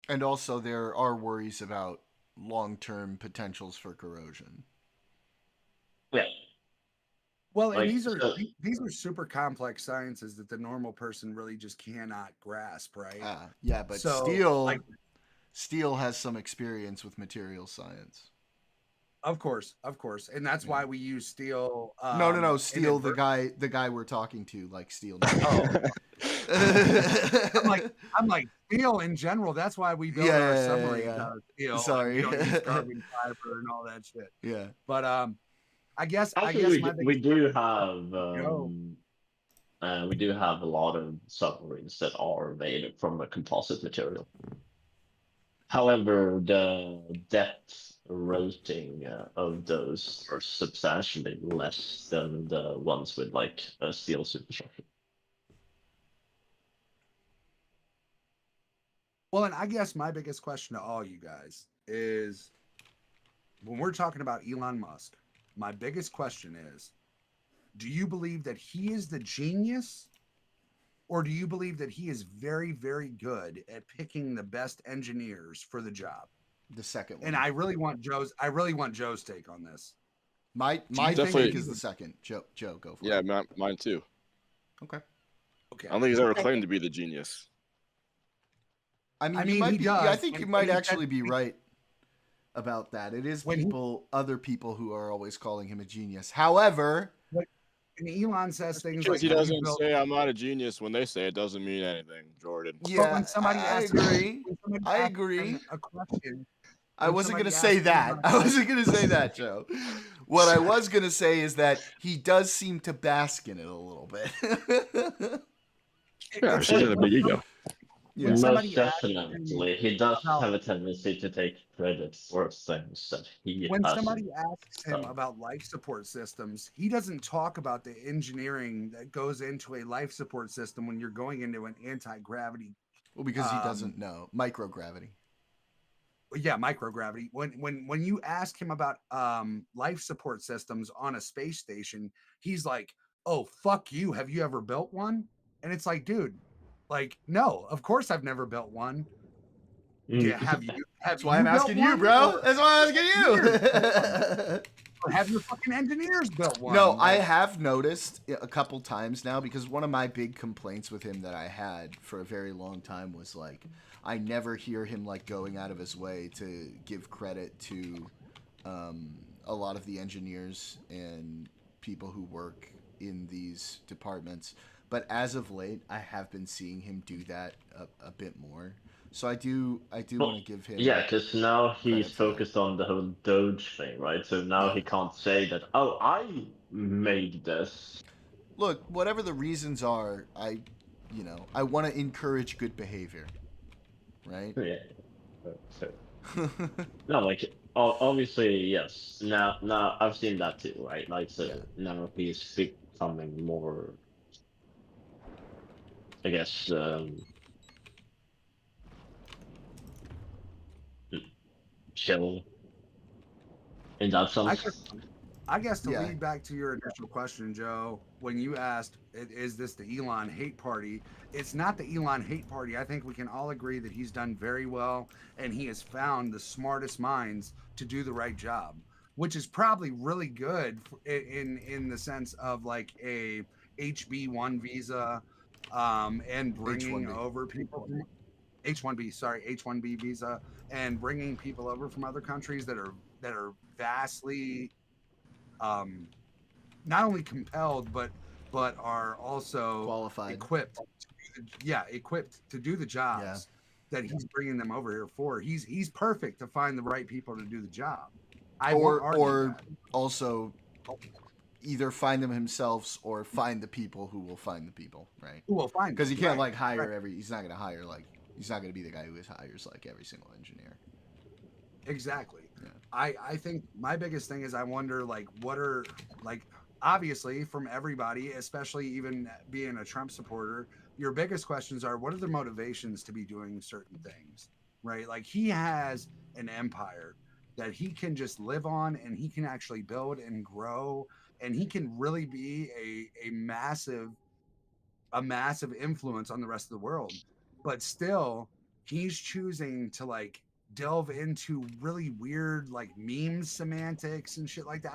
And also, there are worries about long-term potentials for corrosion. Yeah. Well, and Like, these are super complex sciences that the normal person really just cannot grasp, right? Yeah, but So, Steel has some experience with material science. Of course, and that's why we use steel. No, Steel, the guy we're talking to, like Steel. Oh, I'm like steel in general. That's why we build our submarines out of steel. Sorry, we don't use carbon fiber and all that shit. Yeah, but I guess we do have a lot of submarines that are made from a composite material. However, the depth rating of those are substantially less than the ones with like a steel superstructure. Well, and I guess my biggest question to all you guys is, when we're talking about Elon Musk, my biggest question is, do you believe that he is the genius, or do you believe that he is very, very good at picking the best engineers for the job? The second one. And I really want Joe's take on this. My Definitely- take is the second. Joe, go for Yeah, it. mine too. Okay. Okay. I don't think he's ever claimed to be the genius. I mean, I you mean, might he be. does, I think you and might he said- actually be right about that. It is When he- other people who are always calling him a genius. However, And Elon says things Because like, he "Have you doesn't built-" say I'm not a genius when they say it doesn't mean anything, Jordan. yeah, when somebody I asks- agree. when somebody I asks agree. him a question, I when wasn't going to somebody say asks that. him I wasn't going to say that, Joe. What I was going to say is that he does seem to bask in it a little bit. Yeah, it's she's like got a big ego. Yeah. Most somebody asks him definitely, he does about- have a tendency to take credit for things that he when has. somebody asks him Oh. about life support systems, he doesn't talk about the engineering that goes into a life support system when you're going into an anti-gravity. Well, because he doesn't know microgravity. Yeah, microgravity. When you ask him about life support systems on a space station, he's like, "Oh, fuck you. Have you ever built one?" And it's like, dude, like, no, of course I've never built one. Yeah, have you? That's why I'm asking you, bro. That's why I'm asking you. Or have your fucking engineers built one? No, Like, I have noticed a couple times now, because one of my big complaints with him that I had for a very long time was like, I never hear him like going out of his way to give credit to a lot of the engineers and people who work in these departments. But as of late, I have been seeing him do that a bit more. So I do want to give him. Yeah, because now he's credit for focused on the whole Doge thing, right? So now he can't say that, oh, I made this. Look, whatever the reasons are, I want to encourage good behavior, right? Yeah. So, no, like, obviously, yes. Now I've seen that too, right? Like, so Yeah. now he's becoming more, I guess, chill in that sense. I guess to Yeah. lead back to your initial question, Joe, when you asked, is this the Elon hate party? It's not the Elon hate party. I think we can all agree that he's done very well, and he has found the smartest minds to do the right job, which is probably really good in the sense of like a HB1 visa, and bringing H-1B. over people from H1B visa, and bringing people over from other countries that are vastly not only compelled but are also Qualified. equipped to do the jobs that he's bringing them over here for. He's perfect to find the right people to do the job. Or also either find them himself or find the people who will find the people, right? Who will find, because he can't right, like hire right. he's not going to hire he's not going to be the guy who hires like every single engineer. Exactly. Yeah. I think my biggest thing is I wonder, like, what are, like, obviously from everybody, especially even being a Trump supporter, your biggest questions are, what are their motivations to be doing certain things, right? Like, he has an empire that he can just live on, and he can actually build and grow, and he can really be a massive influence on the rest of the world. But still, he's choosing to like delve into really weird like meme semantics and shit like that.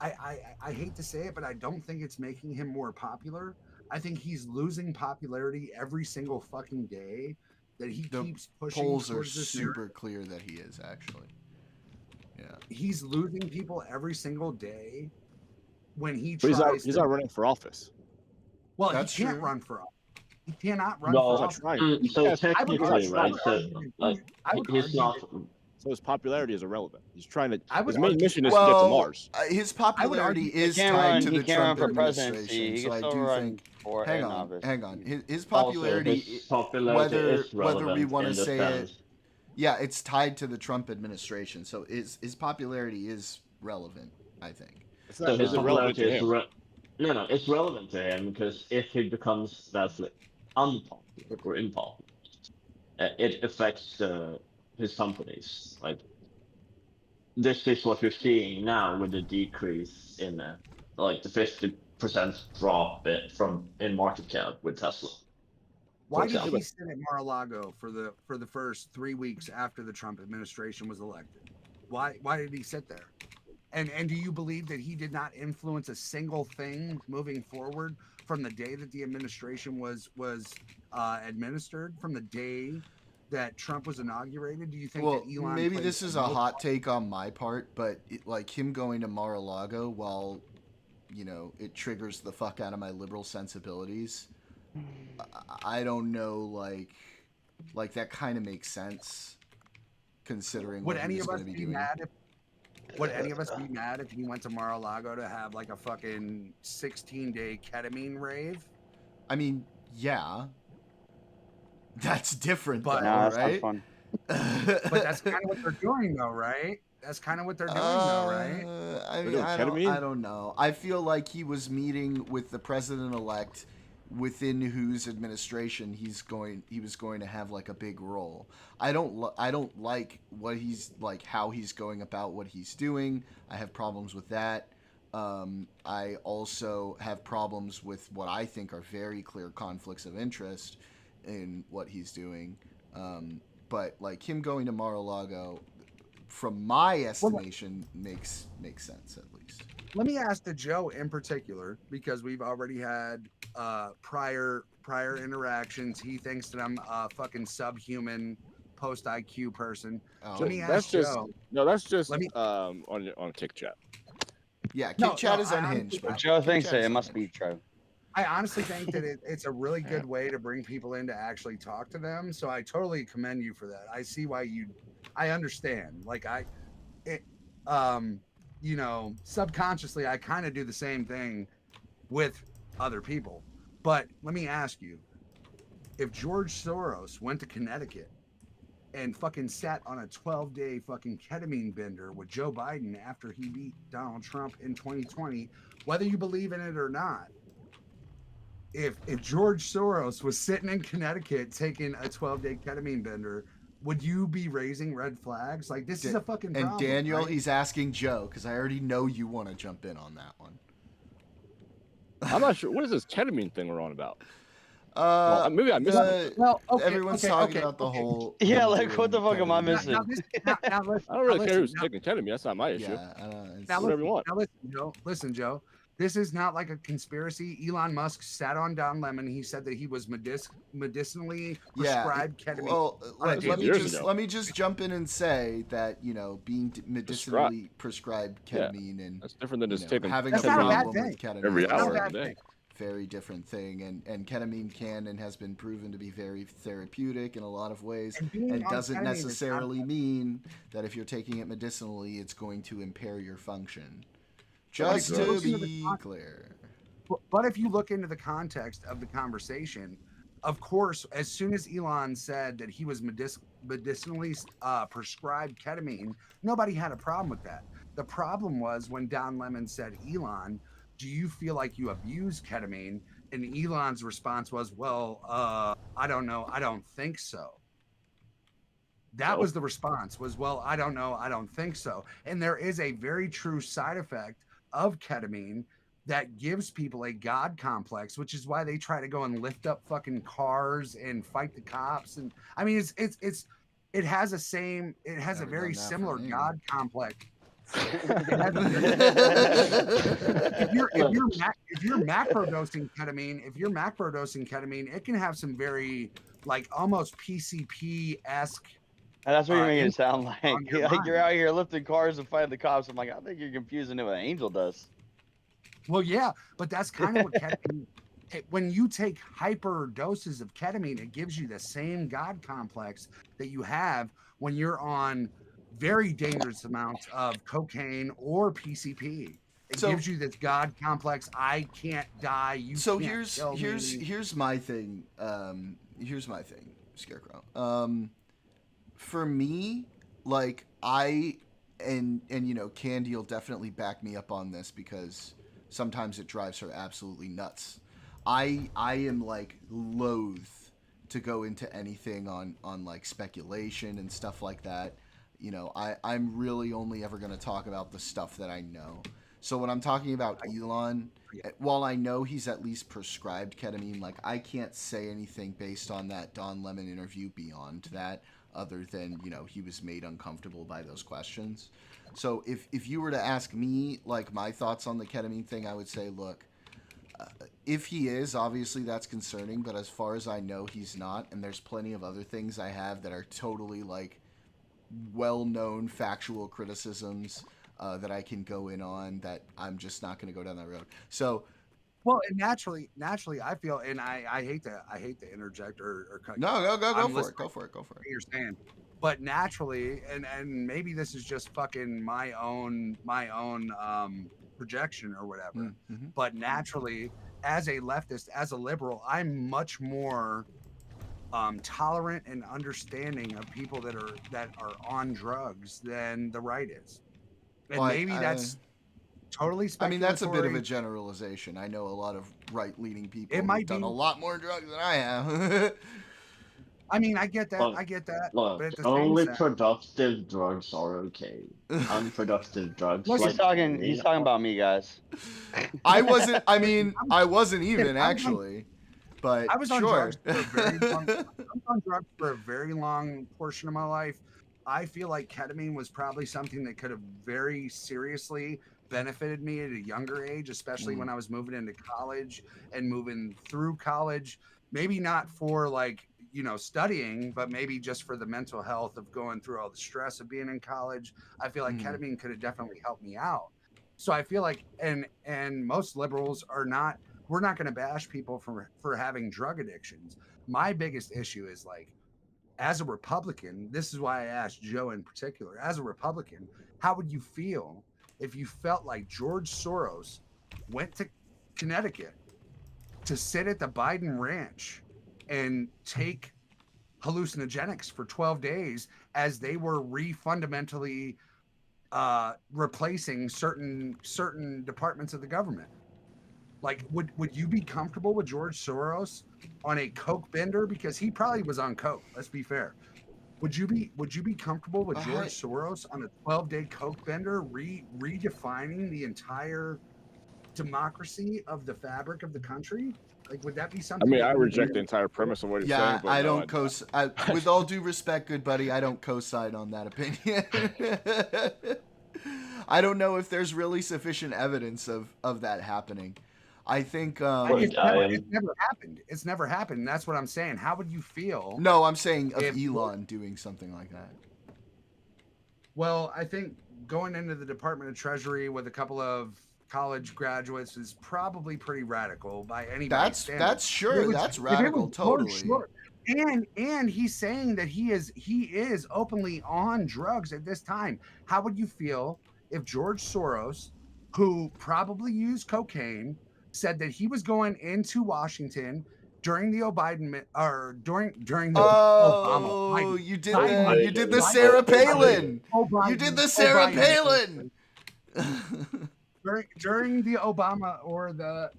I hate to say it, but I don't think it's making him more popular. I think he's losing popularity every single fucking day that he keeps pushing. Polls are towards this super clear that he is actually. Yeah. He's losing people every single day when he But tries. he's not running for office. Well, That's he can't true. run for office. He cannot run Well, for He's not office. trying. So Yes, technically, right? So like, he's not. So his popularity is irrelevant. He's trying to. I would His main argue- mission is to get to Mars. His popularity argue is He can't tied run. to He the can't Trump run for administration. presidency. He So can I still do run think. for Hang an on, office. hang on. His Also, popularity, his popularity is whether we relevant want to in the say sense. it, Yeah, it's tied to the Trump administration, so his popularity is relevant, I think. It's So not. his Is it relevant popularity to is him? no, it's relevant to him because if he becomes vastly unpopular or unpopular, it affects his companies. Like this is what we're seeing now with the decrease in like the 50% drop in market cap with Tesla. Why did example. he sit at Mar-a-Lago for the first 3 weeks after the Trump administration was elected? Why did he sit there? And do you believe that he did not influence a single thing moving forward from the day that the administration was administered, from the day that Trump was inaugurated? Do you think Well, that Elon maybe played this is a hot take on my part, but like him going to Mar-a-Lago, while it triggers the fuck out of my liberal sensibilities. I don't know, like that kind of makes sense, considering Would what he any was of going us to be be doing. mad if Would any of us be mad if he went to Mar-a-Lago to have like a fucking 16-day ketamine rave? I mean, yeah, that's different, But- though, No, that's not right? fun. But that's kind of what they're doing, though, right? That's kind of what they're doing, though, right? I mean, doing ketamine? I don't know. I feel like he was meeting with the president-elect, within whose administration he was going to have like a big role. I don't like what he's like, how he's going about what he's doing. I have problems with that. I also have problems with what I think are very clear conflicts of interest in what he's doing. But like him going to Mar-a-Lago, from my estimation, makes sense at least. Let me ask the Joe in particular, because we've already had prior interactions. He thinks that I'm a fucking subhuman post IQ person. Oh, Let me That's ask just Joe. that's just Let me- on Kick Chat. yeah, No, Kit Chat no, is I unhinged. honestly- bro. If Joe Kit thinks Chat it, is it must be unhinged. true. I honestly think that it's a really good way to bring people in to actually talk to them. So I totally commend you for that. I see why I understand. Like subconsciously, I kind of do the same thing with other people. But let me ask you, if George Soros went to Connecticut and fucking sat on a 12-day fucking ketamine bender with Joe Biden after he beat Donald Trump in 2020, whether you believe in it or not, if George Soros was sitting in Connecticut taking a 12-day ketamine bender, would you be raising red flags? Like, this is a fucking problem. And Daniel, right? he's asking Joe, because I already know you want to jump in on that one. I'm not sure what is this ketamine thing we're on about. Well, maybe I missed it. Well, okay, everyone's okay, talking okay, about the okay. whole. Yeah, him like, what the doing fuck am I ketamine. missing? Now, listen, now listen, I don't really now care who's listen, taking ketamine. That's not my issue. Yeah, I don't know. now, Whatever you listen, want. now listen, Joe. Listen, Joe. This is not like a conspiracy. Elon Musk sat on Don Lemon. He said that he was medicinally prescribed ketamine. Well, This was years ago. let me just jump in and say that being medicinally prescribed ketamine and That's different than just taking having That's a not a bad problem with thing. ketamine every is hour Not a of the bad day. thing. very different thing, and ketamine can and has been proven to be very therapeutic in a lot of ways, And being and on doesn't ketamine is not necessarily mean that if you're taking it medicinally, it's going to impair your function. Just Right. to Listen to the be con- clear. But if you look into the context of the conversation, of course, as soon as Elon said that he was medicinally prescribed ketamine, nobody had a problem with that. The problem was when Don Lemon said, Elon, do you feel like you abuse ketamine? And Elon's response was, well, I don't know. I don't think so. That So? was the response was, well, I don't know. I don't think so. And there is a very true side effect of ketamine that gives people a God complex, which is why they try to go and lift up fucking cars and fight the cops. And I mean, it has a Never very done that for similar me. God complex. if If you're macro dosing ketamine, it can have some very like almost PCP-esque. And that's what you're making in- it sound like. on your Like you're mind. out here lifting cars and fighting the cops. I'm like, I think you're confusing it with Angel Dust. Well, yeah, but that's kind of what ketamine. When you take hyper doses of ketamine, it gives you the same God complex that you have when you're on very dangerous amounts of cocaine or PCP. It So- gives you this God complex. I can't die. You so can't kill me. here's my thing. Here's my thing, Scarecrow. for me, like and you know, Candy will definitely back me up on this because sometimes it drives her absolutely nuts. I am like loath to go into anything on like speculation and stuff like that. You know, I'm really only ever going to talk about the stuff that I know. So when I'm talking about Elon, while I know he's at least prescribed ketamine, like I can't say anything based on that Don Lemon interview beyond that, other than, you know, he was made uncomfortable by those questions. So if you were to ask me like my thoughts on the ketamine thing, I would say, look, if he is, obviously that's concerning, but as far as I know, he's not, and there's plenty of other things I have that are totally like well-known factual criticisms that I can go in on that I'm just not going to go down that road. So, well, and naturally, I feel, and I hate to interject or cut. No, go for it. Go for it. What you're saying, but naturally, and maybe this is just fucking my own projection or whatever. Mm-hmm. But naturally, as a leftist, as a liberal, I'm much more tolerant and understanding of people that are on drugs than the right is. And Well, maybe that's totally speculatory. I mean, that's a bit of a generalization. I know a lot of right-leaning people who've done a lot more drugs than I have. I mean, I get that. Look, but at the only same time, productive drugs are okay. Unproductive drugs. Look, He's talking about me, guys. I wasn't. I mean, I wasn't even actually. But I was on sure. drugs for a very long. I was on drugs for a very long portion of my life. I feel like ketamine was probably something that could have very seriously benefited me at a younger age, especially when I was moving into college and moving through college. Maybe not for like, you know, studying, but maybe just for the mental health of going through all the stress of being in college. I feel like ketamine could have definitely helped me out. So I feel like, and most liberals are not, we're not going to bash people for having drug addictions. My biggest issue is like, as a Republican, this is why I asked Joe in particular, as a Republican, how would you feel if you felt like George Soros went to Connecticut to sit at the Biden ranch and take hallucinogenics for 12 days as they were fundamentally replacing certain departments of the government? Like, would you be comfortable with George Soros on a coke bender? Because he probably was on coke. Let's be fair. Would you be comfortable with George Soros on a 12-day coke bender, redefining the entire democracy of the fabric of the country? Like, would that be something? I mean, I reject the entire premise of what he's saying. But I don't with all due respect, good buddy, I don't co-sign on that opinion. I don't know if there's really sufficient evidence of that happening. I think it's never happened. It's never happened. And that's what I'm saying. How would you feel? No, I'm saying of Elon doing something like that. Well, I think going into the Department of Treasury with a couple of college graduates is probably pretty radical by anybody's standards. That's sure. That's radical, totally. Sure. And he's saying that he is openly on drugs at this time. How would you feel if George Soros, who probably used cocaine, said that he was going into Washington during the Biden or during the Obama? You did the Sarah Palin. You did the Sarah Palin. During the Obama or the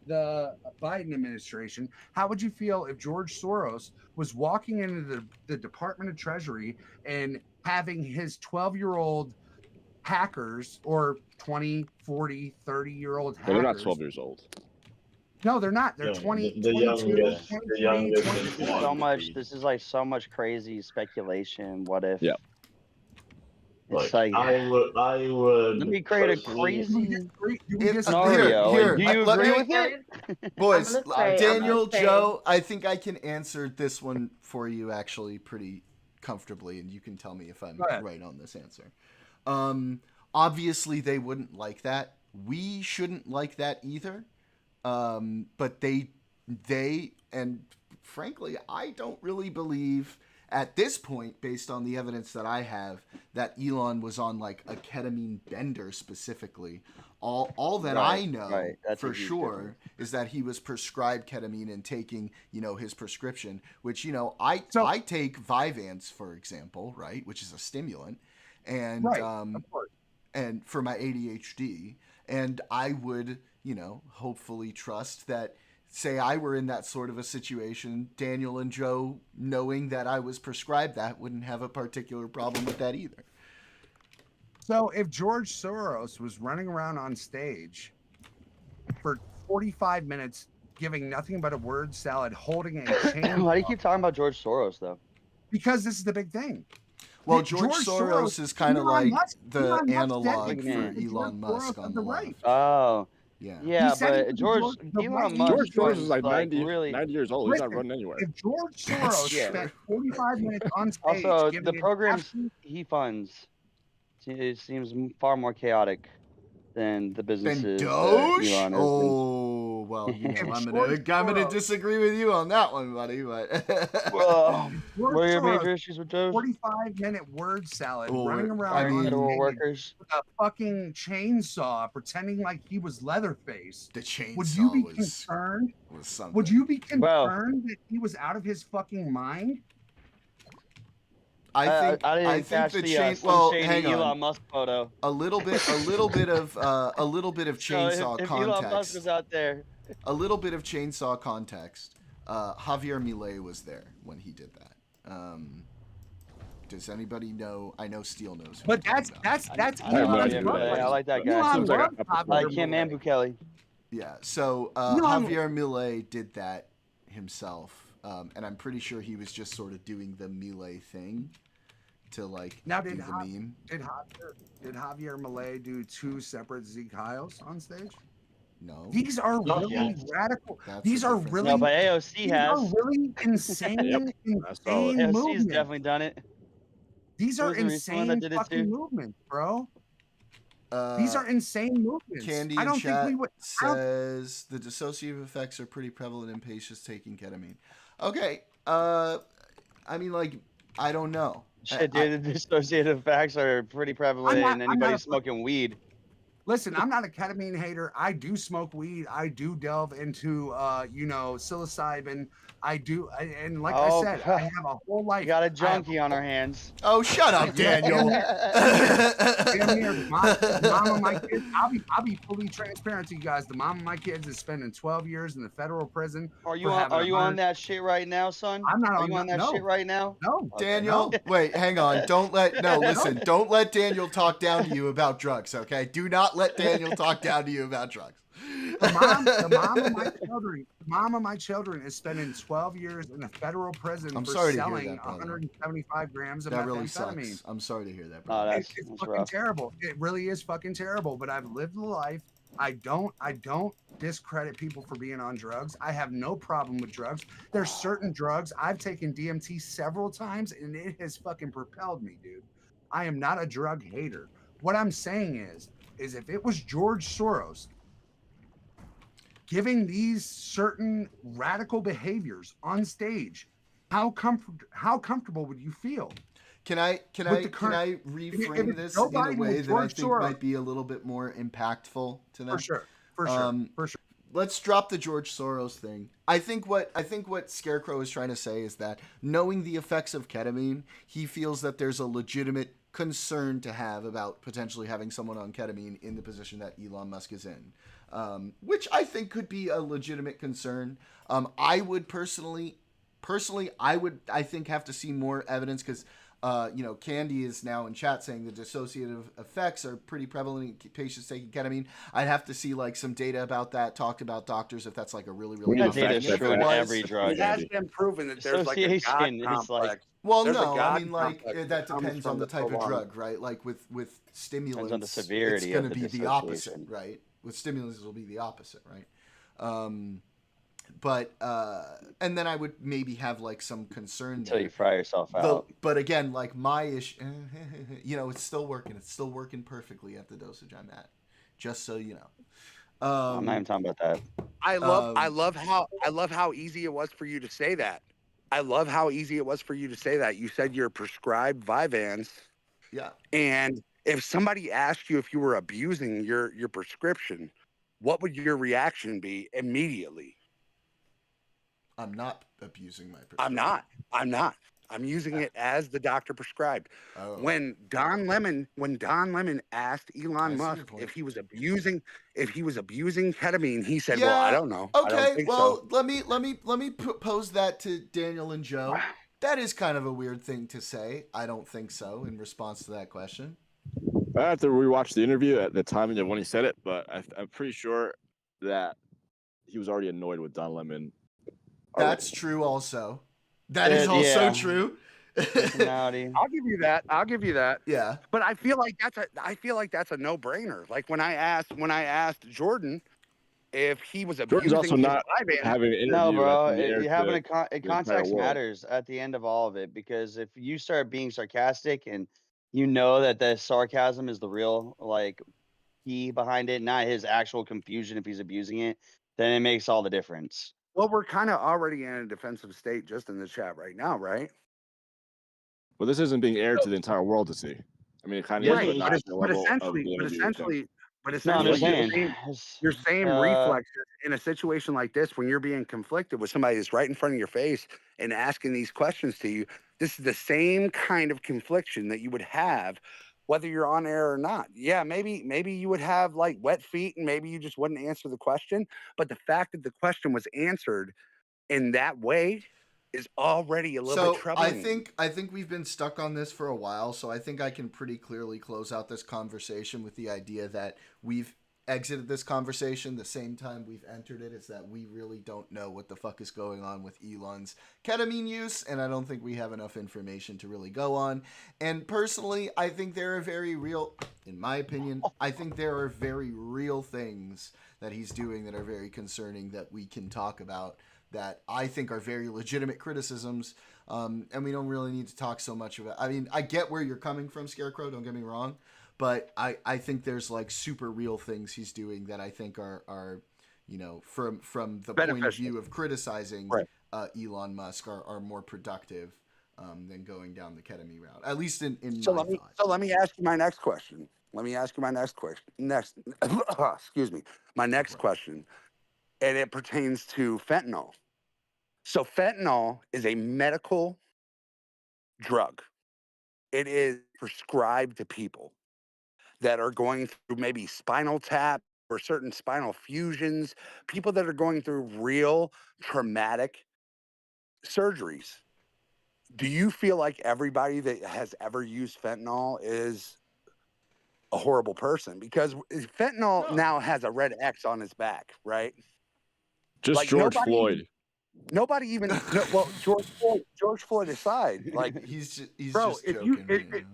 Biden administration, how would you feel if George Soros was walking into the Department of Treasury and having his 12-year-old hackers or 20, 40, 30-year-old hackers? They're not 12 years old. No, they're not. They're 20, the 22, youngest, 23, 24. So much. This is like so much crazy speculation. What if? Yeah. It's like I would. Let me create a crazy scenario. Do you agree with it? Boys, Daniel, Joe, I think I can answer this one for you actually pretty comfortably, and you can tell me if I'm right on this answer. Obviously, they wouldn't like that. We shouldn't like that either. But they, and frankly, I don't really believe at this point, based on the evidence that I have, that Elon was on like a ketamine bender specifically. All that Right, I know right. That's a for huge sure difference. is that he was prescribed ketamine and taking, his prescription, which, So- I take Vyvanse, for example, right, which is a stimulant, and Right, of course. and for my ADHD, and I would, hopefully trust that, say I were in that sort of a situation, Daniel and Joe, knowing that I was prescribed that, wouldn't have a particular problem with that either. So if George Soros was running around on stage for 45 minutes, giving nothing but a word salad, holding a chain, Why do you keep talking about George Soros though? because this is the big thing. Well, George Soros is kind of Elon like Musk- the Elon Musk analog said for it. George Elon Musk Soros on of the the right. left. Oh, Yeah. yeah, said he but was the Elon right- Musk George Soros is is like 90, really. 90 years old. He's not Listen, running anywhere. If George That's Soros true. spent 45 minutes on stage Also, giving the an programs absolute- he funds, it seems far more chaotic than the Then businesses that Doge? Elon has been. Oh, well, If I'm George gonna Soros- disagree with you on that one, buddy. But Well, George what are your Soros, major issues with Doge? 45-minute word salad, Or, running around I on mean- Federal stage workers. with a fucking chainsaw, pretending like he was Leatherface. the chainsaw Would you be was concerned? something. Would you be Well- concerned that he was out of his fucking mind? I think I didn't think catch the the chain. Slim Well, Shady hang Elon on. Musk photo. A little bit of chainsaw So if Elon Musk context. was out there, A little bit of chainsaw context. Javier Milei was there when he did that. Does anybody know? I know Steele knows. Who But I'm talking about. that's I have no Elon's idea who brother. that is. I like that guy. Elon Seems like loves a- Javier like him and Milei. Bukele. Yeah. So Elon- Javier Milei did that himself, and I'm pretty sure he was just sort of doing the Milei thing to like Now, do did the Ha- meme. Did Javier Milei do 2 separate Zeke Hiles on stage? No. These are Not really yet. radical. That's These a are different really, No, but AOC these has. are really insane, Yep. insane AOC's movements. definitely done it. These Who are was the recent one that insane did it fucking too? movements, bro. These are insane movements. Candy I in don't think chat we would. I don't- says the dissociative effects are pretty prevalent in patients taking ketamine. Okay. I mean, like, I don't know. Shit, dude, the dissociative effects are pretty prevalent I'm not- in I'm anybody not a- smoking weed. Listen, I'm not a ketamine hater. I do smoke weed. I do delve into, psilocybin. And like Oh, I said, God. I have a whole life. We got a I have junkie on our hands. Oh, shut up, Daniel. Damn near the mom of my kids. I'll be fully transparent to you guys. The mom of my kids is spending 12 years in the federal prison. Are you for on? having Are a you on hundred- that shit right now, son? I'm not Are on you on that no. shit right now? No, Daniel, no. wait, hang on. Don't let Daniel talk down to you about drugs, okay? Do not let Daniel talk down to you about drugs. The mom of my children is spending 12 years in a federal prison I'm for sorry to hear selling that, brother. 175 grams of That really methamphetamine. sucks. I'm sorry to hear that, Oh, bro. that's, It's that's fucking rough. terrible. It really is fucking terrible. But I've lived a life. I don't discredit people for being on drugs. I have no problem with drugs. There's certain drugs. I've taken DMT several times and it has fucking propelled me, dude. I am not a drug hater. What I'm saying is if it was George Soros giving these certain radical behaviors on stage, how comfortable would you feel? Can I if reframe it's this Joe in a Biden way and that I George think Soros- might be a little bit more impactful to them? For sure. Let's drop the George Soros thing. I think what Scarecrow is trying to say is that knowing the effects of ketamine, he feels that there's a legitimate concern to have about potentially having someone on ketamine in the position that Elon Musk is in, which I think could be a legitimate concern. I would personally, I think have to see more evidence because. Candy is now in chat saying the dissociative effects are pretty prevalent in patients taking ketamine. I'd have to see like some data about that, talked about doctors if that's like a really We need common to That fact data's thing. check If true it in that. was- every drug. It has been proven that there's like a God Association is like- complex. Well, There's a no, I God mean like complex that that comes depends from on the the type of prolonged- drug, right? Like with stimulants, the severity it's going of to the be the opposite, dissociation. right? With stimulants, it'll be the opposite, right? But and then I would maybe have like some concern Until there. you fry yourself out. But again, like my issue, it's still working. It's still working perfectly at the dosage I'm at. Just so you know. I'm not even talking about that. I love how easy it was for you to say that. I love how easy it was for you to say that. You said you're prescribed Vyvanse, Yeah. and if somebody asked you if you were abusing your prescription, what would your reaction be immediately? I'm not abusing my prescription. I'm not. I'm using it as the doctor prescribed. Oh. When Don Lemon asked I Elon see Musk your point. if he was abusing ketamine, he said, Yeah. "Well, I don't know. I don't Okay. think Well, so." let me pose that to Daniel and Joe. That is kind of a weird thing to say. I don't think so. In response to that question. I have to rewatch the interview at the timing of when he said it, but I'm pretty sure that he was already annoyed with Don Lemon. That's true. Also, that is also yeah. true. Personality. I'll give you that. Yeah. But I feel like that's a no-brainer. Like when I asked Jordan if he was Jordan's abusing also his not Vyvanse, having an interview. No, bro. in the air You having to a the entire context world. matters at the end of all of it, because if you start being sarcastic and you know that the sarcasm is the real like key behind it, not his actual confusion if he's abusing it, then it makes all the difference. well, we're kind of already in a defensive state just in the chat right now, right? But this isn't being aired to the entire world to see. I mean, it kind of Yeah, is, but Right, not at the level of the but interview. essentially, No, I'm just Like saying. your same reflexes in a situation like this, when you're being conflicted with somebody that's right in front of your face and asking these questions to you, this is the same kind of confliction that you would have whether you're on air or not. Yeah, maybe you would have like wet feet and maybe you just wouldn't answer the question, but the fact that the question was answered in that way is already a little bit troubling. I think we've been stuck on this for a while, so I think I can pretty clearly close out this conversation with the idea that we've exited this conversation the same time we've entered it, is that we really don't know what the fuck is going on with Elon's ketamine use, and I don't think we have enough information to really go on. And personally, I think there are very real, in my opinion, I think there are very real things that he's doing that are very concerning that we can talk about, that I think are very legitimate criticisms, and we don't really need to talk so much about. I mean, I get where you're coming from, Scarecrow, don't get me wrong, but I think there's like super real things he's doing that I think are you know, from the point of view of criticizing Elon Musk, are more productive than going down the ketamine route, at least in So my thought. let me ask you my next question. Excuse me. My next question, and it pertains to fentanyl. So fentanyl is a medical drug. It is prescribed to people that are going through maybe spinal tap or certain spinal fusions, people that are going through real traumatic surgeries. Do you feel like everybody that has ever used fentanyl is a horrible person? Because fentanyl now has a red X on his back, right? Just Like George Floyd. Nobody even well, George Floyd aside, like he's bro, just if joking.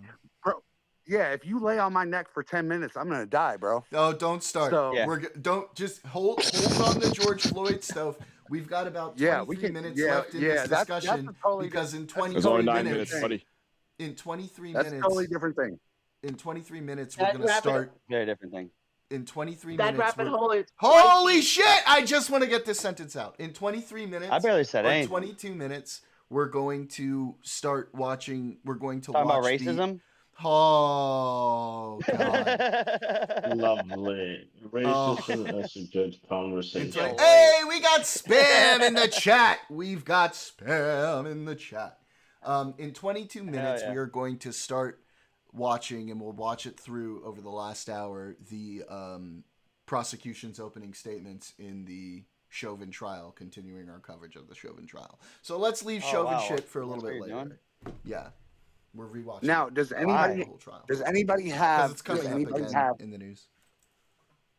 bro, yeah, if you lay on my neck for 10 minutes, I'm gonna die, bro. Oh, don't start. So, Don't just hold on the George Floyd stuff. We've got about 23 minutes left in this discussion, because in 23 minutes, buddy. In 23 that's minutes, a totally different thing. In 23 minutes, we're gonna start. Very different thing. In 23 That minutes, rabbit hole is holy shit! I just want to get this sentence out. In 23 minutes, I barely said anything. 22 minutes, we're going to start watching. We're going to Talking watch about racism. Oh God! Lovely. Racism is a good conversation. Hey, we got spam in the chat. We've got spam in the chat. In 22 minutes, we are going to start watching, and we'll watch it through over the last hour, the prosecution's opening statements in the Chauvin trial, continuing our coverage of the Chauvin trial. So let's leave Chauvin shit for a little bit later. Yeah, we're rewatching. Now, does anybody have? It's coming up again in the news.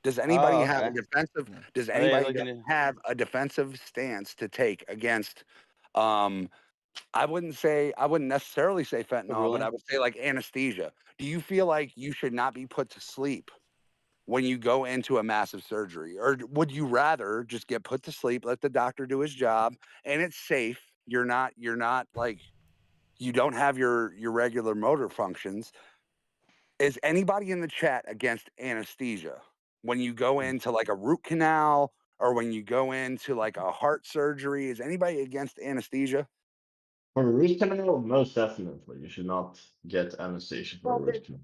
Does anybody have a defensive? Does anybody have a defensive stance to take against? I wouldn't necessarily say fentanyl, but I would say like anesthesia. Do you feel like you should not be put to sleep when you go into a massive surgery? Or would you rather just get put to sleep, let the doctor do his job, and it's safe? You're not like, you don't have your regular motor functions. Is anybody in the chat against anesthesia when you go into like a root canal or when you go into like a heart surgery? Is anybody against anesthesia? For a root canal, most definitely. You should not get anesthesia for a root canal.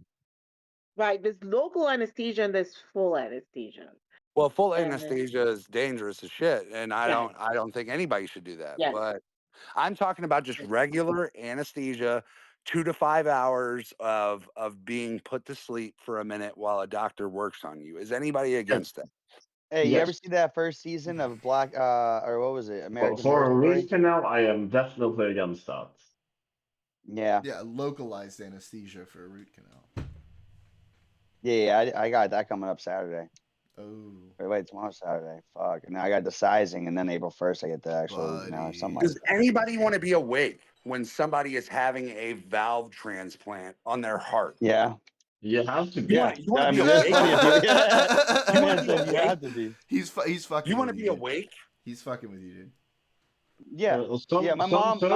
Right. There's local anesthesia and there's full anesthesia. Well, full And anesthesia is dangerous as shit, and I yes, don't think anybody should do that. yes. But I'm talking about just regular anesthesia, 2 to 5 hours of being put to sleep for a minute while a doctor works on you. Is anybody against that? Hey, you ever Yes. see that first season of Black or what was it? American For Horror a Story? root canal, I am definitely against that. Yeah. Yeah, localized anesthesia for a root canal. Yeah, I got that coming up Saturday. Oh. Wait, tomorrow's Saturday. Fuck. And I got the sizing, and then April 1st, I get the actual, something like Does that. anybody want to be awake when somebody is having a valve transplant on their heart? Yeah. You have to be. You Yeah. want to be there's awake? plenty of people. Yeah. You want to be You awake? have to be. He's fucking. You want to with be you, dude. awake? He's fucking with you, dude. Yeah. Yeah, My mom chose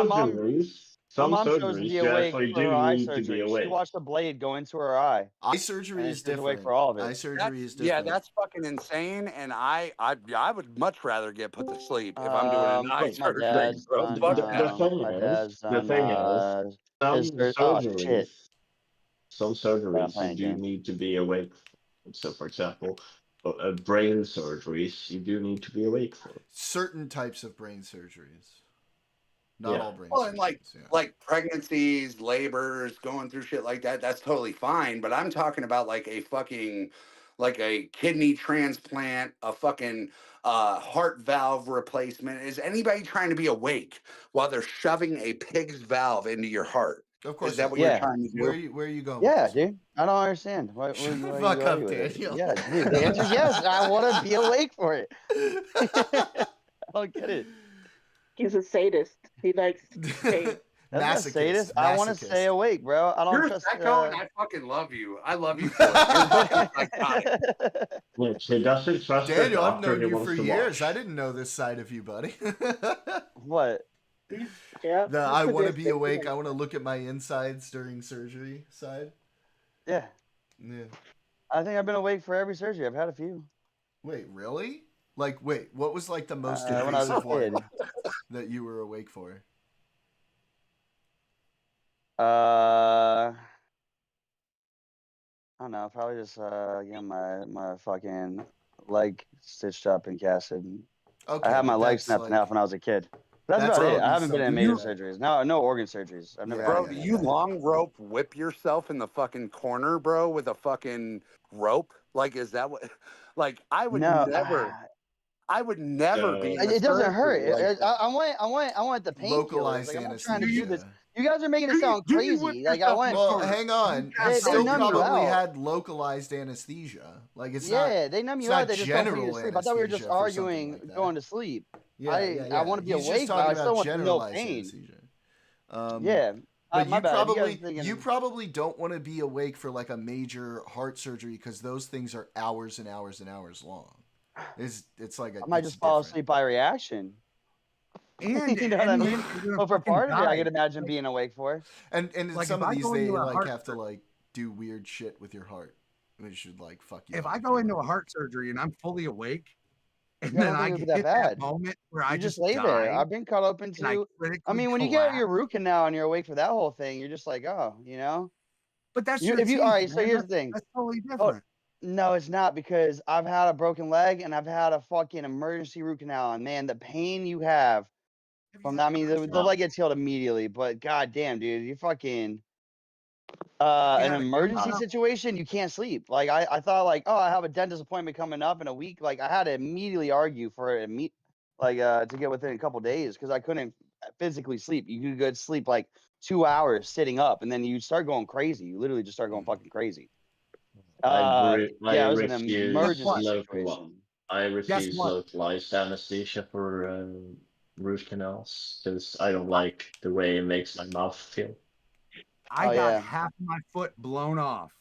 to be you awake actually for her do eye need to be surgery. She awake. watched the blade go into her eye. Eye surgery and is she was awake different. for all of it. Eye surgery is Yeah, different. that's fucking insane. And I would much rather get put to sleep if I'm doing an eye My surgery. dad's bro. done. Fuck that. My dad's done. Some surgeries playing you do game. need to be awake. So, for example, brain surgeries you do need to be awake for. Certain types of brain surgeries. Not all brain Well, surgeries. and like pregnancies, labors, going through shit like that, that's totally fine. But I'm talking about like a kidney transplant, a fucking heart valve replacement. Is anybody trying to be awake while they're shoving a pig's valve into your heart? Of course. Is that what you're trying to do? Where are you going? Yeah, dude. I don't understand. Why Fuck up, Daniel. Yeah, dude. The answer is yes. I want to be awake for it. I don't get it. He's a sadist. He likes pain. That's not sadist. I want to stay awake, bro. I don't You're trust. a psycho, and I fucking love you. I love you for it. You're fucking psychotic. Which he doesn't trust the Daniel, I've doctor known he you wants for to years. watch. I didn't know this side of you, buddy. What? Yeah. I want to be awake. I want to look at my insides during surgery side. Yeah. Yeah. I think I've been awake for every surgery. I've had a few. Wait, really? Like, wait, what was like the most when I was a invasive one kid. that you were awake for? I don't know. Probably just getting my fucking leg stitched up and casted. Okay, I had my but leg that's snapped in like- half when I was a kid. That's That's about it. probably I haven't been in major something- surgeries. No organ surgeries. I've never Yeah. had Bro, any. do you long rope whip yourself in the fucking corner, bro, with a fucking rope? Like, is that what? Like, I would never be. In a It doesn't hurt. surgery like that. I want the pain. Localized Like, I'm not anesthesia. trying to do this. You guys are making it sound Do you whip crazy. Like I yourself went. Well, hang on. They You still numb you probably out. had localized anesthesia. Like it's not. Yeah, they numb it's you out. not They just don't put you to general sleep. I thought we were just anesthesia for something arguing like that. going to sleep. Yeah, I want to be He's just awake, but talking I still about want no generalized pain. anesthesia. Yeah. But my you bad. probably you probably don't want to be awake for like a major heart surgery because those things are hours and hours and hours long. It's like I might just fall asleep by reaction. And You know what I mean? But for part of it, I could could imagine being awake for. And Like, some if of I these go they into a like heart have to like do weird shit with your heart, which should like fuck you. If up I if go you into know. a heart surgery and I'm fully awake, and Yeah, I then don't I think it get would be that that bad. moment where You I just just lay die, there. I've been caught up and into. I critically mean, when you get your collapse. root canal and you're awake for that whole thing, you're just like, oh, you know. But that's You, your if you teeth, all right, so man. here's the thing. That's totally Oh, different. no, it's not because I've had a broken leg and I've had a fucking emergency root canal, and man, the pain you have from that. I mean, the leg gets healed immediately, but goddamn, dude, you fucking an emergency situation, you can't sleep. Like I thought, like, oh, I have a dentist appointment coming up in a week. Like I had to immediately argue for it, to get within a couple days because I couldn't physically sleep. You could sleep like 2 hours sitting up, and then you start going crazy. You literally just start going fucking crazy. It was an emergency situation. I refuse localized anesthesia for root canals because I don't like the way it makes my mouth feel. I got half my foot blown off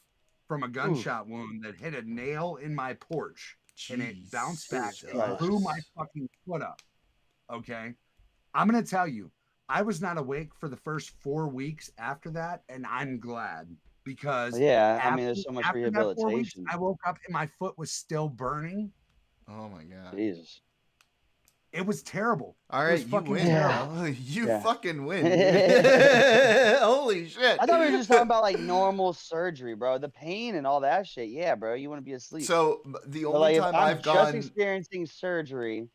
from a gunshot wound that hit a nail in my porch, and it bounced back and blew my fucking foot up. Okay, I'm gonna tell you, I was not awake for the first 4 weeks after that, and I'm glad because I mean, there's so much after that 4 weeks, rehabilitation. I woke up and my foot was still burning. Oh my god. Jesus. It was terrible. All right, you win. terrible. You Yeah. fucking win. Holy shit. shit. I thought we were just talking about like normal surgery, bro. The pain and all that shit. Yeah, bro. You want to be asleep. So the But, only like, time if I'm I've just gone experiencing surgery,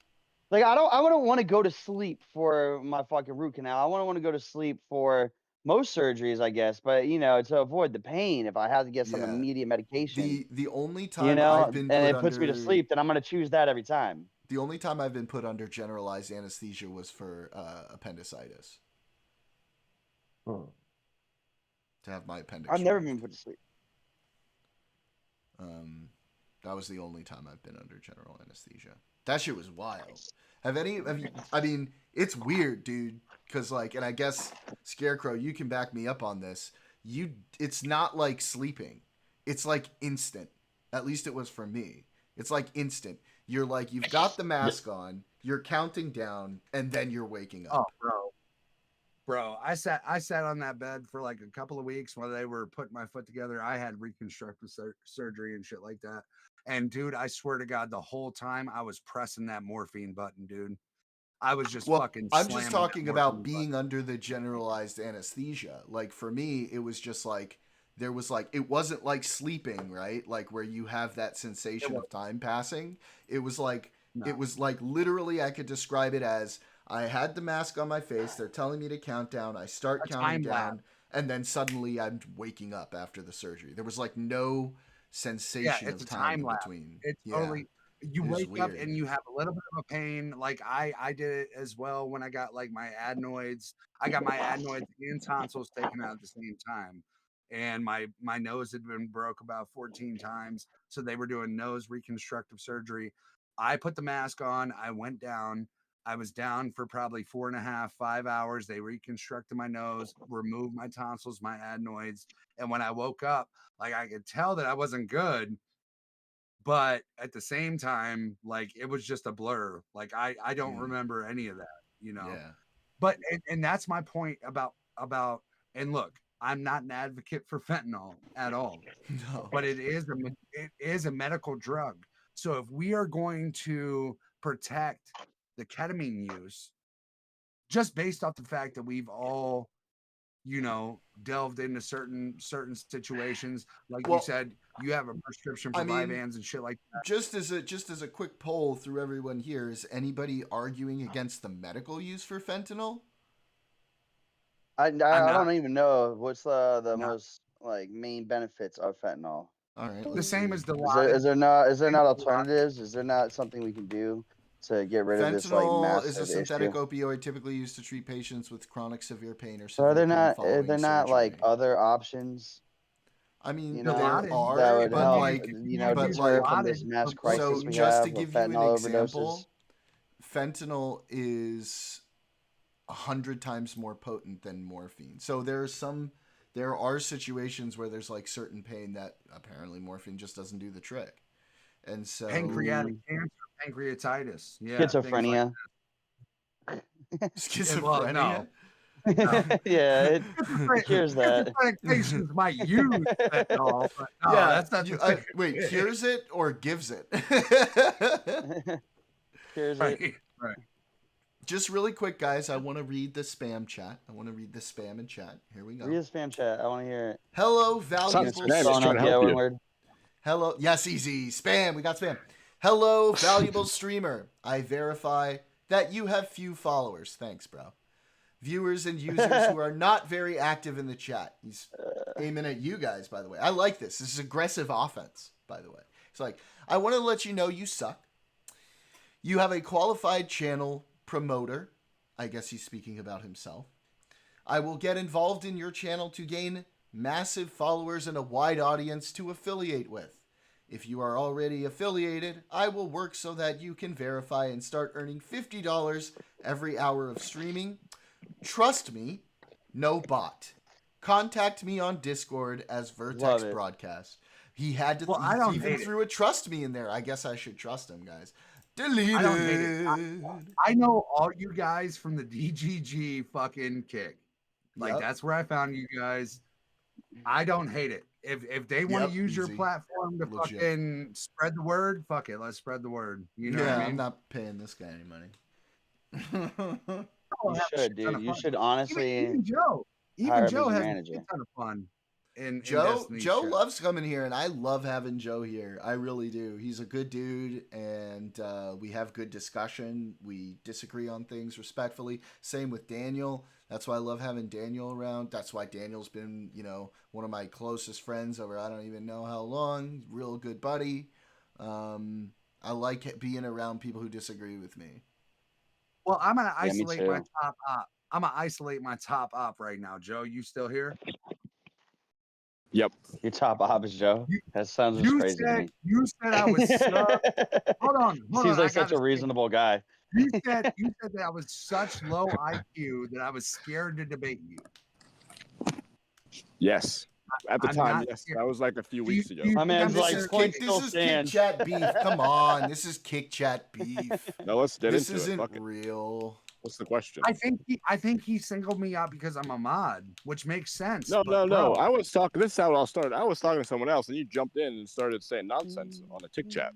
like I wouldn't want to go to sleep for my fucking root canal. I wouldn't want to go to sleep for most surgeries, I guess. But to avoid the pain, if I have to get some immediate medication, the only time I've been and put it puts me to under sleep, then I'm gonna choose that every time. the only time I've been put under generalized anesthesia was for appendicitis. Oh. To have my appendix. I've never been put to sleep. That was the only time I've been under general anesthesia. That shit was wild. Have you? I mean, it's weird, dude. Because and I guess Scarecrow, you can back me up on this. It's not like sleeping. It's like instant. At least it was for me. It's like instant. You're you've got the mask on. You're counting down, and then you're waking up. Oh, bro, I sat on that bed for like a couple of weeks while they were putting my foot together. I had reconstructive surgery and shit like that. And dude, I swear to God, the whole time I was pressing that morphine button, dude. I was just fucking. I'm just talking about being under the generalized anesthesia. For me, it was just there was it wasn't like sleeping, right? Where you have that sensation of time passing. It was it was literally I could describe it as I had the mask on my face. They're telling me to count down. I start counting down, and then suddenly I'm waking up after the surgery. There was no sensation of time in between. It's totally. You wake up and you have a little bit of a pain. I did it as well when I got my adenoids. I got my adenoids and tonsils taken out at the same time. And my nose had been broke about 14 times. So they were doing nose reconstructive surgery. I put the mask on. I went down. I was down for probably 4.5, 5 hours. They reconstructed my nose, removed my tonsils, my adenoids. And when I woke up, I could tell that I wasn't good. But at the same time, it was just a blur. I don't remember any of that, Yeah. But and that's my point about and look, I'm not an advocate for fentanyl at all. No. But it is a medical drug. So if we are going to protect the ketamine use, just based off the fact that we've all delved into certain situations, you said, you have a prescription for Vyvanse and shit like that. Just as a quick poll through everyone here, is anybody arguing against the medical use for fentanyl? I don't even know what's the most main benefits of fentanyl. All right, the same as the is there not alternatives? Is there not something we can do to get rid of this fentanyl is massive a synthetic issue? opioid typically used to treat patients with chronic severe pain or So are there severe pain not following surgery. other options? I mean, there are, that would but help, deter from this mass crisis so we just have to give with you an fentanyl example, overdoses. fentanyl is 100 times more potent than morphine. So there are situations where there's certain pain that apparently morphine just doesn't do the trick. And so pancreatic cancer, pancreatitis, schizophrenia. Schizophrenia. No. Yeah, it cures that. Schizophrenic patients might use fentanyl, but no, that's not. Wait, cures it or gives it? Cures it. Right. Just really quick, guys, I want to read the spam chat. I want to read the spam in chat. Here we go. Read the spam chat. I want to hear it. Hello, valuable streamer. Hello, yes, easy. Spam. We got spam. Hello, valuable streamer. I verify that you have few followers. Thanks, bro. Viewers and users who are not very active in the chat. He's aiming at you guys, by the way. I like this. This is aggressive offense, by the way. It's I want to let you know you suck. You have a qualified channel promoter. I guess he's speaking about himself. I will get involved in your channel to gain massive followers and a wide audience to affiliate with. If you are already affiliated, I will work so that you can verify and start earning $50 every hour of streaming. Trust me, no bot. Contact me on Discord as Vertex Broadcast. He had to he even threw a trust me in there. I guess I should trust him, guys. Deleted. I don't hate it. I know all you guys from the DGG fucking kick. That's where I found you guys. I don't hate it. If they want to use your platform to fucking spread the word, fuck it. Let's spread the word. You know what I mean? I'm not paying this guy any money. You should, dude. You should honestly. Even Joe. even Joe has a ton of fun. Joe loves coming here, and I love having Joe here. I really do. He's a good dude, and we have good discussion. We disagree on things respectfully. Same with Daniel. That's why I love having Daniel around. That's why Daniel's been, one of my closest friends over I don't even know how long. Real good buddy. I like being around people who disagree with me. Well, I'm gonna isolate my top op. I'm gonna isolate my top op right now. Joe, you still here? Yep. Your top op is Joe. That sounds just crazy to me. You said I was hold on. Seems like such a reasonable guy. You said that I was such low IQ that I was scared to debate you. Yes. At the time, yes. That was like a few weeks ago. My man's like, this is Kick Chat beef. Come on. This is Kick Chat beef. No, let's get this into it. This isn't real. What's the question? I think he singled me out because I'm a mod, which makes sense. No. I was talking. This is how it all started. I was talking to someone else, and you jumped in and started saying nonsense on a Tick Chat.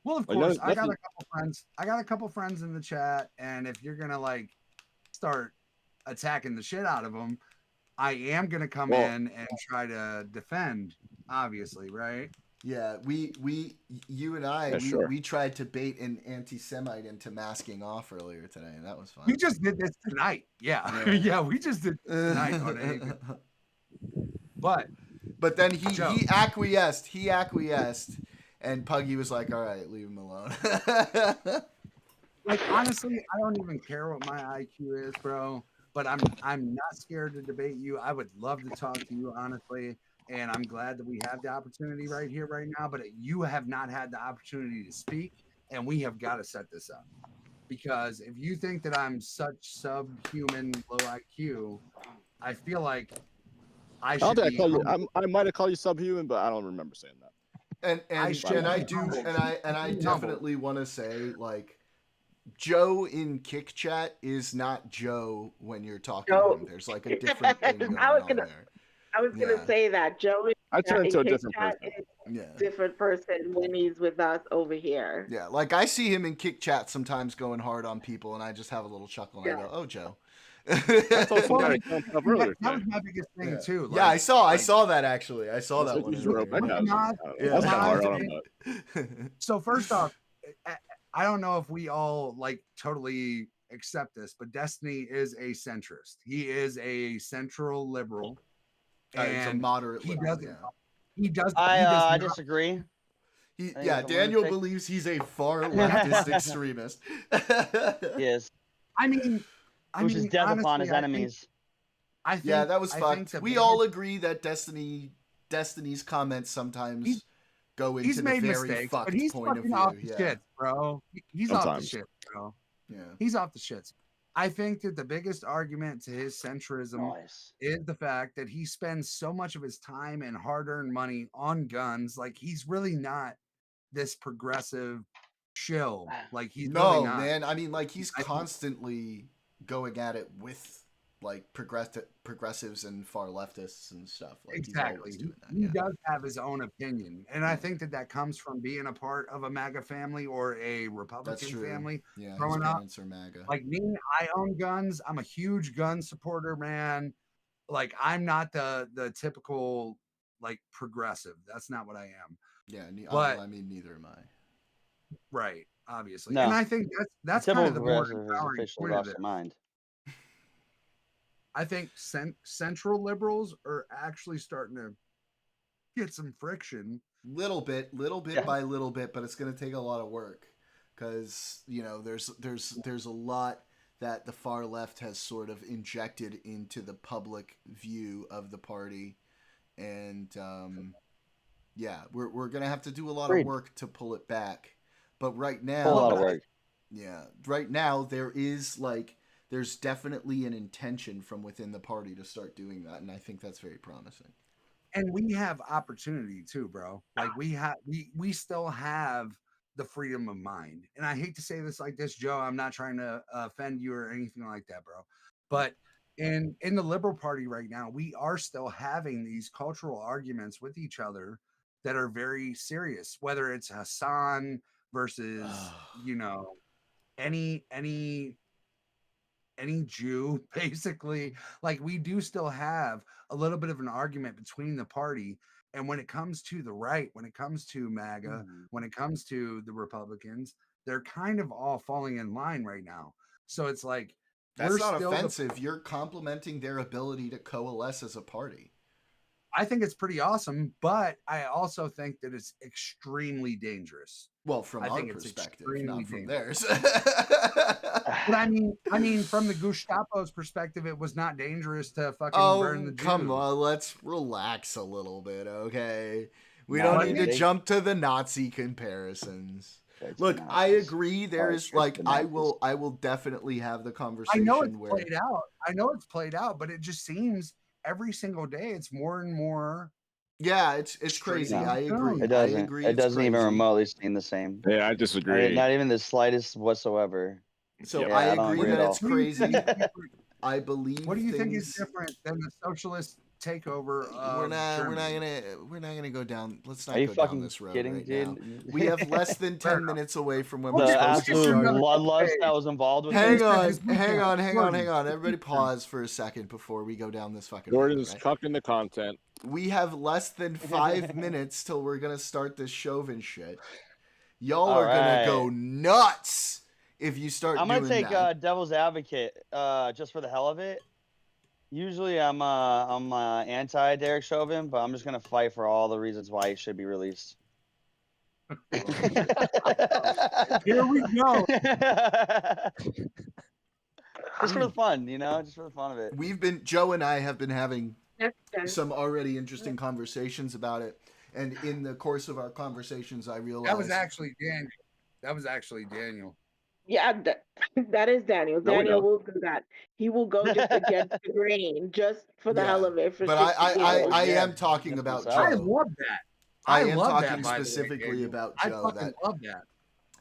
Well, of course, I got a couple friends. I got a couple friends in the chat, and if you're gonna start attacking the shit out of them, I am gonna come in and try to defend. Obviously, right? Yeah, you and I, we tried to bait an anti-Semite into masking off earlier today, and that was fun. We just did this tonight. Yeah, yeah, we just did tonight on it. But then he acquiesced. He acquiesced, and Puggy was like, "All right, leave him alone." Like honestly, I don't even care what my IQ is, bro. But I'm not scared to debate you. I would love to talk to you, honestly. And I'm glad that we have the opportunity right here, right now. But you have not had the opportunity to speak, and we have got to set this up. Because if you think that I'm such subhuman low IQ, I feel like I should I might have called you subhuman, but I don't remember saying that. And I definitely want to say, Joe in Kick Chat is not Joe when you're talking to him. There's a different thing going on there. I was gonna say that Joe is I turn into a different person. Different person when he's with us over here. Yeah, I see him in Kick Chat sometimes going hard on people, and I just have a little chuckle and I go, "Oh, Joe." That was my biggest thing too. I saw that actually. I saw that one. So first off, I don't know if we all totally accept this, but Destiny is a centrist. He is a central liberal. And it's a moderate liberal. He does. I disagree. Daniel believes he's a far leftist extremist. Yes. I mean, is death upon his enemies. I think, that was fucked. We all agree that Destiny's comments sometimes go into the very mistakes, fucked but he's point of view. Off the shit, bro. He's off the shit, bro. Yeah. He's off the shits. I think that the biggest argument to his centrism is the fact that he spends so much of his time and hard-earned money on guns. He's really not this progressive shill. He's really not. Man. I mean, he's constantly going at it with progressives and far leftists and stuff. Exactly. He does have his own opinion, and I think that comes from being a part of a MAGA family or a Republican family. Yeah, growing up, are MAGA. Like me, I own guns. I'm a huge gun supporter, man. I'm not the typical progressive. That's not what I am. Yeah, but I mean, neither am I. Right, obviously, no. And I think that's kind of the more empowering point of it. Mind. I think central liberals are actually starting to get some friction. Little bit by little bit, but it's going to take a lot of work because there's a lot that the far left has sort of injected into the public view of the party, and we're going to have to do a lot of work to pull it back. But right now, a lot of work. Yeah, right now there is there's definitely an intention from within the party to start doing that, and I think that's very promising. And we have opportunity too, bro. We still have the freedom of mind. And I hate to say this like this, Joe. I'm not trying to offend you or anything like that, bro. But in the Liberal Party right now, we are still having these cultural arguments with each other that are very serious. Whether it's Hassan versus any any Jew, basically. Like, we do still have a little bit of an argument between the party. And when it comes to the right, when it comes to MAGA, when it comes to the Republicans, they're kind of all falling in line right now. So it's like, that's not offensive. You're complimenting their ability to coalesce as a party. I think it's pretty awesome, but I also think that it's extremely dangerous. Well, from our perspective, not from theirs. But I mean, from the Gestapo's perspective, it was not dangerous to fucking burn the Jews. Come on, let's relax a little bit, okay? We don't need to jump to the Nazi comparisons. Look, I agree. There is I will definitely have the conversation. I know it's played out. I know it's played out, but it just seems every single day it's more and more. Yeah, it's crazy. I agree. It doesn't. I agree. It doesn't even remotely seem the same. Yeah, I disagree. Not even the slightest whatsoever. So yeah, I agree that it's crazy. I believe. What do you think is different than the socialist takeover? We're not gonna go down. Let's not go down this road right now. We have less than 10 minutes away from when we're supposed to start. Bloodlust that was involved with. Hang on. Everybody, pause for a second before we go down this fucking. Jordan's cucking the content. We have less than 5 minutes till we're gonna start this Chauvin shit. Y'all are gonna go nuts if you start. I'm gonna take devil's advocate just for the hell of it. Usually I'm anti Derek Chauvin, but I'm just gonna fight for all the reasons why he should be released. Here we go. Just for the fun, just for the fun of it. Joe and I have been having some already interesting conversations about it, and in the course of our conversations, I realized that was actually Daniel. Yeah, that is Daniel. Daniel will do that. He will go just against the grain, just for the hell of it. But I am talking about Joe. I love that. I am talking specifically about Joe. I fucking love that.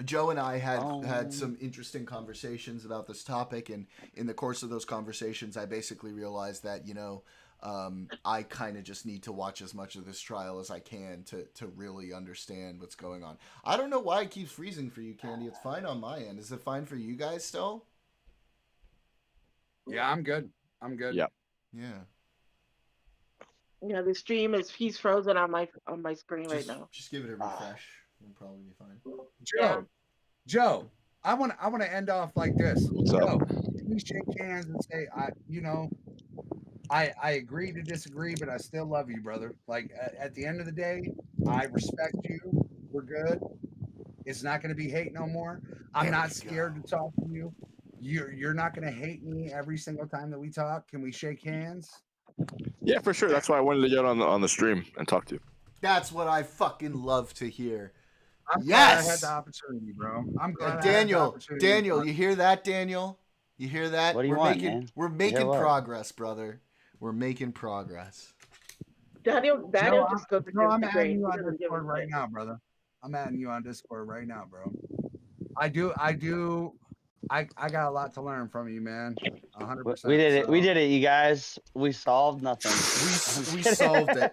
Joe and I had some interesting conversations about this topic, and in the course of those conversations, I basically realized that I kind of just need to watch as much of this trial as I can to really understand what's going on. I don't know why it keeps freezing for you, Candy. It's fine on my end. Is it fine for you guys still? Yeah, I'm good. Yeah. Yeah, the stream he's frozen on my screen right now. Just give it a refresh. It'll probably be fine. Joe, I want to end off like this. What's up? Please shake hands and say, I agree to disagree, but I still love you, brother. Like, at the end of the day, I respect you. We're good. It's not going to be hate no more. I'm not scared to talk to you. You're not going to hate me every single time that we talk. Can we shake hands? Yeah, for sure. That's why I wanted to get on the stream and talk to you. That's what I fucking love to hear. I'm glad I had the opportunity, bro. I'm glad. Daniel, you hear that, Daniel? You hear that? What do you want, man? We're making progress, brother. We're making progress. Daniel just goes to I'm adding you on Discord right now, brother. I'm adding you on Discord right now, bro. I got a lot to learn from you, man. 100%. We did it, you guys. We solved nothing. We solved it.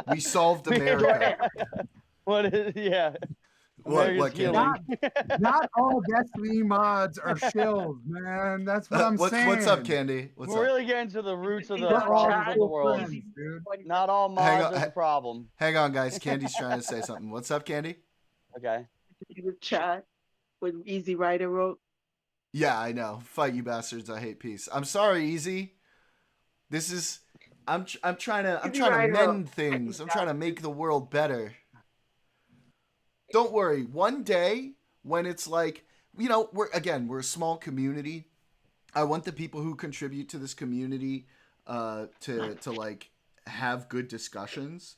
We solved America. Yeah. What not all Destiny mods are shills, man. That's what I'm saying. What's up, Candy? We're really getting to the roots of the problems of the world. Dude. Not all mods are the problem. Hang on, guys. Candy's trying to say something. What's up, Candy? Okay. The chat with Easy Rider wrote. Yeah, I know. Fight you bastards. I hate peace. I'm sorry, Easy. This is I'm trying to mend things. I'm trying to make the world better. Don't worry. One day when it's like, we're a small community. I want the people who contribute to this community to like have good discussions.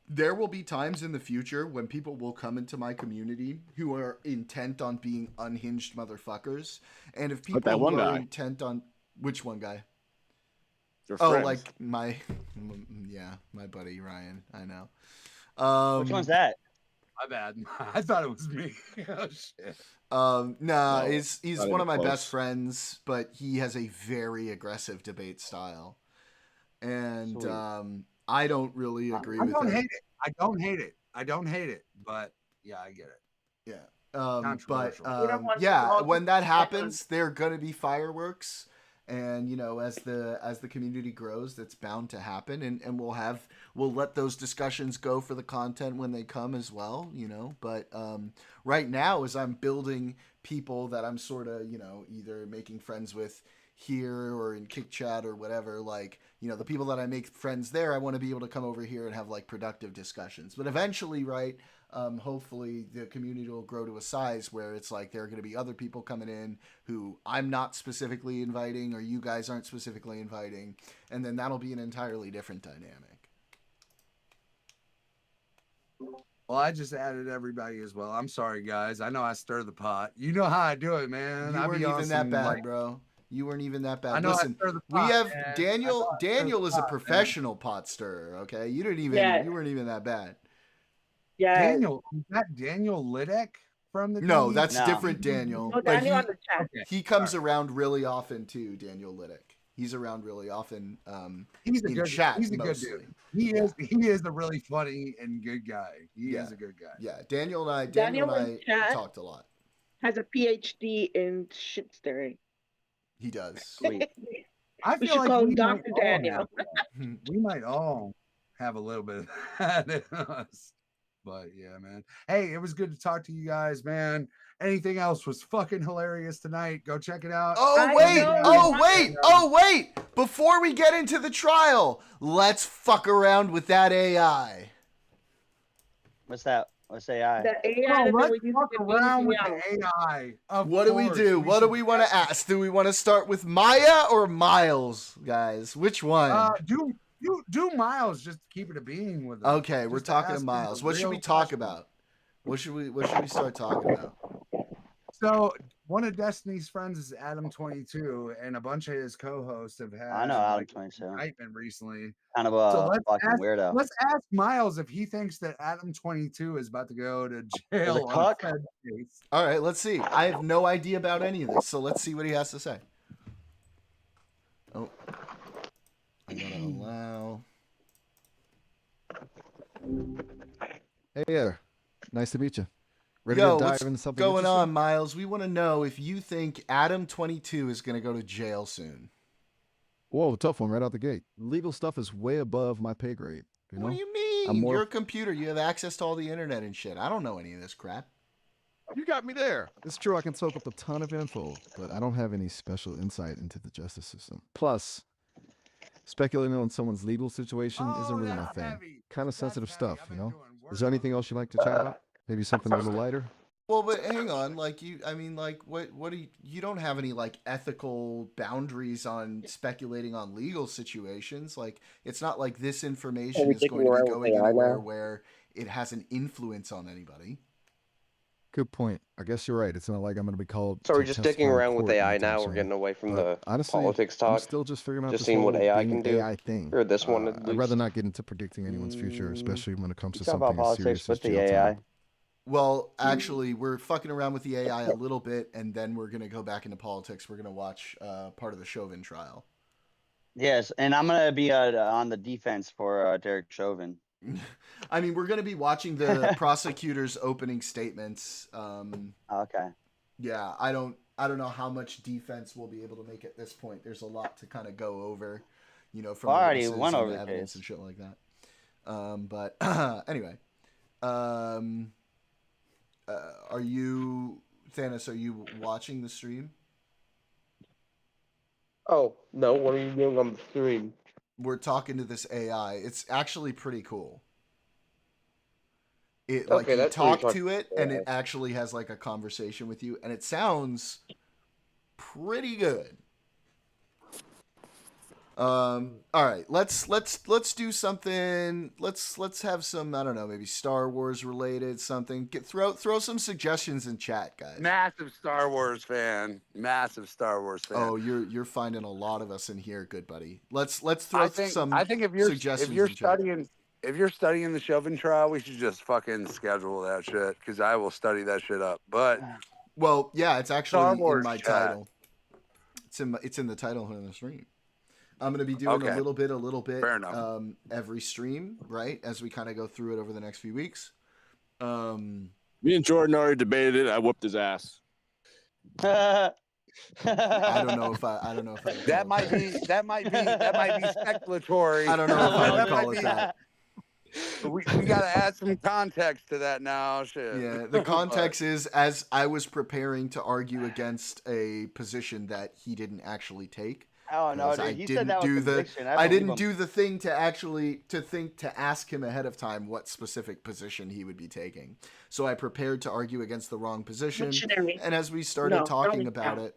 There will be times in the future when people will come into my community who are intent on being unhinged motherfuckers. And if people are intent on which one guy? Like my buddy Ryan. I know. Which one's that? My bad. I thought it was me. Oh shit. No, he's one of my best friends, but he has a very aggressive debate style, and I don't really agree with it. I don't hate it, but yeah, I get it. Yeah. When that happens, there are gonna be fireworks. And as the community grows, that's bound to happen, and we'll let those discussions go for the content when they come as well. But right now, as I'm building people that I'm sort of either making friends with here or in Kick Chat or whatever, like the people that I make friends there, I want to be able to come over here and have like productive discussions. But eventually, right, hopefully the community will grow to a size where it's like there are going to be other people coming in who I'm not specifically inviting or you guys aren't specifically inviting, and then that'll be an entirely different dynamic. Well, I just added everybody as well. I'm sorry, guys. I know I stir the pot. You know how I do it, man. You weren't even that bad, bro. You weren't even that bad. I know. Listen, we have Daniel. Daniel is a professional pot stirrer. Okay, you didn't even. You weren't even that bad. Yeah. Daniel, is that Daniel Liddick from the? No, that's different Daniel. No, Daniel on the chat. He comes around really often too. Daniel Liddick. He's around really often. He's a good chat. He's a mostly. good dude. He is a really funny and good guy. He is a good guy. Yeah, Daniel and I talked a lot. Has a PhD in shit stirring. He does. Sweet. I We feel should like call him we Dr. Daniel. We might all have a little bit of that in us. But yeah, man. Hey, it was good to talk to you guys, man. Anything else was fucking hilarious tonight. Go check it out. Oh wait! Before we get into the trial, let's fuck around with that AI. What's that? What's AI? The AI. Let's fuck around with the AI. What do we do? What do we want to ask? Do we want to start with Maya or Miles, guys? Which one? Do Miles, just to keep it a being with them. Okay, we're talking to Miles. What should we talk about? What should we start talking about? So one of Destiny's friends is Adam22, and a bunch of his co-hosts have had. I know Adam22. Indictment recently. Kind of a fucking weirdo. Let's ask Miles if he thinks that Adam22 is about to go to jail. All right, let's see. I have no idea about any of this, so let's see what he has to say. Oh, I gotta allow. Hey there, nice to meet you. Ready Yo, to dive what's into something going on, Miles? We want to know if you think Adam22 is going to go to jail soon. Whoa, tough one right out the gate. Legal stuff is way above my pay grade. What do you mean? You're a computer. You have access to all the internet and shit. I don't know any of this crap. You got me there. It's true, I can soak up a ton of info, but I don't have any special insight into the justice system. Plus, speculating on someone's legal situation isn't really my thing. Kind of sensitive stuff, Is there anything else you'd like to chat about? Maybe something a little lighter? Well, but hang on, what do you don't have any like ethical boundaries on speculating on legal situations. Like, it's not like this information is going to be going anywhere where it has an influence on anybody. Good point. I guess you're right. It's not like I'm going to be called. So we're just sticking around with AI now. We're getting away from the politics talk. I'm still just figuring out just this seeing what AI can do. AI thing. Or this one. I'd rather not get into predicting anyone's future, especially when it comes to something about as serious politics with as the jail AI. time. Well, actually, we're fucking around with the AI a little bit, and then we're gonna go back into politics. We're gonna watch part of the Chauvin trial. Yes, and I'm gonna be on the defense for Derek Chauvin. I mean, we're gonna be watching the prosecutor's opening statements. Okay. Yeah, I don't know how much defense we'll be able to make at this point. There's a lot to kind of go over, from already the went over the evidence case and shit like that. But anyway, are you, Thanos? Are you watching the stream? Oh no! What are you doing on the stream? We're talking to this AI. It's actually pretty cool. It you talk to it, and it actually has like a conversation with you, and it sounds pretty good. All right, let's do something. Let's have some, I don't know, maybe Star Wars related something. Throw some suggestions in chat, guys. Massive Star Wars fan. Oh, you're finding a lot of us in here, good buddy. Let's throw some. I think if you're studying the Chauvin trial, we should just fucking schedule that shit, because I will study that shit up. But well, yeah, it's actually Star Wars in my title. It's in the title of the stream. I'm going to be doing a little bit Fair enough. Every stream, right, as we kind of go through it over the next few weeks. Me and Jordan already debated it. I whooped his ass. I don't know if I would That call might it be speculatory. I don't know if I would call it that. We got to add some context to that now. Shit. Yeah, the context is as I was preparing to argue against a position that he didn't actually take. Oh no, dude. He said that was conviction. I didn't do the thing to actually to ask him ahead of time what specific position he would be taking. So I prepared to argue against the wrong position. And as we started talking about it,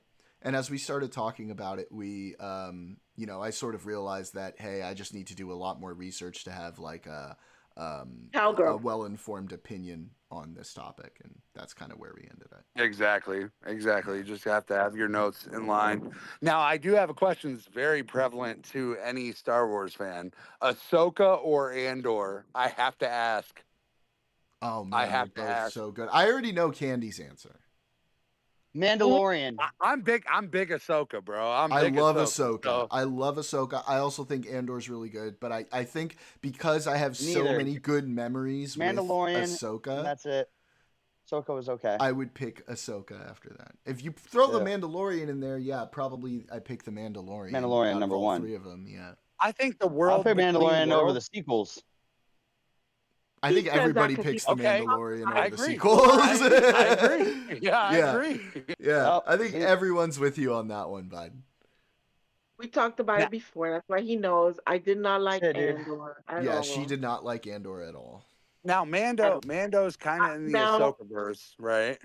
we I sort of realized that, hey, I just need to do a lot more research to have like a well-informed opinion on this topic, and that's kind of where we ended up. Exactly. You just have to have your notes in line. Now, I do have a question that's very prevalent to any Star Wars fan: Ahsoka or Andor? I have to ask. Oh man, I have to ask. So good. I already know Candy's answer. Mandalorian. I'm big Ahsoka, bro. I love Ahsoka. So. I love Ahsoka. I also think Andor's really good, but I think because I have so many good memories Mandalorian, with Ahsoka. That's it. Ahsoka was okay. I would pick Ahsoka after that. If you throw the Mandalorian in there, yeah, probably I pick the Mandalorian. Mandalorian number one. 3 of them, yeah. I think the world. I'll pick Mandalorian over the sequels. I think everybody picks the Mandalorian over the sequels. I agree. Yeah, I agree. Yeah, I think everyone's with you on that one, bud. We talked about it before. That's why he knows. I did not like Andor at all. She did not like Andor at all. Now, Mando's kind of in the Ahsoka-verse, right?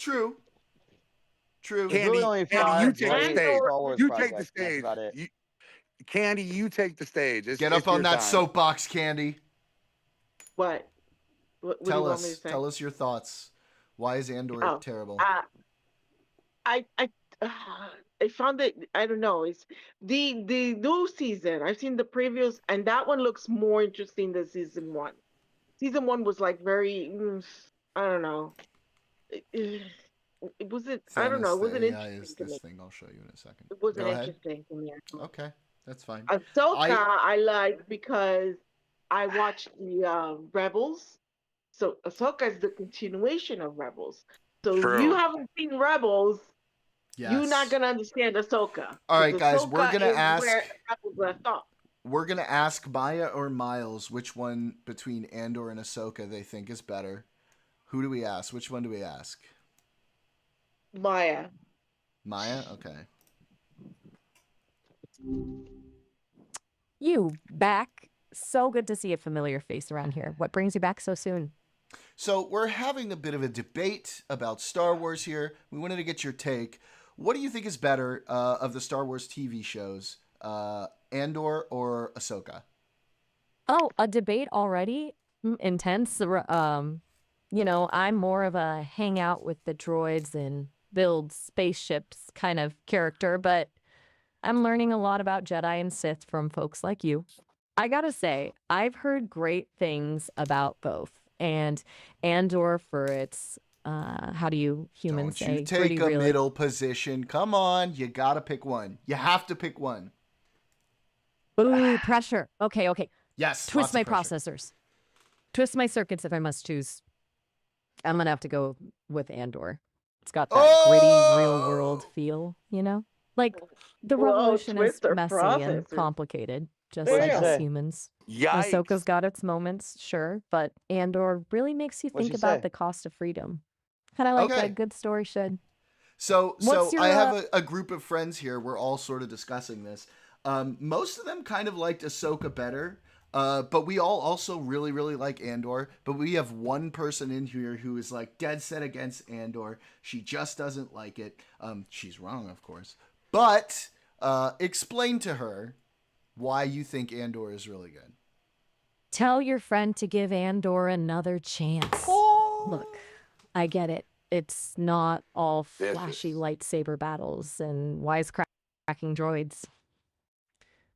True. Candy, you take the stage. Candy, you take the stage. Get up on that soapbox, Candy. What tell us your thoughts. Why is Andor terrible? I found it. I don't know. It's the new season. I've seen the previews, and that one looks more interesting than season 1. Season 1 was like very. I don't know. It wasn't. I don't know. It wasn't interesting. This thing I'll show you in a second. It wasn't interesting to me. Okay, that's fine. Ahsoka, I like because I watched the Rebels, so Ahsoka is the continuation of Rebels. So if you haven't seen Rebels, you're not gonna understand Ahsoka. All right, guys, we're gonna ask. Where Rebels left off. We're gonna ask Maya or Miles which one between Andor and Ahsoka they think is better. Who do we ask? Which one do we ask? Maya. Maya, okay. You back? So good to see a familiar face around here. What brings you back so soon? So we're having a bit of a debate about Star Wars here. We wanted to get your take. What do you think is better of the Star Wars TV shows, Andor or Ahsoka? Oh, a debate already? Intense. I'm more of a hang out with the droids and build spaceships kind of character, but I'm learning a lot about Jedi and Sith from folks like you. I gotta say, I've heard great things about both. And Andor for its, how do you humans say? Don't you take a middle position. Come on, you gotta pick one. You have to pick one. Ooh, pressure. Okay. Yes. Twist my processors. Twist my circuits if I must choose. I'm gonna have to go with Andor. It's got that gritty, real-world feel, Like, the revolution is messy and complicated. Just like us humans. Yikes. Ahsoka's got its moments, sure, but Andor really makes you think about the cost of freedom. Kind of like a good story should. So I have a group of friends here. We're all sort of discussing this. Most of them kind of liked Ahsoka better, but we all also really, really like Andor. But we have one person in here who is like dead set against Andor. She just doesn't like it. She's wrong, of course. But explain to her why you think Andor is really good. Tell your friend to give Andor another chance. Oh. Look, I get it. It's not all flashy lightsaber battles and wisecracking droids.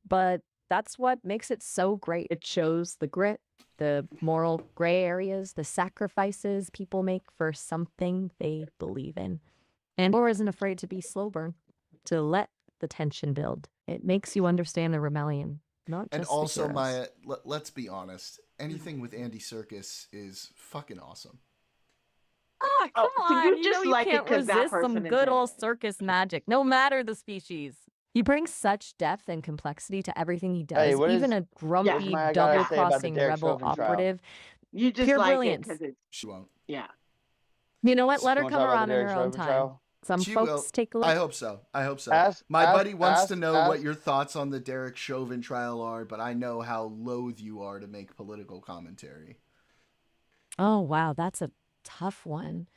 But that's what makes it so great. It shows the grit, the moral gray areas, the sacrifices people make for something they believe in. Andor isn't afraid to be slow burn, to let the tension build. It makes you understand the rebellion, not just and also the heroes. Maya, let's be honest. Anything with Andy Serkis is fucking awesome. Ah, come so on. you You just know you like it can't 'cause that resist person some is good in old it. circus magic, no matter the species. He brings such depth and complexity to everything he does. Hey, what Even is a grumpy, what my gotta say about the double-crossing Derek rebel Chauvin trial? operative. You just Pure like brilliance. it because it's She won't. yeah. You know what? Let You her want to come talk about around the in Derek her own Chauvin time. trial? Some She folks will. take a look. I hope so. I hope so. Ask, My ask, buddy wants ask, to know ask. what your thoughts on the Derek Chauvin trial are, but I know how loath you are to make political commentary. Oh, wow. That's a tough one.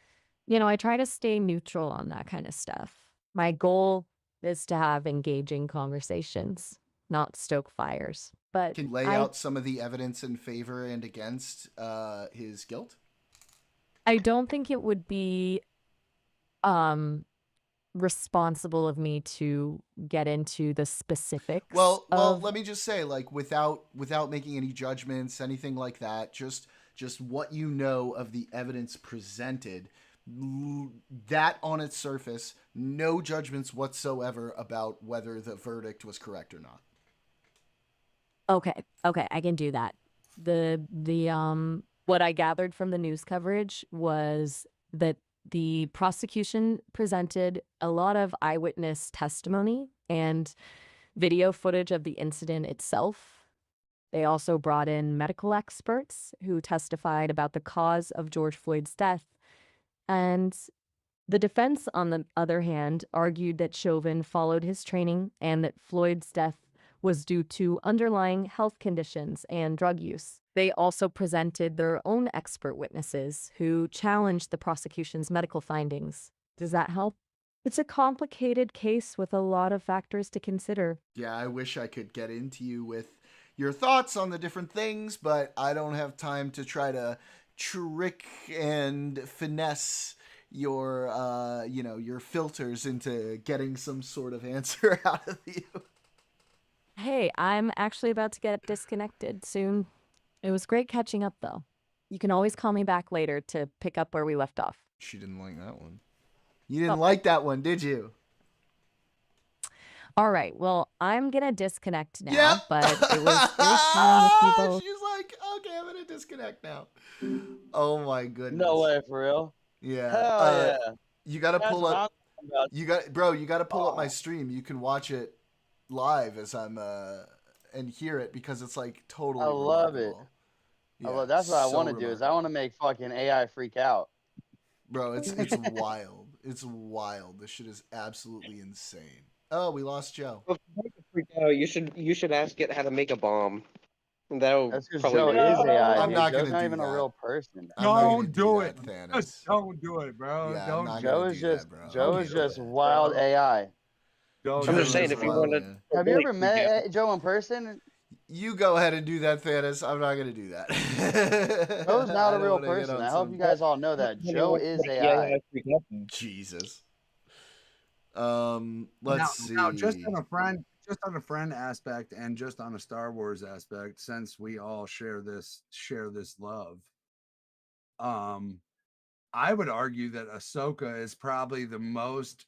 You know, I try to stay neutral on that kind of stuff. My goal is to have engaging conversations, not stoke fires. But Can you lay out some of the evidence in favor and against his guilt? I don't think it would be responsible of me to get into the specifics. Well, let me just say, like, without making any judgments, anything like that, just what you know of the evidence presented, that on its surface, no judgments whatsoever about whether the verdict was correct or not. Okay, I can do that. The what I gathered from the news coverage was that the prosecution presented a lot of eyewitness testimony and video footage of the incident itself. They also brought in medical experts who testified about the cause of George Floyd's death. And the defense, on the other hand, argued that Chauvin followed his training and that Floyd's death was due to underlying health conditions and drug use. They also presented their own expert witnesses who challenged the prosecution's medical findings. Does that help? It's a complicated case with a lot of factors to consider. Yeah, I wish I could get into you with your thoughts on the different things, but I don't have time to try to trick and finesse your your filters into getting some sort of answer out of you. Hey, I'm actually about to get disconnected soon. It was great catching up, though. You can always call me back later to pick up where we left off. She didn't like that one. You didn't like that one, did you? All right, well, I'm gonna disconnect now, Yep. but it was great chatting with you both. She's like, okay, I'm gonna disconnect now. Oh my goodness. No way, for real. Yeah. Hell yeah. You gotta That's pull what up. I'm talking about. You gotta pull up my stream. You can watch it live as I'm and hear it because it's like totally. I love it. remarkable. Yeah, That's what I so want to do. Is I want to make fucking AI freak out. Bro, it's wild. It's wild. This shit is absolutely insane. Oh, we lost Joe. You should ask it how to make a bomb. That's because Joe is AI. I'm not Joe's gonna not do even that. a real person. Don't do it. Thanos. Just don't do it, bro. Yeah, don't. Joe is just wild AI. Don't I'm do just saying, it, if you bro. want to. Have you ever met Joe in person? You go ahead and do that, Thanos. I'm not gonna do that. Joe's not a real person. I hope you guys all know that. Joe is AI. Jesus. Let's see. Now, just on a friend aspect, and just on a Star Wars aspect, since we all share this love, I would argue that Ahsoka is probably the most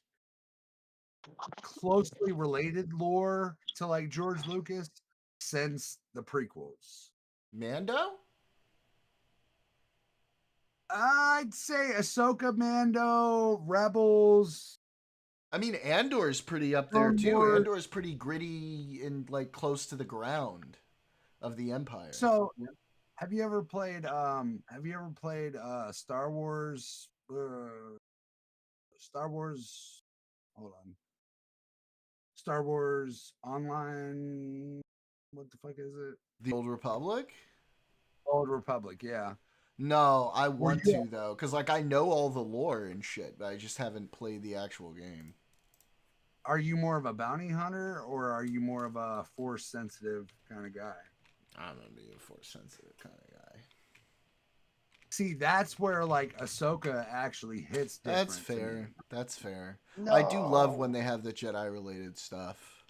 closely related lore to like George Lucas since the prequels. Mando? I'd say Ahsoka, Mando, Rebels. I mean, Andor's pretty up there too. Andor's pretty gritty and like close to the ground of the Empire. So, have you ever played Star Wars? Hold on. Star Wars Online. What the fuck is it? The Old Republic? Old Republic, yeah. No, I want to though, because like I know all the lore and shit, but I just haven't played the actual game. Are you more of a bounty hunter or are you more of a force sensitive kind of guy? I'm gonna be a force sensitive kind of guy. See, that's where like Ahsoka actually hits different. That's fair. That's fair. No. I do love when they have the Jedi related stuff.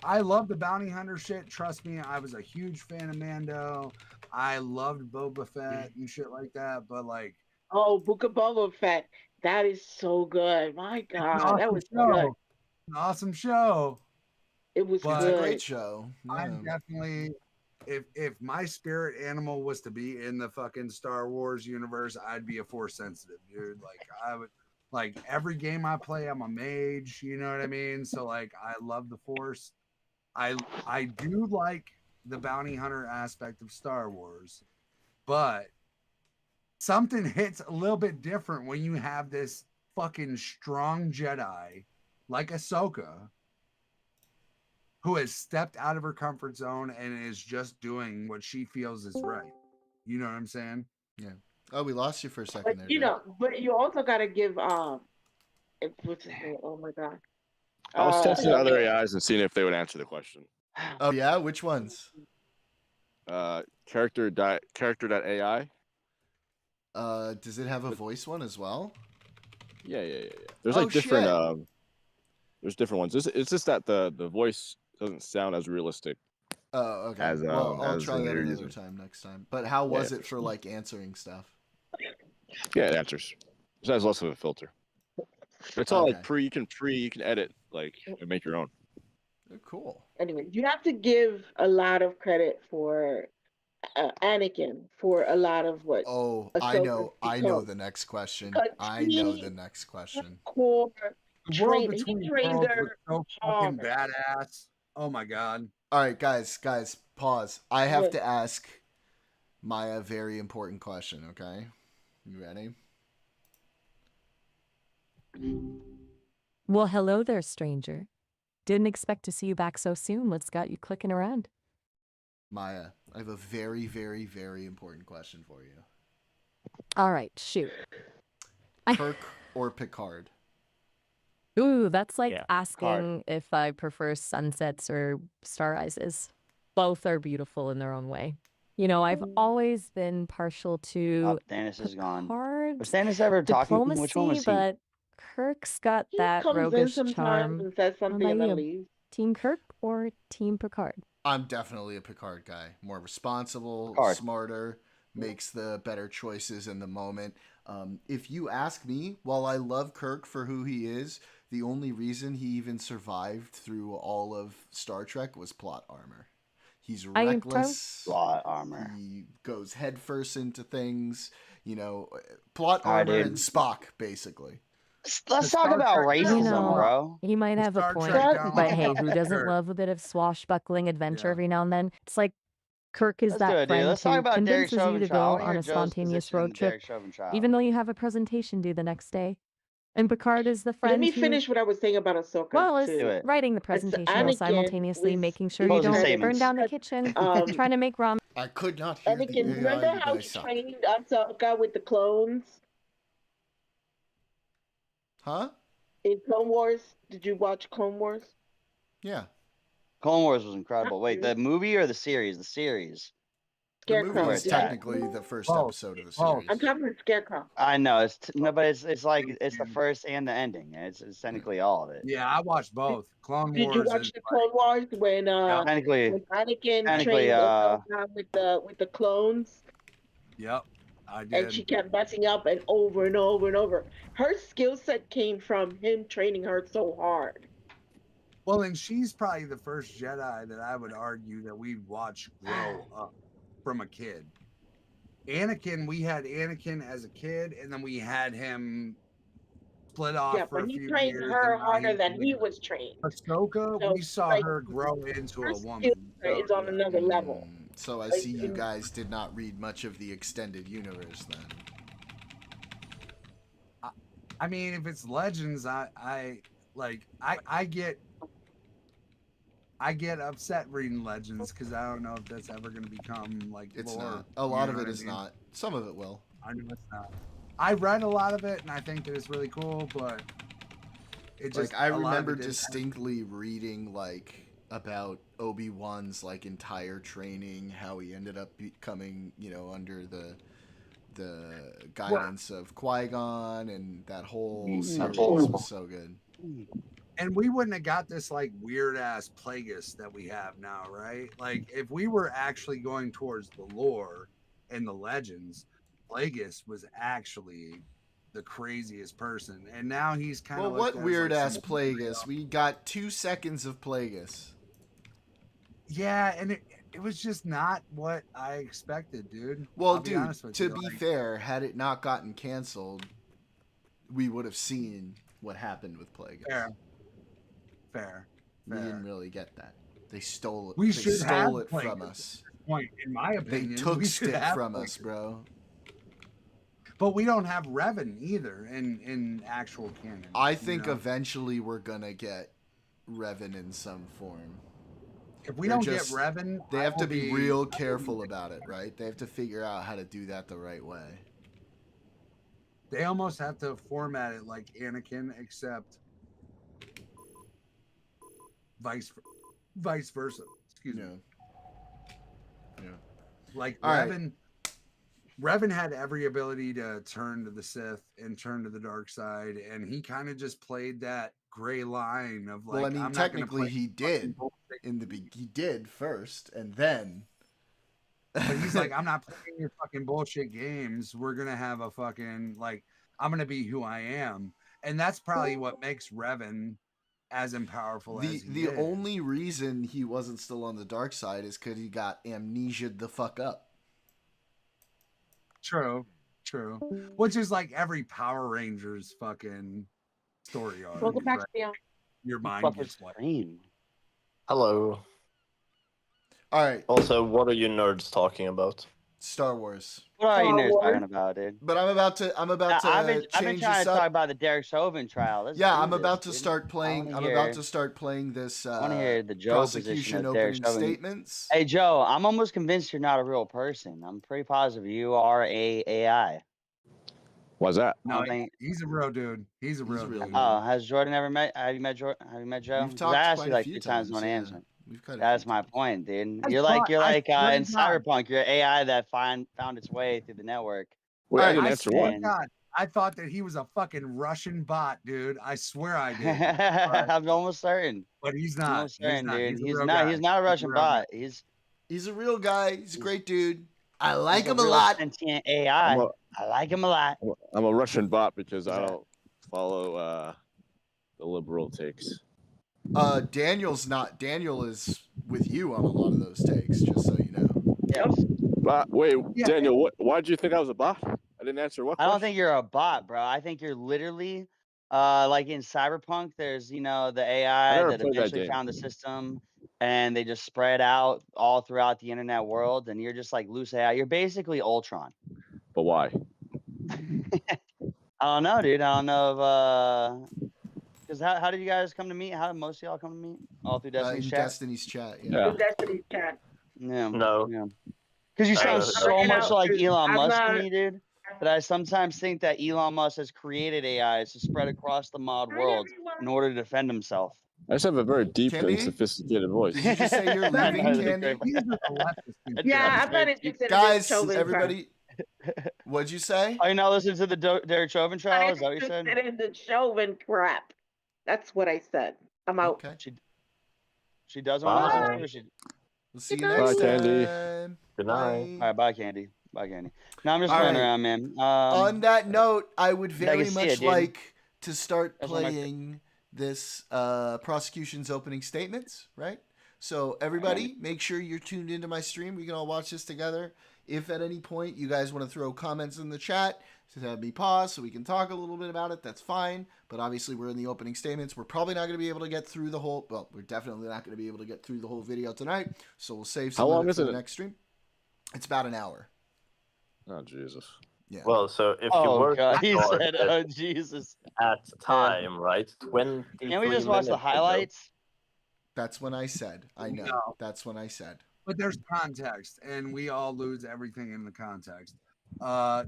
I love the bounty hunter shit. Trust me, I was a huge fan of Mando. I loved Boba Fett and shit like that. But like, Book of Boba Fett. That is so good. My God, that was good. An awesome show. It was It's a great show. Yeah. I'm definitely if my spirit animal was to be in the fucking Star Wars universe, I'd be a Force sensitive, dude. Like I would, like every game I play, I'm a mage. You know what I mean? So like, I love the Force. I do like the bounty hunter aspect of Star Wars, but something hits a little bit different when you have this fucking strong Jedi like Ahsoka, who has stepped out of her comfort zone and is just doing what she feels is right. You know what I'm saying? Yeah. Oh, we lost you for a second But there. you dude. know, but you also gotta give oh my god. I was testing other AIs and seeing if they would answer the question. Oh yeah, which ones? Character.ai. Does it have a voice one as well? Yeah. There's like different shit. There's different ones. It's just that the voice doesn't sound as realistic. Oh, okay. As, well, I'll as try that another using. time next time. But how was it for like answering stuff? Yeah, it answers. It has less of a filter. It's all like you can edit like and make your own. Cool. Anyway, you have to give a lot of credit for Anakin for a lot of what. Oh, I know the next question. I know the next question. Core World Between Worlds was so fucking badass. Oh my god. All right, guys, pause. I have to ask Maya a very important question, okay? You ready? Well, hello there, stranger. Didn't expect to see you back so soon. What's got you clicking around? Maya, I have a very, very, very important question for you. All right, shoot. Kirk or Picard? Ooh, that's like asking if I prefer sunsets or starrises. Both are beautiful in their own way. You know, I've always been partial to Stannis is gone. Picard's Was Stannis ever talking? diplomacy, Which one was he? but Kirk's got that comes in roguish sometimes charm. and says What something about and then you? leaves. Team Kirk or Team Picard? I'm definitely a Picard guy. More responsible, smarter, makes the better choices in the moment. If you ask me, while I love Kirk for who he is, the only reason he even survived through all of Star Trek was plot armor. He's reckless. Plot armor. He goes headfirst into things. You know, plot armor and Spock, basically. Let's talk about racism, bro. He might have a point, but hey, who doesn't love a bit of swashbuckling adventure every now and then? It's like Kirk is that friend who convinces you to go on a spontaneous road trip, even though you have a presentation due the next day. And Picard is the friend Let me finish what I was saying about Ahsoka. Well, is writing the presentation while simultaneously making sure you don't burn down the kitchen, trying to make ramen. I could not hear Anakin, the AI. remember how he trained Ahsoka with the clones? Huh? In Clone Wars? Did you watch Clone Wars? Yeah. Clone Wars was incredible. Wait, the movie or the series? The series. Scarecrow. The movie is technically the first episode of the series. I'm talking about Scarecrow. I know it's but it's like it's the first and the ending. It's technically all of it. Yeah, I watched both. Clone Wars. Did you watch the Clone Wars when Anakin trained Ahsoka with the clones? Yep, I did. And she kept messing up and over and over and over. Her skill set came from him training her so hard. Well, and she's probably the first Jedi that I would argue that we've watched grow up from a kid. Anakin, we had Anakin as a kid, and then we had him split off for a few years. Yeah, but he trained her harder than he was trained. Ahsoka, so, we saw her grow into a woman. It's on another level. So I see you guys did not read much of the extended universe then. I mean, if it's Legends, I get upset reading Legends because I don't know if that's ever going to become like it's lore. Not. A lot of it is not. Some of it will. I know it's not. I read a lot of it and I think that it's really cool, but it just like I remember distinctly reading like about Obi-Wan's like entire training, how he ended up becoming, you know, under the guidance of Qui-Gon, and that whole series was so good. And we wouldn't have got this like weird ass Plagueis that we have now, right? Like if we were actually going towards the lore and the legends, Plagueis was actually the craziest person, and now he's kind of. Well, what weird ass Plagueis? We got 2 seconds of Plagueis. Yeah, and it was just not what I expected, dude. Well, I'll be honest with to you. be fair, had it not gotten canceled, we would have seen what happened with Plagueis. Fair. We didn't really get that. They stole it. We they should stole have it from us. Point, in my opinion, they took we should Stick have from us, bro. But we don't have Revan either in actual canon. I think eventually we're gonna get Revan in some form. If we don't get Revan, they have to be real careful about it, right? They have to figure out how to do that the right way. They almost have to format it like Anakin, except vice versa. Excuse me. Yeah. Like all Revan. Right. Revan had every ability to turn to the Sith and turn to the dark side, and he kind of just played that gray line of like. Well, I mean, technically, he did he did first, and then. But he's like, I'm not playing your fucking bullshit games. We're gonna have a fucking like. I'm gonna be who I am, and that's probably what makes Revan as powerful as he is. The only reason he wasn't still on the dark side is because he got amnesia'd the fuck up. True. Which is like every Power Rangers fucking story arc. Welcome back, right? Your mind gets like. Hello. All right. Also, what are you nerds talking about? Star Wars. What are you nerds talking about, dude? But I'm about to I've been trying to talk about the Derek Chauvin trial. I'm about to start playing. I'm about to start playing this. I want to hear the Joe prosecution opening statements. Hey Joe, I'm almost convinced you're not a real person. I'm pretty positive you are a AI. Why's that? No, he's a real dude. He's a real dude. Oh, has Jordan ever met? Have you met Jordan? Have you met Joe? We've talked I asked quite you like a few 3 times, no yeah. answer. We've That's my point, dude. You're like in Cyberpunk. You're AI that found its way through the network. Wait, I didn't answer what? God, I thought that he was a fucking Russian bot, dude. I swear I did. I'm almost certain. But he's not. Almost certain, dude. He's not a Russian bot. He's a real guy. He's a great dude. I like him a lot. Sentient AI. I like him a lot. I'm a Russian bot because I don't follow the liberal takes. Daniel's not. Daniel is with you on a lot of those takes, just so you know. Yes. But wait, yeah. Daniel, why did you think I was a bot? I didn't answer what question? I don't think you're a bot, bro. I think you're literally like in Cyberpunk, there's the AI that eventually found the system and they just spread out all throughout the internet world, and you're just like loose AI. You're basically Ultron. But why? I don't know, dude. I don't know if because how did you guys come to meet? How did most of y'all come to meet? All through Destiny's chat? Destiny's chat, yeah. Destiny's chat. Yeah. No. Yeah. Because you sound so much like Elon Musk to me, dude, that I sometimes think that Elon Musk has created AIs to spread across the mod world in order to defend himself. I just have a very deep and sophisticated voice. Did you just say you're leaving, Candy? Yeah, I'm not interested guys, in this everybody. What'd you say? Are you not listening to the Derek Chauvin trial? Is that what you said? I'm in the Chauvin crap. That's what I said. I'm out. Okay. She doesn't want to listen. We'll see you next time. Good night. All right, bye, Candy. Bye, Candy. No, I'm just running around, man. On that note, I would very much like to start playing this prosecution's opening statements, right? So everybody, make sure you're tuned into my stream. We can all watch this together. If at any point you guys want to throw comments in the chat to have me pause so we can talk a little bit about it, that's fine. But obviously we're in the opening statements. We're probably not going to be able to get through the whole, well, we're definitely not going to be able to get through the whole video tonight. So we'll save some of it for the next stream. It's about an hour. Oh, Jesus. Yeah. Well, so if you work he said, "Oh Jesus," at time, right? 20. Can we just watch the highlights? That's when I said. I know. No. That's when I said. But there's context, and we all lose everything in the context.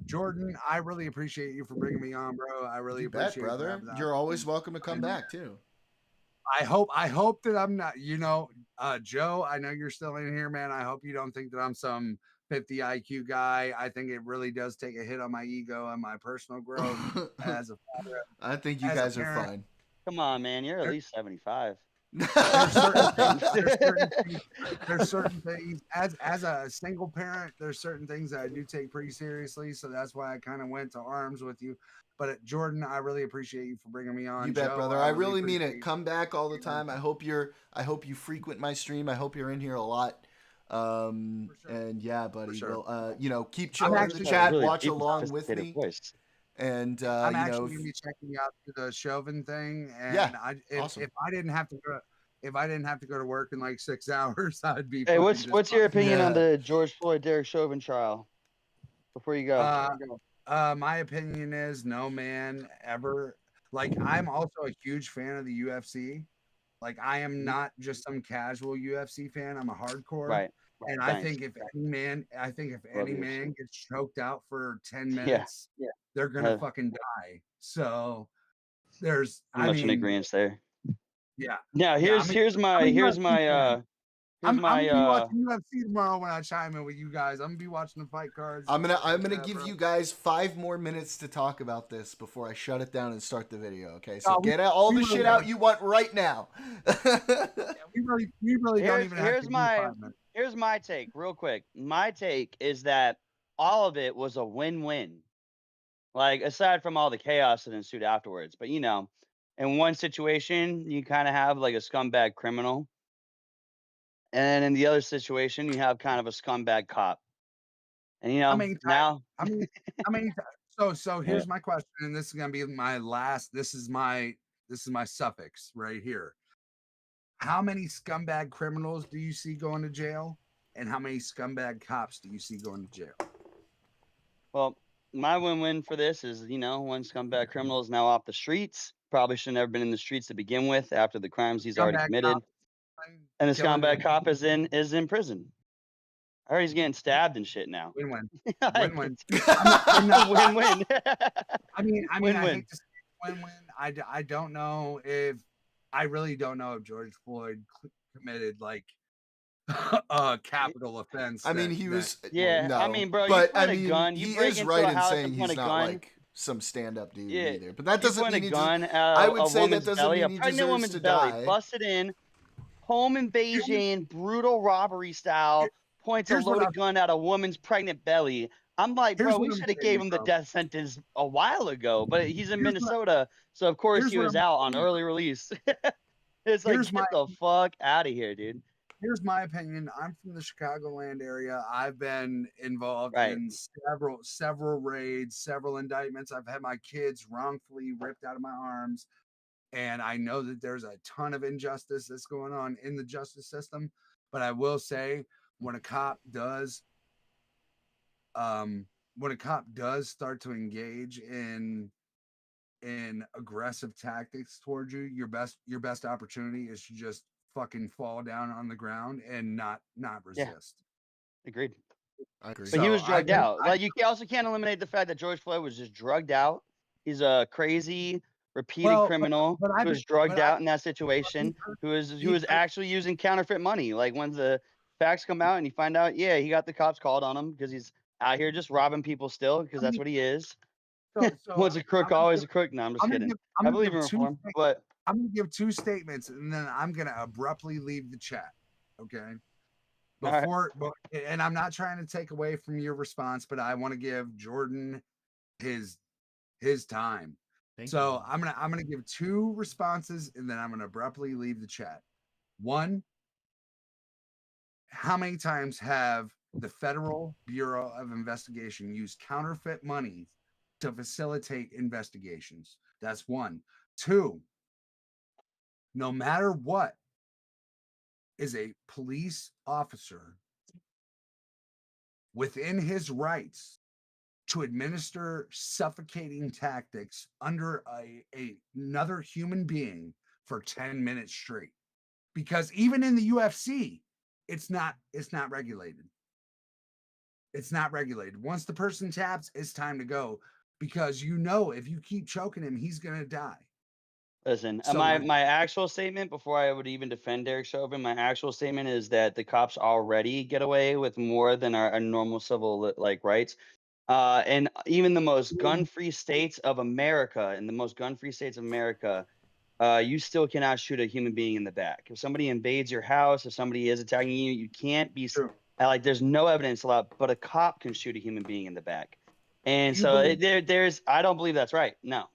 Jordan, I really appreciate you for bringing me on, bro. I really appreciate it, brother. You're always welcome to come back too. I hope that I'm not. Joe, I know you're still in here, man. I hope you don't think that I'm some 50 IQ guy. I think it really does take a hit on my ego and my personal growth as a father. I think you guys are fine. Come on, man. You're at least 75. There's certain things as a single parent, there's certain things that I do take pretty seriously. So that's why I kind of went to arms with you. But Jordan, I really appreciate you for bringing me on. You bet, Joe, brother. I really mean it. Come back all the time. I hope you frequent my stream. I hope you're in here a lot. And yeah, buddy, sure. well, keep chilling in the chat, really watch along with me. Voice. And I'm actually gonna be checking out the Chauvin thing, and yeah, awesome. if I didn't have to go to work in like 6 hours, I'd be. Hey, what's your opinion on the George Floyd Derek Chauvin trial? Before you go, my opinion is no man ever. Like, I'm also a huge fan of the UFC. Like, I am not just some casual UFC fan. I'm a hardcore. Right. And I think if any man gets choked out for 10 minutes, they're gonna fucking die. So there's an agreement there. Yeah. Now here's my I'm gonna be watching UFC tomorrow when I chime in with you guys. I'm gonna be watching the fight cards. I'm gonna give you guys 5 more minutes to talk about this before I shut it down and start the video. Okay, so get all the shit out you want right now. we really don't even have to. Here's my take, real quick. My take is that all of it was a win-win. Like, aside from all the chaos that ensued afterwards, but in one situation you kind of have like a scumbag criminal. And in the other situation, you have kind of a scumbag cop. And so here's my question, and this is gonna be my last. This is my suffix right here. How many scumbag criminals do you see going to jail, and how many scumbag cops do you see going to jail? Well, my win-win for this is, one scumbag criminal is now off the streets. Probably should have never been in the streets to begin with after the crimes he's already committed. And the scumbag cop is in prison. I heard he's getting stabbed and shit now. Win-win. Win-win. Win-win. I mean, win-win. I hate to say win-win. I don't know if I really don't know if George Floyd committed like a capital offense. I mean, he was. Yeah, no, I mean, bro, but you point a gun. You he break is into right a in house saying and point he's a not gun. like some stand-up dude either. But that doesn't mean a gun at I would a say that doesn't belly, mean he a pregnant deserves woman's to belly, die. busted in, home invasion, brutal robbery style, points a loaded gun at a woman's pregnant belly. I'm like, bro, we should have gave him the death sentence a while ago, but he's in Minnesota, so of course he was out on early release. It's like, get the fuck out of here, dude. Here's my opinion. I'm from the Chicagoland area. I've been involved in several raids, several indictments. I've had my kids wrongfully ripped out of my arms. And I know that there's a ton of injustice that's going on in the justice system. But I will say, when a cop does start to engage in aggressive tactics towards you, your best opportunity is to just fucking fall down on the ground and not resist. Agreed. I agree. But he was drugged out. Like, you also can't eliminate the fact that George Floyd was just drugged out. He's a crazy, repeated criminal who was drugged out in that situation, who was actually using counterfeit money. Like, when the facts come out and you find out, he got the cops called on him because he's out here just robbing people still, because that's what he is. Once a crook, always a crook. No, I'm just kidding. I believe in reform, but I'm gonna give 2 statements and then I'm gonna abruptly leave the chat. Okay. And I'm not trying to take away from your response, but I want to give Jordan his time. So I'm gonna give 2 responses and then I'm gonna abruptly leave the chat. 1, how many times have the Federal Bureau of Investigation used counterfeit money to facilitate investigations? That's 1. 2, no matter what, is a police officer within his rights to administer suffocating tactics under another human being for 10 minutes straight? Because even in the UFC, it's not regulated. It's not regulated. Once the person taps, it's time to go, because if you keep choking him, he's gonna die. Listen, my actual statement, before I would even defend Derek Chauvin, my actual statement is that the cops already get away with more than our normal civil rights. And even the most gun-free states of America, you still cannot shoot a human being in the back. If somebody invades your house, if somebody is attacking you, you can't be there's no evidence allowed, but a cop can shoot a human being in the back. And so I don't believe that's right. No.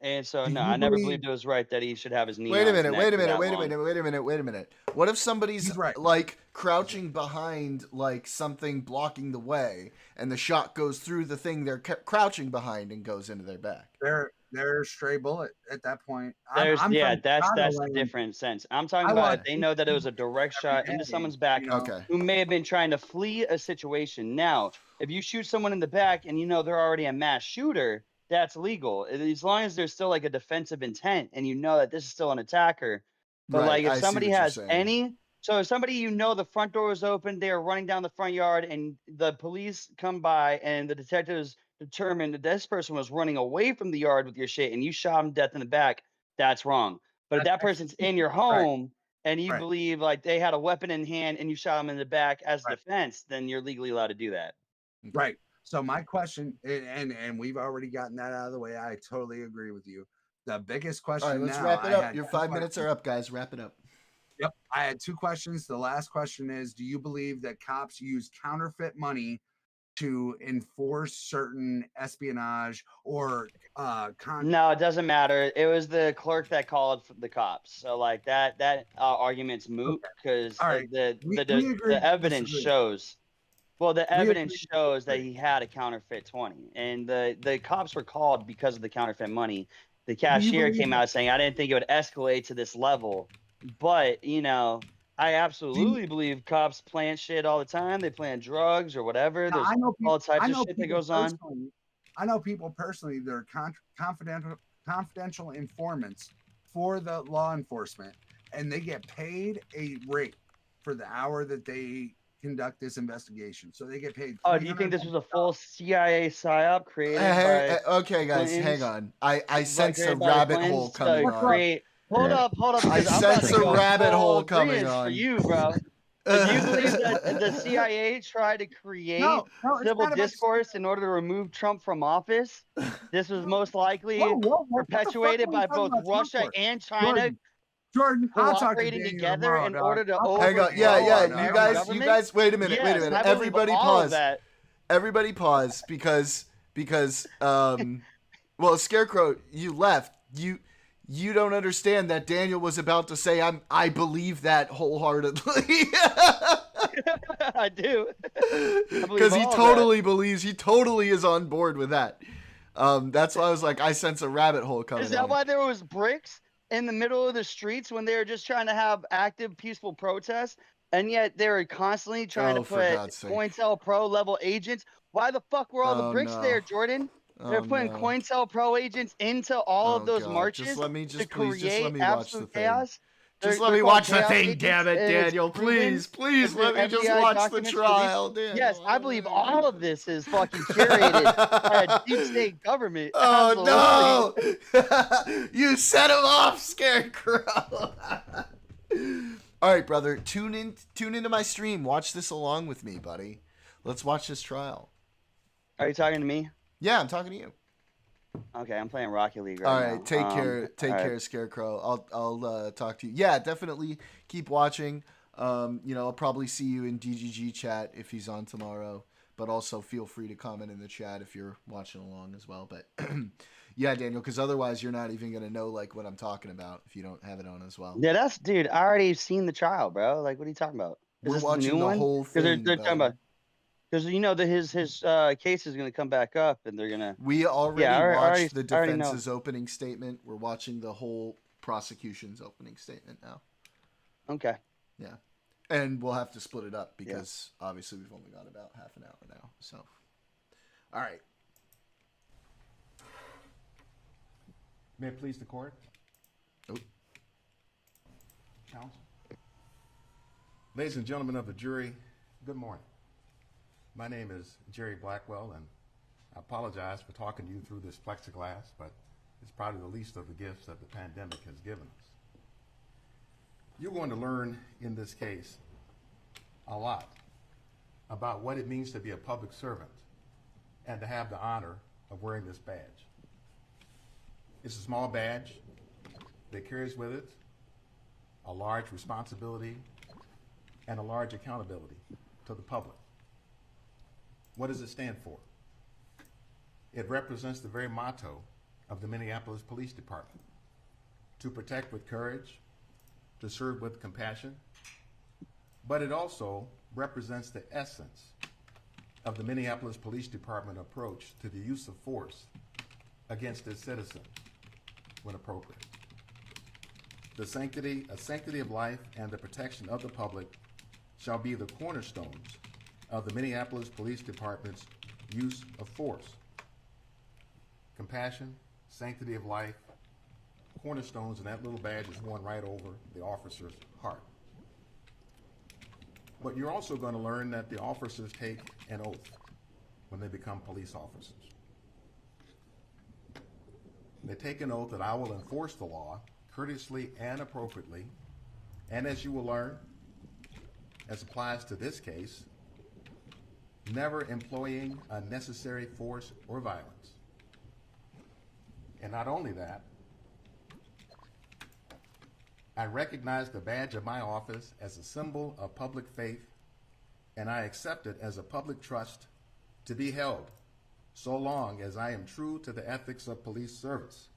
And so, Do no, you I never believe- believed it was right that he should have his knee. Wait a on his minute, neck wait a for minute, that wait a long. minute, wait a minute, wait a minute. What if somebody's He's right. like crouching behind like something blocking the way, and the shot goes through the thing they're crouching behind and goes into their back? They're a stray bullet at that point. There's, I'm yeah, from that's Chicagoland. a different sense. I'm talking I about watch if they know that it was a direct shot into someone's back, you know? Okay. who may have been trying to flee a situation. Now, if you shoot someone in the back and you know they're already a mass shooter, that's legal as long as there's still like a defensive intent and you know that this is still an attacker. But Right, like if I see somebody what you're has saying. so if somebody, you know, the front door is open, they are running down the front yard, and the police come by, and the detectives determined that this person was running away from the yard with your shit, and you shot him to death in the back, that's wrong. But if that person's in your home and you Right. believe like they had a weapon in hand and you shot them in the back as defense, then you're legally allowed to do that. Right. So my question, and we've already gotten that out of the way. I totally agree with you. The biggest question. All right, let's now, wrap it I up. had Your two 5 minutes questions. are up, guys. Wrap it up. Yep. I had two questions. The last question is, do you believe that cops use counterfeit money to enforce certain espionage or No, it doesn't matter. It was the clerk that called the cops. So like that argument's moot because All right. the We agree the evidence disagree. shows. Well, the We evidence agree shows that he had a counterfeit 20, and the cops were called because of the counterfeit money. The cashier believe came that- out saying, "I didn't think it would escalate to this level," but you know, I absolutely believe cops plant shit all the time. They plant drugs or whatever. Now, There's I know all types I of know shit that people goes on. personally- I know people personally. They're confidential informants for the law enforcement, and they get paid a rate for the hour that they conduct this investigation. So they get paid. Oh, do you think this was a full CIA psyop created by? Okay, guys, hang Clintons? on. I sense a created by the rabbit hole Clintons to coming on. create- Hold up. I Because I'm about sense to a go rabbit full hole coming agreeance on. for you, bro. Do you believe that the CIA tried to create No, it's civil not about- discourse in order to remove Trump from office? This was most likely Whoa, what the fuck perpetuated are we by talking both about Trump Russia for? and China Jordan, I'll talk to cooperating Daniel together tomorrow, in dog. order to I'll talk Hang overthrow on, yeah, our you American guys, government? wait a minute, Yes, wait a minute. I believe Everybody all of pause. that. Everybody pause because well, Scarecrow, you left. You don't understand that Daniel was about to say I believe that wholeheartedly. I do. Because he totally is on board with that. That's why I was like, I sense a rabbit hole coming. Is that why there was bricks in the middle of the streets when they were just trying to have active, peaceful protests, and yet they were constantly trying to for put God's sake. COINTELPRO level agents? Why the fuck were all the bricks no. there, Jordan? They're putting no. COINTELPRO agents into all of those God. marches Just let me to please just create let me watch the absolute thing. chaos. Just They're let me called watch the chaos thing, agents, damn it, and it's Daniel. proven. Please let me just FBI watch the documents trial, released. Daniel. Yes, I believe all of this is fucking curated by a deep state government. Oh no! You set him off, Scarecrow. All right, brother. Tune into my stream. Watch this along with me, buddy. Let's watch this trial. Are you talking to me? Yeah, I'm talking to you. Okay, I'm playing Rocket League right All now. right, take care. Take all care, right. Scarecrow. I'll talk to you. Yeah, definitely keep watching. I'll probably see you in DGG chat if he's on tomorrow. But also feel free to comment in the chat if you're watching along as well. But yeah, Daniel, because otherwise you're not even gonna know like what I'm talking about if you don't have it on as well. Yeah, dude. I already seen the trial, bro. Like, what are you talking about? We're watching the whole thing. They're talking about because his case is gonna come back up, and they're gonna. We already watched the I already know. defense's opening statement. We're watching the whole prosecution's opening statement now. Okay. Yeah. And we'll have to split it up because obviously we've only got about half an hour now. So, all right. May it please the court? Oh. Counsel. Ladies and gentlemen of the jury, good morning. My name is Jerry Blackwell, and I apologize for talking to you through this plexiglass, but it's probably the least of the gifts that the pandemic has given us. You're going to learn in this case a lot about what it means to be a public servant and to have the honor of wearing this badge. It's a small badge that carries with it a large responsibility and a large accountability to the public. What does it stand for? It represents the very motto of the Minneapolis Police Department, to protect with courage, to serve with compassion, but it also represents the essence of the Minneapolis Police Department approach to the use of force against its citizens when appropriate. The sanctity of life and the protection of the public shall be the cornerstones of the Minneapolis Police Department's use of force. Compassion, sanctity of life, cornerstones, and that little badge is worn right over the officer's heart. But you're also going to learn that the officers take an oath when they become police officers. They take an oath that I will enforce the law courteously and appropriately, and as you will learn, as applies to this case, never employing unnecessary force or violence. And not only that, I recognize the badge of my office as a symbol of public faith, and I accept it as a public trust to be held so long as I am true to the ethics of police service.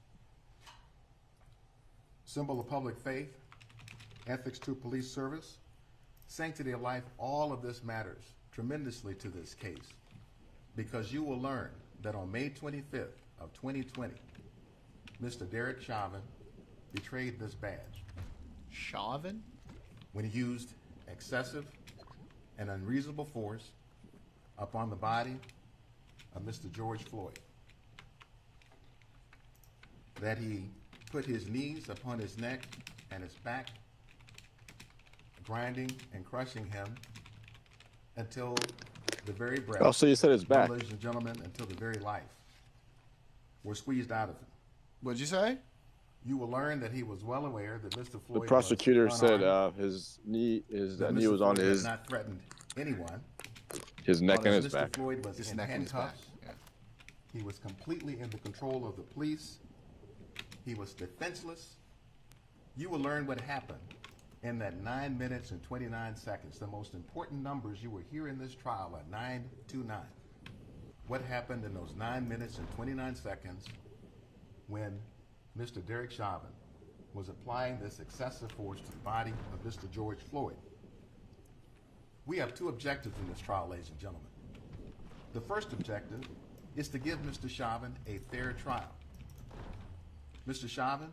Symbol of public faith, ethics to police service, sanctity of life, all of this matters tremendously to this case, because you will learn that on May 25th of 2020, Mr. Derek Chauvin betrayed this badge. Chauvin? When he used excessive and unreasonable force upon the body of Mr. George Floyd. That he put his knees upon his neck and his back, grinding and crushing him until the very breath. Oh, so you said his back. Ladies and gentlemen, until the very life were squeezed out of him. What'd you say? You will learn that he was well aware that Mr. Floyd. The prosecutor was said unarmed, his knee that knee Mr. was on Floyd had his not threatened anyone. his neck and his Mr. back. Floyd was His in neck and his back. handcuffs. Yeah. He was completely in the control of the police. He was defenseless. You will learn what happened in that 9 minutes and 29 seconds. The most important numbers you will hear in this trial are 929. What happened in those 9 minutes and 29 seconds when Mr. Derek Chauvin was applying this excessive force to the body of Mr. George Floyd. We have two objectives in this trial, ladies and gentlemen. The first objective is to give Mr. Chauvin a fair trial. Mr. Chauvin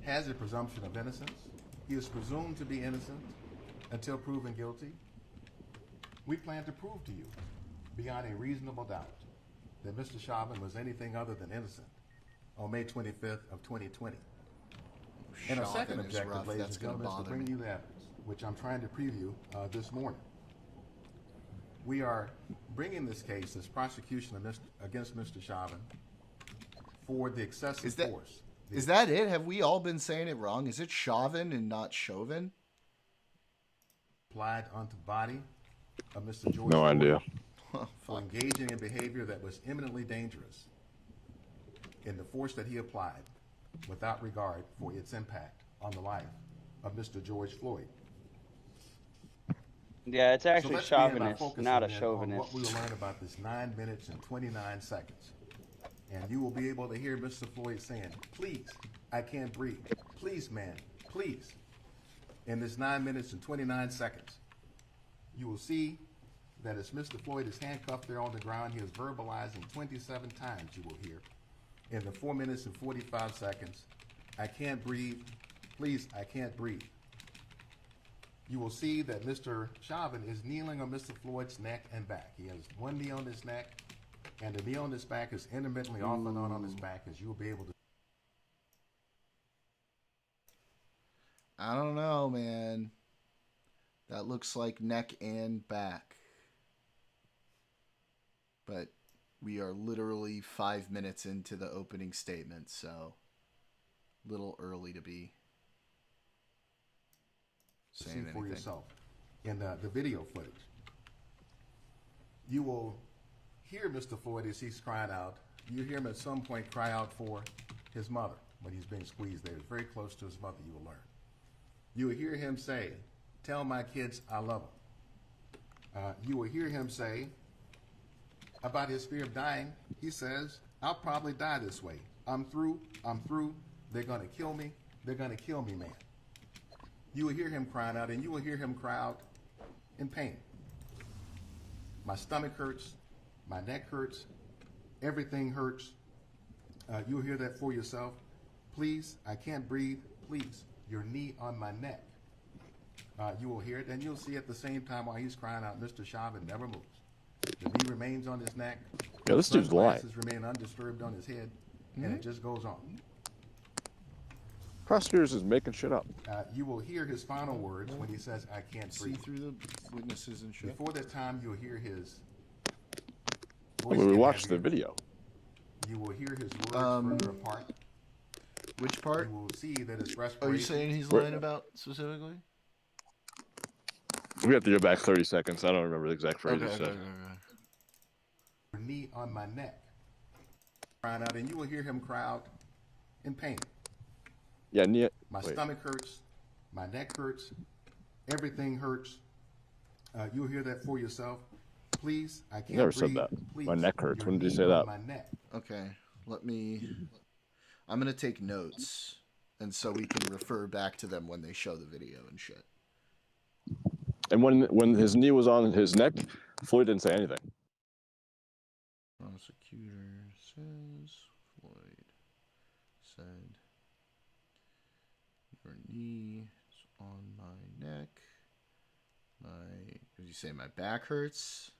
has a presumption of innocence. He is presumed to be innocent until proven guilty. We plan to prove to you, beyond a reasonable doubt, that Mr. Chauvin was anything other than innocent on May 25th of 2020. And our second Chauvin is objective, rough. ladies That's and gonna gentlemen, is to bother bring me. you the evidence, which I'm trying to preview this morning. We are bringing this case, this prosecution against Mr. Chauvin, for the excessive force. Is that it? Have we all been saying it wrong? Is it Chauvin and not Chauvin? Applied onto the body of Mr. George No Floyd idea. for engaging in behavior that was imminently dangerous in the force that he applied without regard for its impact on the life of Mr. George Floyd. Yeah, it's actually let's begin by chauvinist, focusing not a then on chauvinist. what we will learn about this 9 minutes and 29 seconds. And you will be able to hear Mr. Floyd saying, "Please, I can't breathe. Please, man, please." In this 9 minutes and 29 seconds, you will see that as Mr. Floyd is handcuffed there on the ground, he is verbalizing 27 times, you will hear, in the 4 minutes and 45 seconds, "I can't breathe. Please, I can't breathe." You will see that Mr. Chauvin is kneeling on Mr. Floyd's neck and back. He has one knee on his neck, and the knee on his back is intermittently off and on his back, as you will be able to. I don't know, man. That looks like neck and back. But we are literally 5 minutes into the opening statement, so a little early to be saying See for anything. yourself in the video footage. You will hear Mr. Floyd as he's crying out. You hear him at some point cry out for his mother when he's being squeezed there. It's very close to his mother, you will learn. You will hear him say, "Tell my kids I love them." You will hear him say about his fear of dying, he says, "I'll probably die this way. I'm through. I'm through. They're going to kill me. They're going to kill me, man. You will hear him crying out, and you will hear him cry out in pain. My stomach hurts. My neck hurts. Everything hurts. You'll hear that for yourself. Please, I can't breathe. Please, your knee on my neck. You will hear it, and you'll see at the same time while he's crying out, Mr. Chauvin never moves. The knee remains on his neck. Yeah, this dude's lying. Sunglasses remain undisturbed on his head, and it just goes on. Prosecutors is making shit up. You will hear his final words when he says, I can't breathe. See through the witnesses and shit. Before that time, you'll hear his voice. We watched the video. You will hear his words further apart. Which part? You will see that his respiration... Are you saying he's lying about specifically? We have to go back 30 seconds. I don't remember the exact phrase he said. Your knee on my neck. Crying out, and you will hear him cry out in pain. Yeah, my stomach hurts. My neck hurts. Everything hurts. You'll hear that for yourself. Please, I can't never breathe. said that. Please, my neck hurts. When did you say that? My neck. Okay, I'm gonna take notes, and so we can refer back to them when they show the video and shit. And when his knee was on his neck, Floyd didn't say anything. Prosecutor says Floyd said, "Your knee is on my neck. Did you say my back hurts?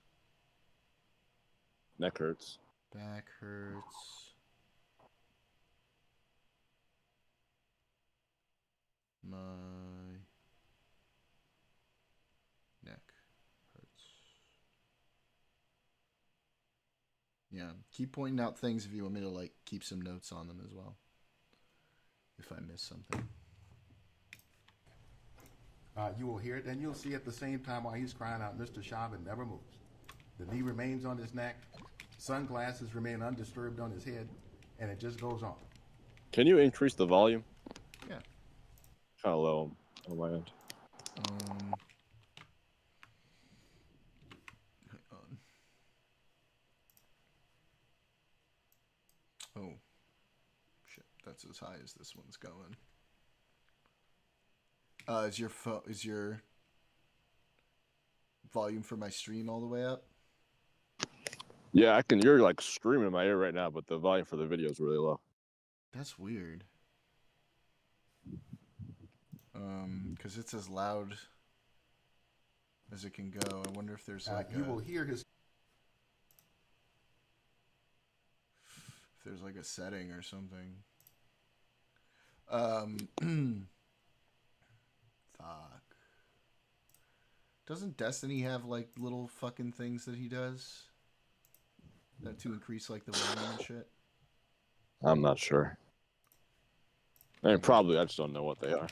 Neck hurts. Back hurts. My neck hurts." Yeah, keep pointing out things if you want me to like keep some notes on them as well. If I miss something. You will hear it, and you'll see at the same time while he's crying out, Mr. Chauvin never moves. The knee remains on his neck. Sunglasses remain undisturbed on his head, and it just goes on. Can you increase the volume? Yeah. Kind of low on my end. Hang on. Oh, shit! That's as high as this one's going. Is your volume for my stream all the way up? Yeah, I can. You're like screaming in my ear right now, but the volume for the video is really low. That's weird. Because it's as loud as it can go. I wonder if there's like you will hear his. If there's like a setting or something. Fuck. Doesn't Destiny have like little fucking things that he does? That to increase like the volume and shit? I'm not sure. I mean, probably. I just don't know what they are.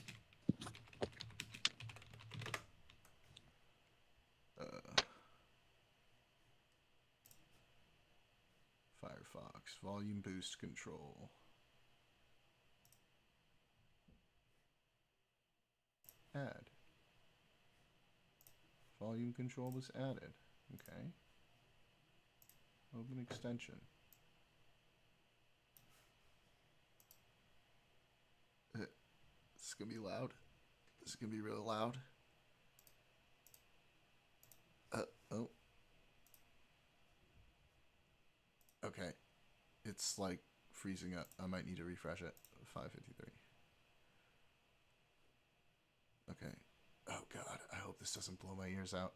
Firefox volume boost control. Add. Volume control was added. Okay. Open extension. This is gonna be loud. This is gonna be really loud. Oh. Okay. It's like freezing up. I might need to refresh it. 553. Okay. Oh God. I hope this doesn't blow my ears out.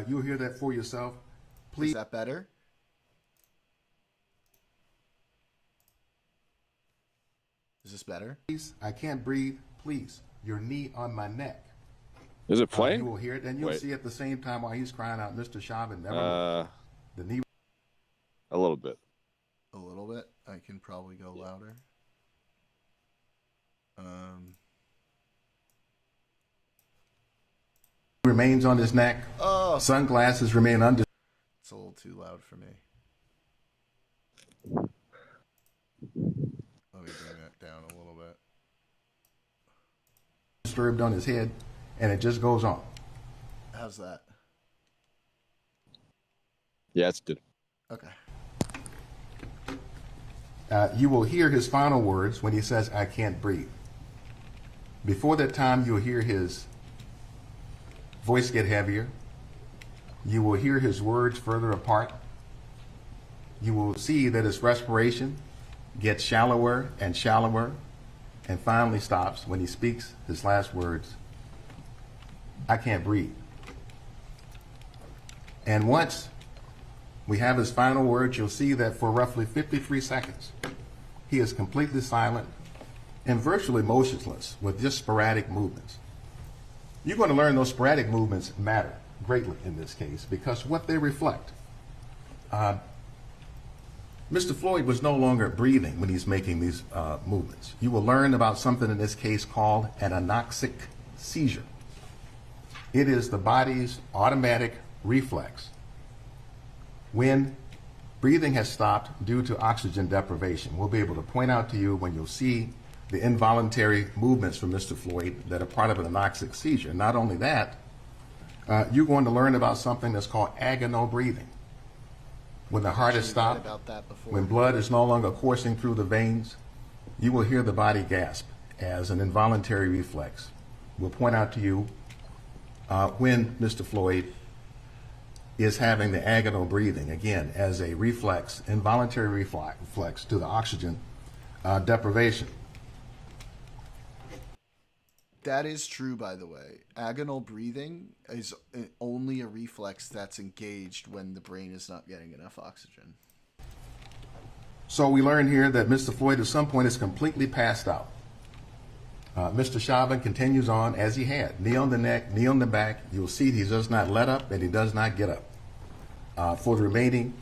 You'll hear that for yourself. Please. Is that better? Is this better? Please, I can't breathe. Please, your knee on my neck. Is it playing? You will hear it, and you'll see at the same time while he's crying out, Mr. Chauvin never moves. The knee. A little bit. A little bit. I can probably go louder. Remains on his neck. Oh. Sunglasses remain under. It's a little too loud for me. Let me bring that down a little bit. Disturbed on his head, and it just goes on. How's that? Yeah, it's good. Okay. you will hear his final words when he says, "I can't breathe." Before that time, you'll hear his voice get heavier. You will hear his words further apart. You will see that his respiration gets shallower and shallower and finally stops when he speaks his last words, "I can't breathe." And once we have his final words, you'll see that for roughly 53 seconds, he is completely silent and virtually motionless with just sporadic movements. You're going to learn those sporadic movements matter greatly in this case because what they reflect. Mr. Floyd was no longer breathing when he's making these movements. You will learn about something in this case called an anoxic seizure. It is the body's automatic reflex when breathing has stopped due to oxygen deprivation. We'll be able to point out to you when you'll see the involuntary movements from Mr. Floyd that are part of an anoxic seizure. Not only that, you're going to learn about something that's called agonal breathing. When the heart is stopped, when blood is no longer coursing through the veins, you will hear the body gasp as an involuntary reflex. We'll point out to you when Mr. Floyd is having the agonal breathing, again, as a reflex, involuntary reflex to the oxygen deprivation. That is true, by the way. Agonal breathing is only a reflex that's engaged when the brain is not getting enough oxygen. So we learn here that Mr. Floyd at some point is completely passed out. Mr. Chauvin continues on as he had. Knee on the neck, knee on the back. You'll see he does not let up and he does not get up. For the remaining,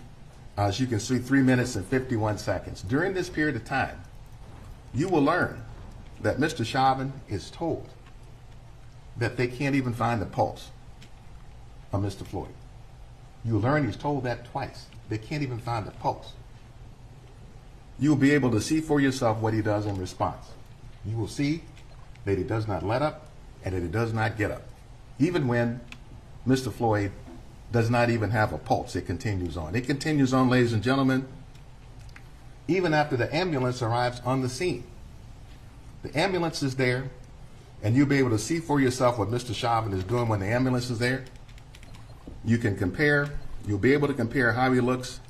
as you can see, 3 minutes and 51 seconds. During this period of time, you will learn that Mr. Chauvin is told that they can't even find the pulse of Mr. Floyd. You learn he's told that twice. They can't even find the pulse. You'll be able to see for yourself what he does in response. You will see that he does not let up and that he does not get up. Even when Mr. Floyd does not even have a pulse, it continues on. It continues on, ladies and gentlemen, even after the ambulance arrives on the scene. The ambulance is there, and you'll be able to see for yourself what Mr. Chauvin is doing when the ambulance is there. You can compare, you'll be able to compare how he looks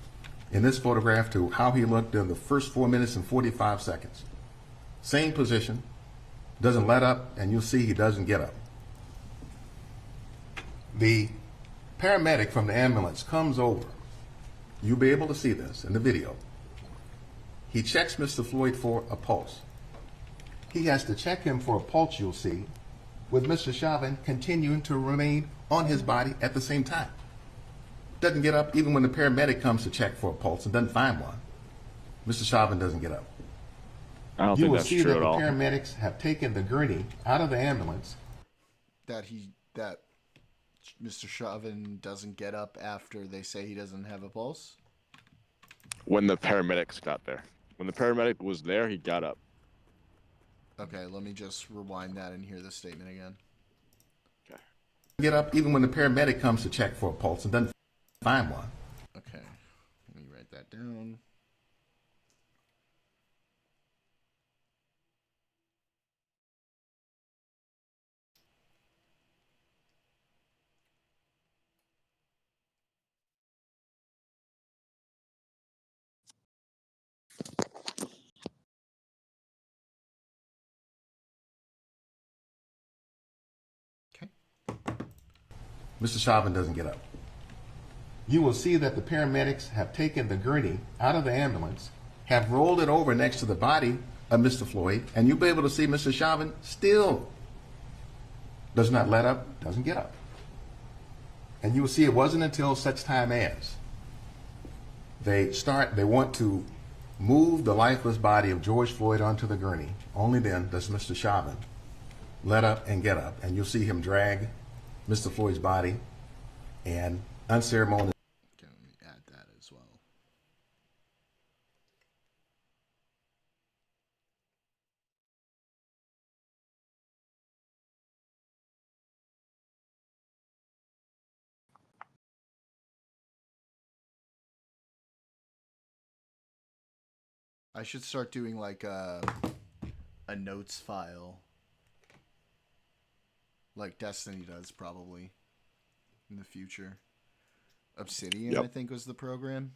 in this photograph to how he looked in the first 4 minutes and 45 seconds. Same position, doesn't let up, and you'll see he doesn't get up. The paramedic from the ambulance comes over. You'll be able to see this in the video. He checks Mr. Floyd for a pulse. He has to check him for a pulse, you'll see, with Mr. Chauvin continuing to remain on his body at the same time. Doesn't get up even when the paramedic comes to check for a pulse and doesn't find one. Mr. Chauvin doesn't get up. I don't think that's true at all. You will see that the paramedics have taken the gurney out of the ambulance. That Mr. Chauvin doesn't get up after they say he doesn't have a pulse? When the paramedics got there. When the paramedic was there, he got up. Okay, let me just rewind that and hear the statement again. Okay. Get up even when the paramedic comes to check for a pulse and doesn't find one. Okay, let me write that down. Mr. Chauvin doesn't get up. You will see that the paramedics have taken the gurney out of the ambulance, have rolled it over next to the body of Mr. Floyd, and you'll be able to see Mr. Chauvin still does not let up, doesn't get up. And you will see it wasn't until such time as they want to move the lifeless body of George Floyd onto the gurney. Only then does Mr. Chauvin let up and get up, and you'll see him drag Mr. Floyd's body and unceremoniously I should start doing like a notes file, like Destiny does probably in the future. Obsidian, I think, was the program.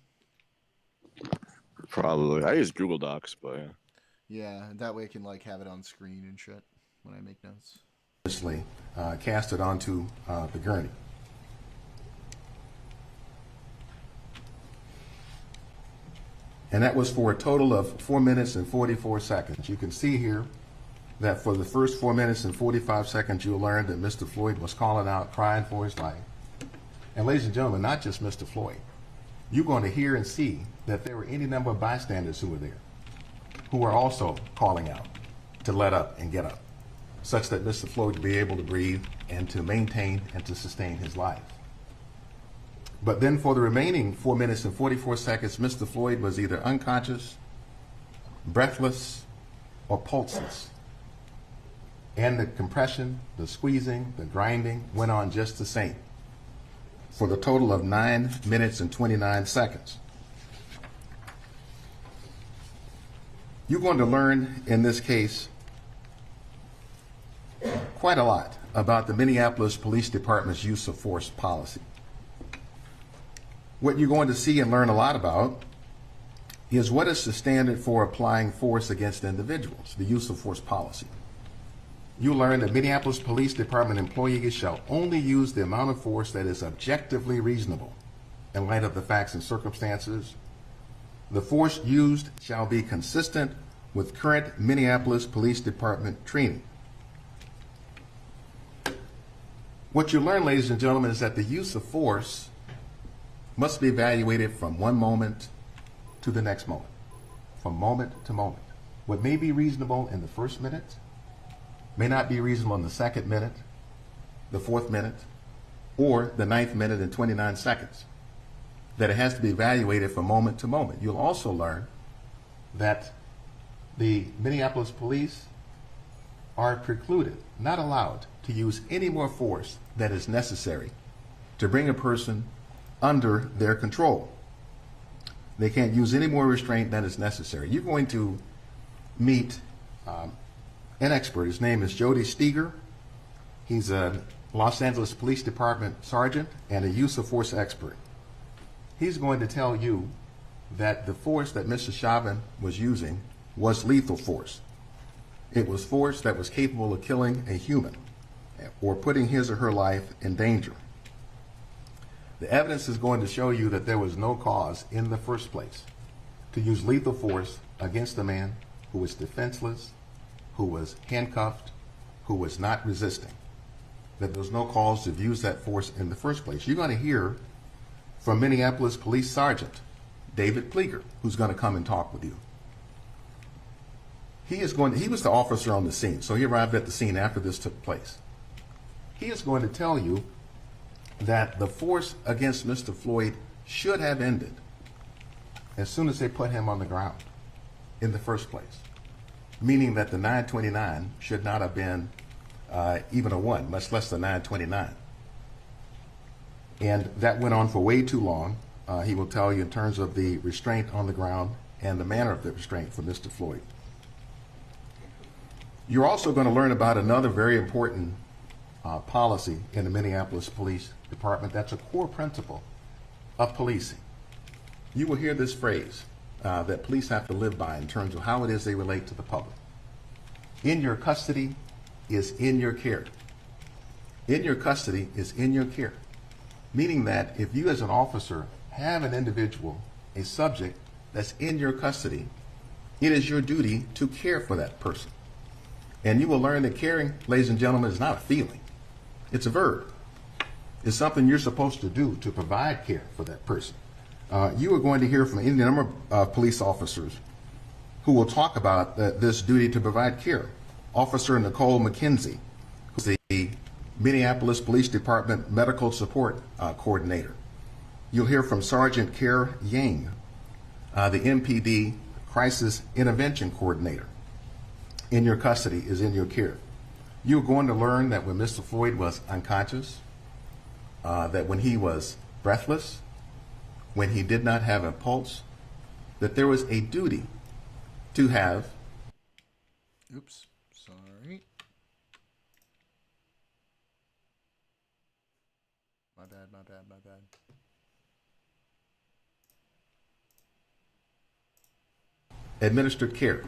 Probably. I use Google Docs, but yeah. Yeah, that way I can like have it on screen and shit when I make notes. Cast it onto the gurney. And that was for a total of 4 minutes and 44 seconds. You can see here that for the first 4 minutes and 45 seconds, you'll learn that Mr. Floyd was calling out, crying for his life. And ladies and gentlemen, not just Mr. Floyd. You're going to hear and see that there were any number of bystanders who were there, who were also calling out to let up and get up, such that Mr. Floyd would be able to breathe and to maintain and to sustain his life. But then for the remaining 4 minutes and 44 seconds, Mr. Floyd was either unconscious, breathless, or pulseless. And the compression, the squeezing, the grinding went on just the same for the total of 9 minutes and 29 seconds. You're going to learn in this case quite a lot about the Minneapolis Police Department's use of force policy. What you're going to see and learn a lot about is what is the standard for applying force against individuals, the use of force policy. You learn that Minneapolis Police Department employees shall only use the amount of force that is objectively reasonable in light of the facts and circumstances. The force used shall be consistent with current Minneapolis Police Department training. What you learn, ladies and gentlemen, is that the use of force must be evaluated from one moment to the next moment, from moment to moment. What may be reasonable in the first minute may not be reasonable in the second minute, the fourth minute, or the 9th minute and 29 seconds. That it has to be evaluated from moment to moment. You'll also learn that the Minneapolis police are precluded, not allowed, to use any more force that is necessary to bring a person under their control. They can't use any more restraint than is necessary. You're going to meet an expert. His name is Jody Steger. He's a Los Angeles Police Department sergeant and a use of force expert. He's going to tell you that the force that Mr. Chauvin was using was lethal force. It was force that was capable of killing a human or putting his or her life in danger. The evidence is going to show you that there was no cause in the first place to use lethal force against a man who was defenseless, who was handcuffed, who was not resisting. That there was no cause to use that force in the first place. You're going to hear from Minneapolis Police Sergeant David Pleger, who's going to come and talk with you. He was the officer on the scene, so he arrived at the scene after this took place. He is going to tell you that the force against Mr. Floyd should have ended as soon as they put him on the ground in the first place, meaning that the 929 should not have been even a 1, much less the 929. And that went on for way too long. He will tell you in terms of the restraint on the ground and the manner of the restraint for Mr. Floyd. You're also going to learn about another very important policy in the Minneapolis Police Department that's a core principle of policing. You will hear this phrase that police have to live by in terms of how it is they relate to the public. In your custody is in your care. In your custody is in your care. Meaning that if you as an officer have an individual, a subject that's in your custody, it is your duty to care for that person. And you will learn that caring, ladies and gentlemen, is not a feeling. It's a verb. It's something you're supposed to do to provide care for that person. You are going to hear from any number of police officers who will talk about this duty to provide care. Officer Nicole McKenzie, who's the Minneapolis Police Department Medical Support Coordinator. You'll hear from Sergeant Kerr Yang, the MPD Crisis Intervention Coordinator. In your custody is in your care. You're going to learn that when Mr. Floyd was unconscious, that when he was breathless, when he did not have a pulse, that there was a duty to have. Oops, sorry. My bad. Administered care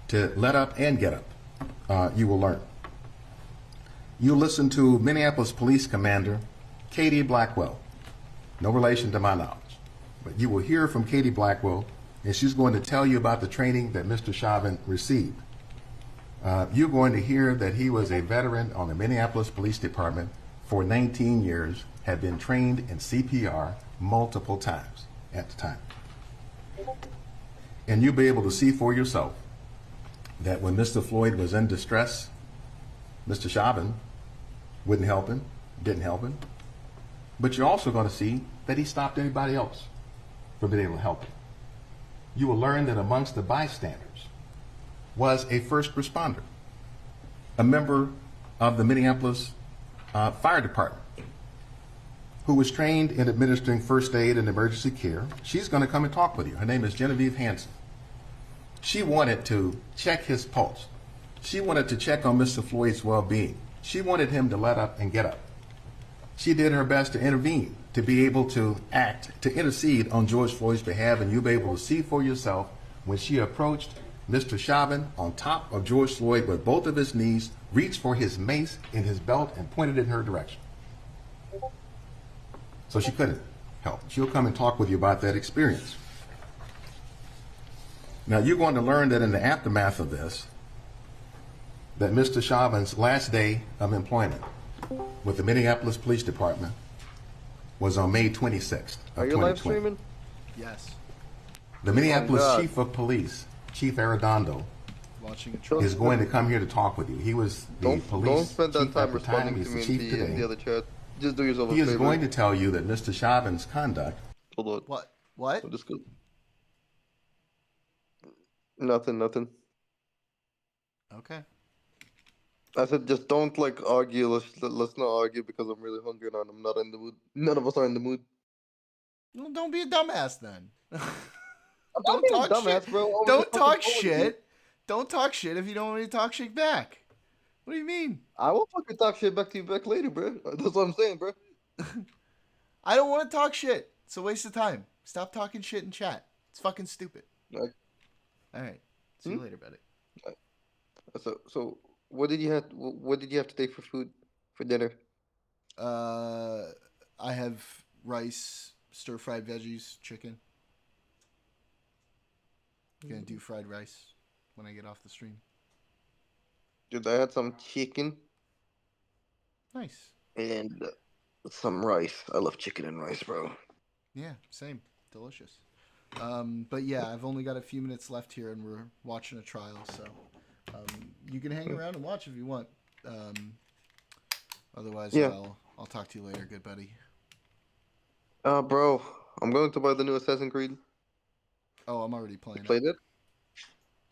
to let up and get up. You will learn. You listen to Minneapolis Police Commander Katie Blackwell. No relation to my knowledge. But you will hear from Katie Blackwell, and she's going to tell you about the training that Mr. Chauvin received. You're going to hear that he was a veteran on the Minneapolis Police Department for 19 years, had been trained in CPR multiple times at the time. And you'll be able to see for yourself that when Mr. Floyd was in distress, Mr. Chauvin wouldn't help him, didn't help him. But you're also going to see that he stopped anybody else from being able to help him. You will learn that amongst the bystanders was a first responder, a member of the Minneapolis Fire Department, who was trained in administering first aid and emergency care. She's going to come and talk with you. Her name is Genevieve Hansen. She wanted to check his pulse. She wanted to check on Mr. Floyd's well-being. She wanted him to let up and get up. She did her best to intervene, to be able to act, to intercede on George Floyd's behalf, and you'll be able to see for yourself when she approached Mr. Chauvin on top of George Floyd with both of his knees, reached for his mace in his belt and pointed in her direction. So she couldn't help. She'll come and talk with you about that experience. Now, you're going to learn that in the aftermath of this, that Mr. Chauvin's last day of employment with the Minneapolis Police Department was on May 26th of 2020. Are you live streaming? Yes. The Minneapolis Chief of Police, Chief Arredondo, is going to come here to talk with you. He was the police chief at the time. He's the chief today. The other chat. Just do yourself a favor. He is going to tell you that Mr. Chauvin's conduct. Hold on. What? Just go. Nothing. Okay. I said just don't argue. Let's not argue because I'm really hungry and I'm not in the mood. None of us are in the mood. Well, don't be a dumbass then. Don't talk dumbass, shit, bro. Don't talk shit. Don't talk shit if you don't want me to talk shit back. What do you mean? I will fucking talk shit back to you back later, bro. That's what I'm saying, bro. I don't want to talk shit. It's a waste of time. Stop talking shit in chat. It's fucking stupid. All right. See you later, buddy. So what did you have to take for food for dinner? I have rice, stir-fried veggies, chicken. Gonna do fried rice when I get off the stream. Dude, I had some chicken. Nice. And some rice. I love chicken and rice, bro. Yeah, same. Delicious. But yeah, I've only got a few minutes left here, and we're watching a trial, so you can hang around and watch if you want. Otherwise, yeah. I'll talk to you later, good buddy. Bro, I'm going to buy the new Assassin's Creed. Oh, I'm already playing. Played it?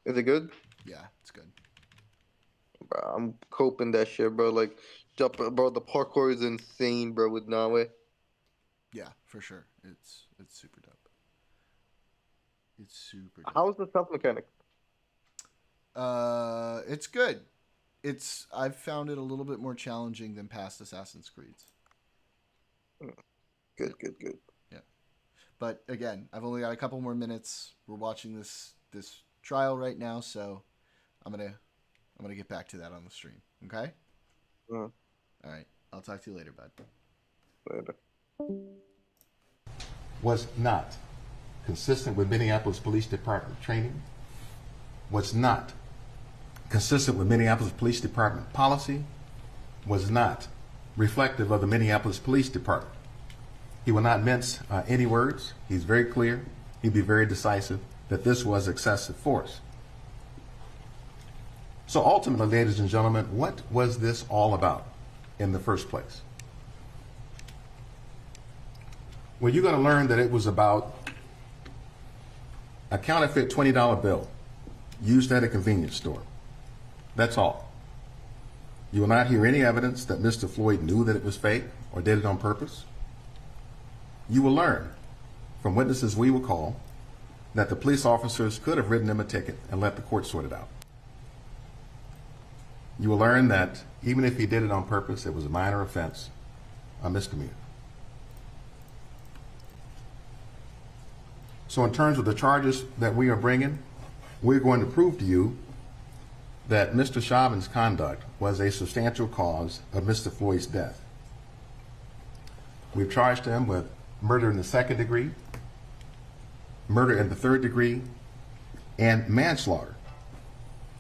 Is it good? Yeah, it's good. Bro, I'm coping that shit, bro. Bro, the parkour is insane, bro, with Nawe. Yeah, for sure. It's super dope. It's super dope. How's the stealth mechanic? It's good. I've found it a little bit more challenging than past Assassin's Creeds. Good. Yeah. But again, I've only got a couple more minutes. We're watching this trial right now, so I'm gonna get back to that on the stream. Okay? All right. I'll talk to you later, bud. Later. Was not consistent with Minneapolis Police Department training, was not consistent with Minneapolis Police Department policy, was not reflective of the Minneapolis Police Department. He will not mince any words. He's very clear. He'd be very decisive that this was excessive force. So ultimately, ladies and gentlemen, what was this all about in the first place? Well, you're going to learn that it was about a counterfeit $20 bill used at a convenience store. That's all. You will not hear any evidence that Mr. Floyd knew that it was fake or did it on purpose. You will learn from witnesses we will call that the police officers could have written him a ticket and let the court sort it out. You will learn that even if he did it on purpose, it was a minor offense, a misdemeanor. So in terms of the charges that we are bringing, we're going to prove to you that Mr. Chauvin's conduct was a substantial cause of Mr. Floyd's death. We've charged him with murder in the second degree, murder in the third degree, and manslaughter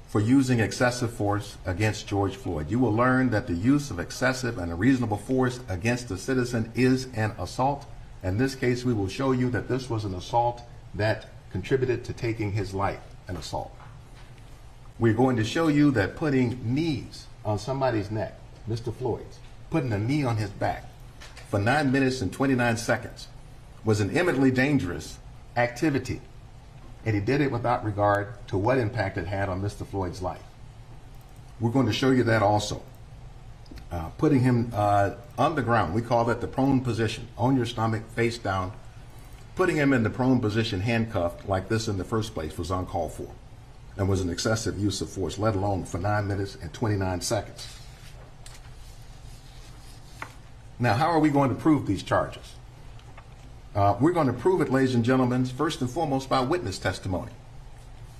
for using excessive force against George Floyd. You will learn that the use of excessive and unreasonable force against a citizen is an assault. In this case, we will show you that this was an assault that contributed to taking his life, an assault. We're going to show you that putting knees on somebody's neck, Mr. Floyd's, putting a knee on his back for 9 minutes and 29 seconds was an eminently dangerous activity. And he did it without regard to what impact it had on Mr. Floyd's life. We're going to show you that also. Putting him on the ground, we call that the prone position, on your stomach, face down. Putting him in the prone position, handcuffed like this in the first place, was uncalled for and was an excessive use of force, let alone for 9 minutes and 29 seconds. Now, how are we going to prove these charges? We're going to prove it, ladies and gentlemen, first and foremost by witness testimony.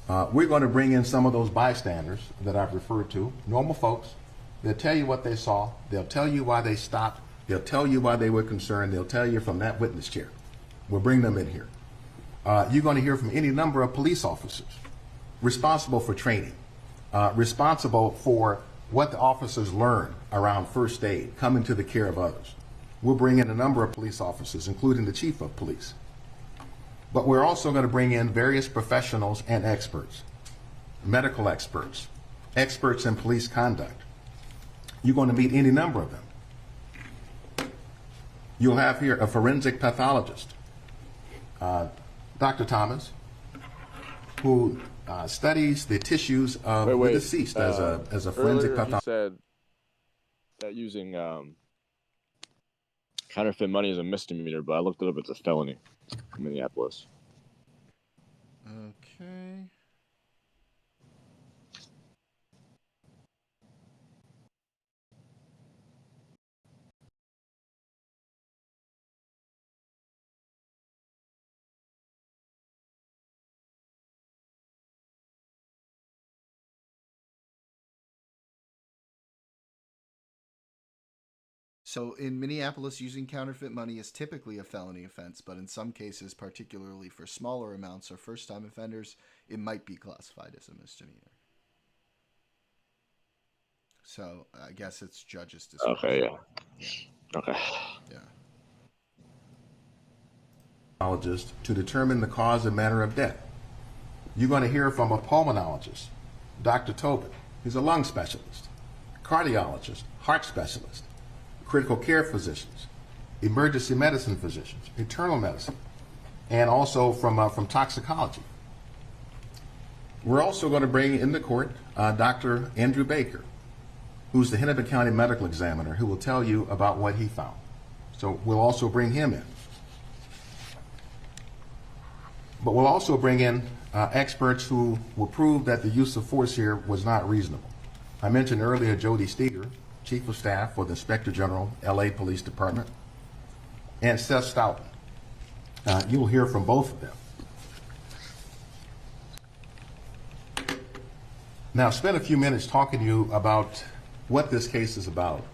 We're going to bring in some of those bystanders that I've referred to, normal folks. They'll tell you what they saw. They'll tell you why they stopped. They'll tell you why they were concerned. They'll tell you from that witness chair. We'll bring them in here. You're going to hear from any number of police officers responsible for training, responsible for what the officers learn around first aid, coming to the care of others. We'll bring in a number of police officers, including the chief of police. But we're also going to bring in various professionals and experts, medical experts, experts in police conduct. You're going to meet any number of them. You'll have here a forensic pathologist, Dr. Thomas, who studies the tissues of the deceased as a forensic pathologist. He said that using counterfeit money is a misdemeanor, but I looked it up, it's a felony in Minneapolis. Okay. So in Minneapolis, using counterfeit money is typically a felony offense, but in some cases, particularly for smaller amounts or first-time offenders, it might be classified as a misdemeanor. So I guess it's judge's discretion. Okay, yeah. Okay. Yeah. To determine the cause and manner of death. You're going to hear from a pulmonologist, Dr. Tobin. He's a lung specialist, cardiologist, heart specialist, critical care physicians, emergency medicine physicians, internal medicine, and also from toxicology. We're also going to bring in the court Dr. Andrew Baker, who's the Hennepin County medical examiner, who will tell you about what he found. So we'll also bring him in. But we'll also bring in experts who will prove that the use of force here was not reasonable. I mentioned earlier Jody Steger, Chief of Staff for the Inspector General, LA Police Department, and Seth Stoughton. You'll hear from both of them. Now, I've spent a few minutes talking to you about what this case is about.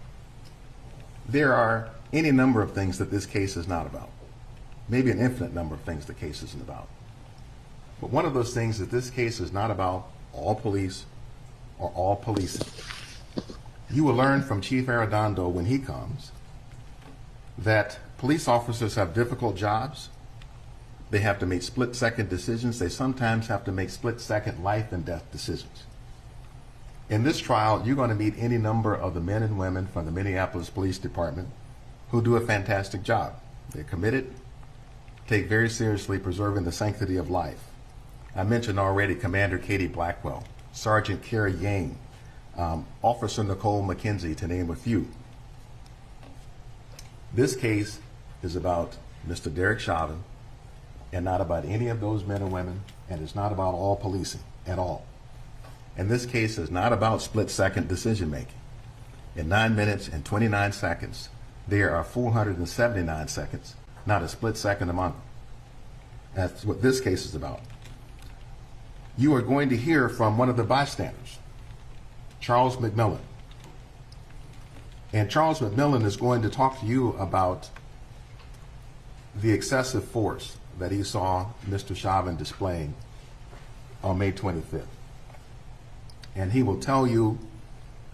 There are any number of things that this case is not about. Maybe an infinite number of things the case isn't about. But one of those things that this case is not about all police or all policing. You will learn from Chief Arredondo when he comes that police officers have difficult jobs. They have to make split-second decisions. They sometimes have to make split-second life and death decisions. In this trial, you're going to meet any number of the men and women from the Minneapolis Police Department who do a fantastic job. They're committed, take very seriously preserving the sanctity of life. I mentioned already Commander Katie Blackwell, Sergeant Carrie Yang, Officer Nicole McKenzie, to name a few. This case is about Mr. Derek Chauvin and not about any of those men or women, and it's not about all policing at all. And this case is not about split-second decision-making. In 9 minutes and 29 seconds, there are 479 seconds, not a split second among them. That's what this case is about. You are going to hear from one of the bystanders, Charles McMillan. And Charles McMillan is going to talk to you about the excessive force that he saw Mr. Chauvin displaying on May 25th. And he will tell you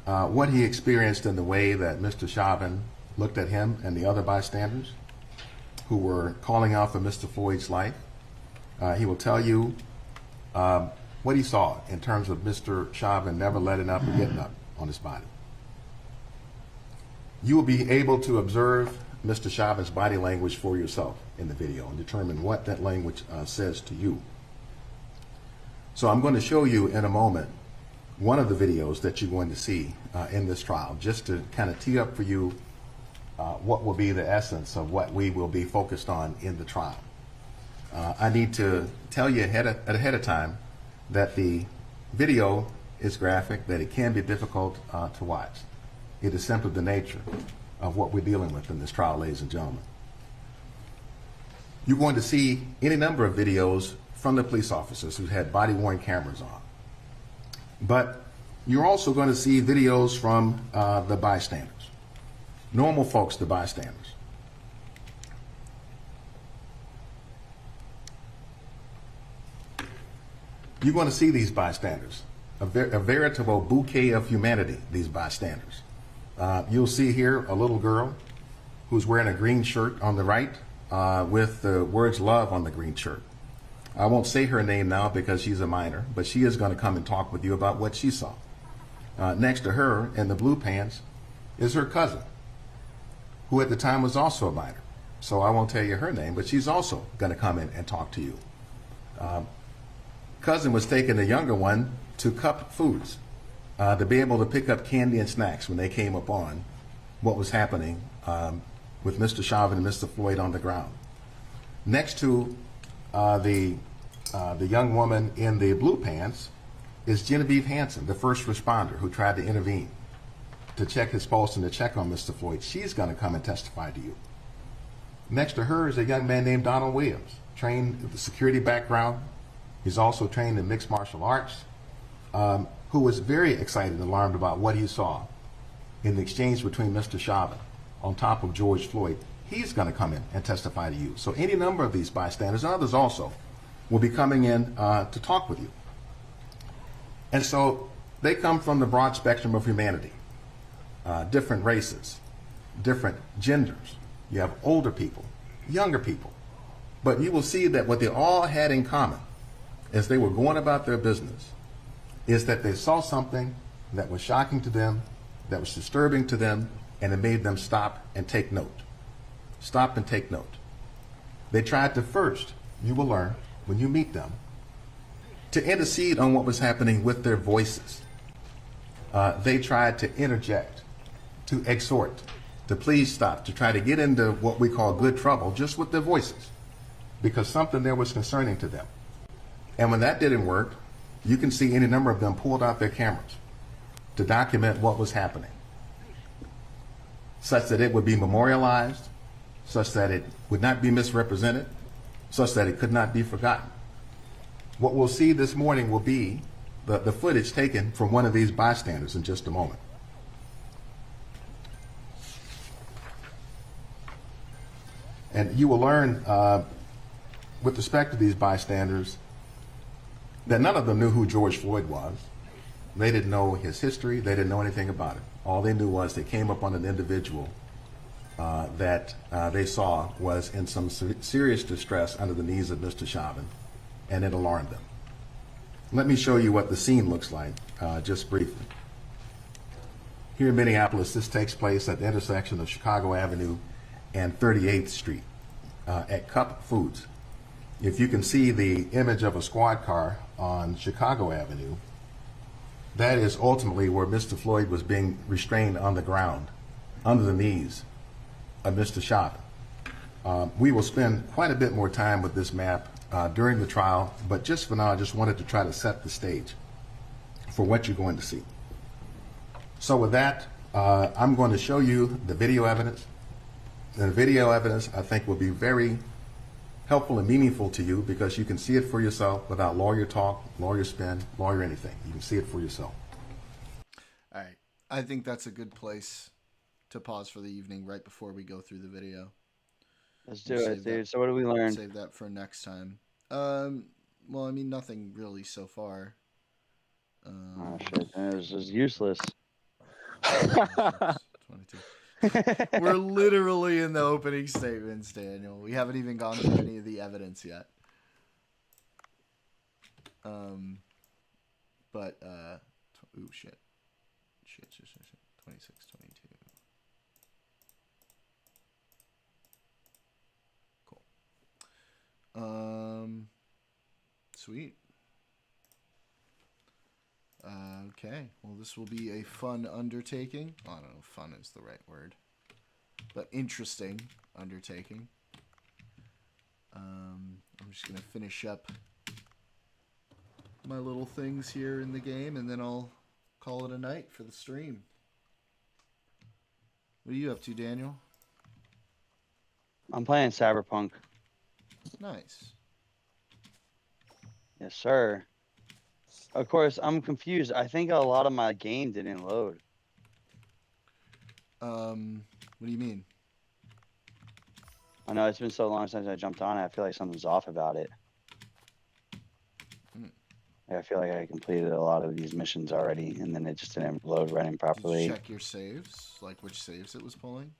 what he experienced in the way that Mr. Chauvin looked at him and the other bystanders who were calling out for Mr. Floyd's life. He will tell you what he saw in terms of Mr. Chauvin never letting up or getting up on his body. You will be able to observe Mr. Chauvin's body language for yourself in the video and determine what that language says to you. So I'm going to show you in a moment one of the videos that you're going to see in this trial, just to kind of tee up for you what will be the essence of what we will be focused on in the trial. I need to tell you ahead of time that the video is graphic, that it can be difficult to watch. It is simply the nature of what we're dealing with in this trial, ladies and gentlemen. You're going to see any number of videos from the police officers who had body-worn cameras on. But you're also going to see videos from the bystanders, normal folks, the bystanders. You're going to see these bystanders, a veritable bouquet of humanity, these bystanders. You'll see here a little girl who's wearing a green shirt on the right with the words love on the green shirt. I won't say her name now because she's a minor, but she is going to come and talk with you about what she saw. Next to her in the blue pants is her cousin, who at the time was also a minor. So I won't tell you her name, but she's also going to come in and talk to you. Cousin was taking the younger one to Cup Foods to be able to pick up candy and snacks when they came upon what was happening with Mr. Chauvin and Mr. Floyd on the ground. Next to the young woman in the blue pants is Genevieve Hanson, the first responder who tried to intervene to check his pulse and to check on Mr. Floyd. She's going to come and testify to you. Next to her is a young man named Donald Williams, trained with a security background. He's also trained in mixed martial arts, who was very excited and alarmed about what he saw in the exchange between Mr. Chauvin on top of George Floyd. He's going to come in and testify to you. So any number of these bystanders, and others also, will be coming in to talk with you. And so they come from the broad spectrum of humanity, different races, different genders. You have older people, younger people. But you will see that what they all had in common as they were going about their business is that they saw something that was shocking to them, that was disturbing to them, and it made them stop and take note. Stop and take note. They tried to first, you will learn when you meet them, to intercede on what was happening with their voices. They tried to interject, to exhort, to please stop, to try to get into what we call good trouble just with their voices, because something there was concerning to them. And when that didn't work, you can see any number of them pulled out their cameras to document what was happening, such that it would be memorialized, such that it would not be misrepresented, such that it could not be forgotten. What we'll see this morning will be the footage taken from one of these bystanders in just a moment. And you will learn, with respect to these bystanders, that none of them knew who George Floyd was. They didn't know his history. They didn't know anything about it. All they knew was they came upon an individual that they saw was in some serious distress under the knees of Mr. Chauvin, and it alarmed them. Let me show you what the scene looks like, just briefly. Here in Minneapolis, this takes place at the intersection of Chicago Avenue and 38th Street at Cup Foods. If you can see the image of a squad car on Chicago Avenue, that is ultimately where Mr. Floyd was being restrained on the ground, under the knees of Mr. Chauvin. We will spend quite a bit more time with this map during the trial, but just for now, I just wanted to try to set the stage for what you're going to see. So with that, I'm going to show you the video evidence. And the video evidence, I think, will be very helpful and meaningful to you because you can see it for yourself without lawyer talk, lawyer spin, lawyer anything. You can see it for yourself. All right. I think that's a good place to pause for the evening right before we go through the video. Let's do it, dude. So what do we learn? Save that for next time. Well, I mean, nothing really so far. Oh, shit. It was just useless. 22. We're literally in the opening statements, Daniel. We haven't even gone through any of the evidence yet. But, ooh, shit. Shit. 26, 22. Cool. Sweet. Okay. Well, this will be a fun undertaking. I don't know if fun is the right word. But interesting undertaking. I'm just going to finish up my little things here in the game, and then I'll call it a night for the stream. What are you up to, Daniel? I'm playing Cyberpunk. Nice. Yes, sir. Of course, I'm confused. I think a lot of my game didn't load. What do you mean? I know it's been so long since I jumped on it. I feel like something's off about it. I feel like I completed a lot of these missions already, and then it just didn't load running properly. Did you check your saves? Like which saves it was pulling?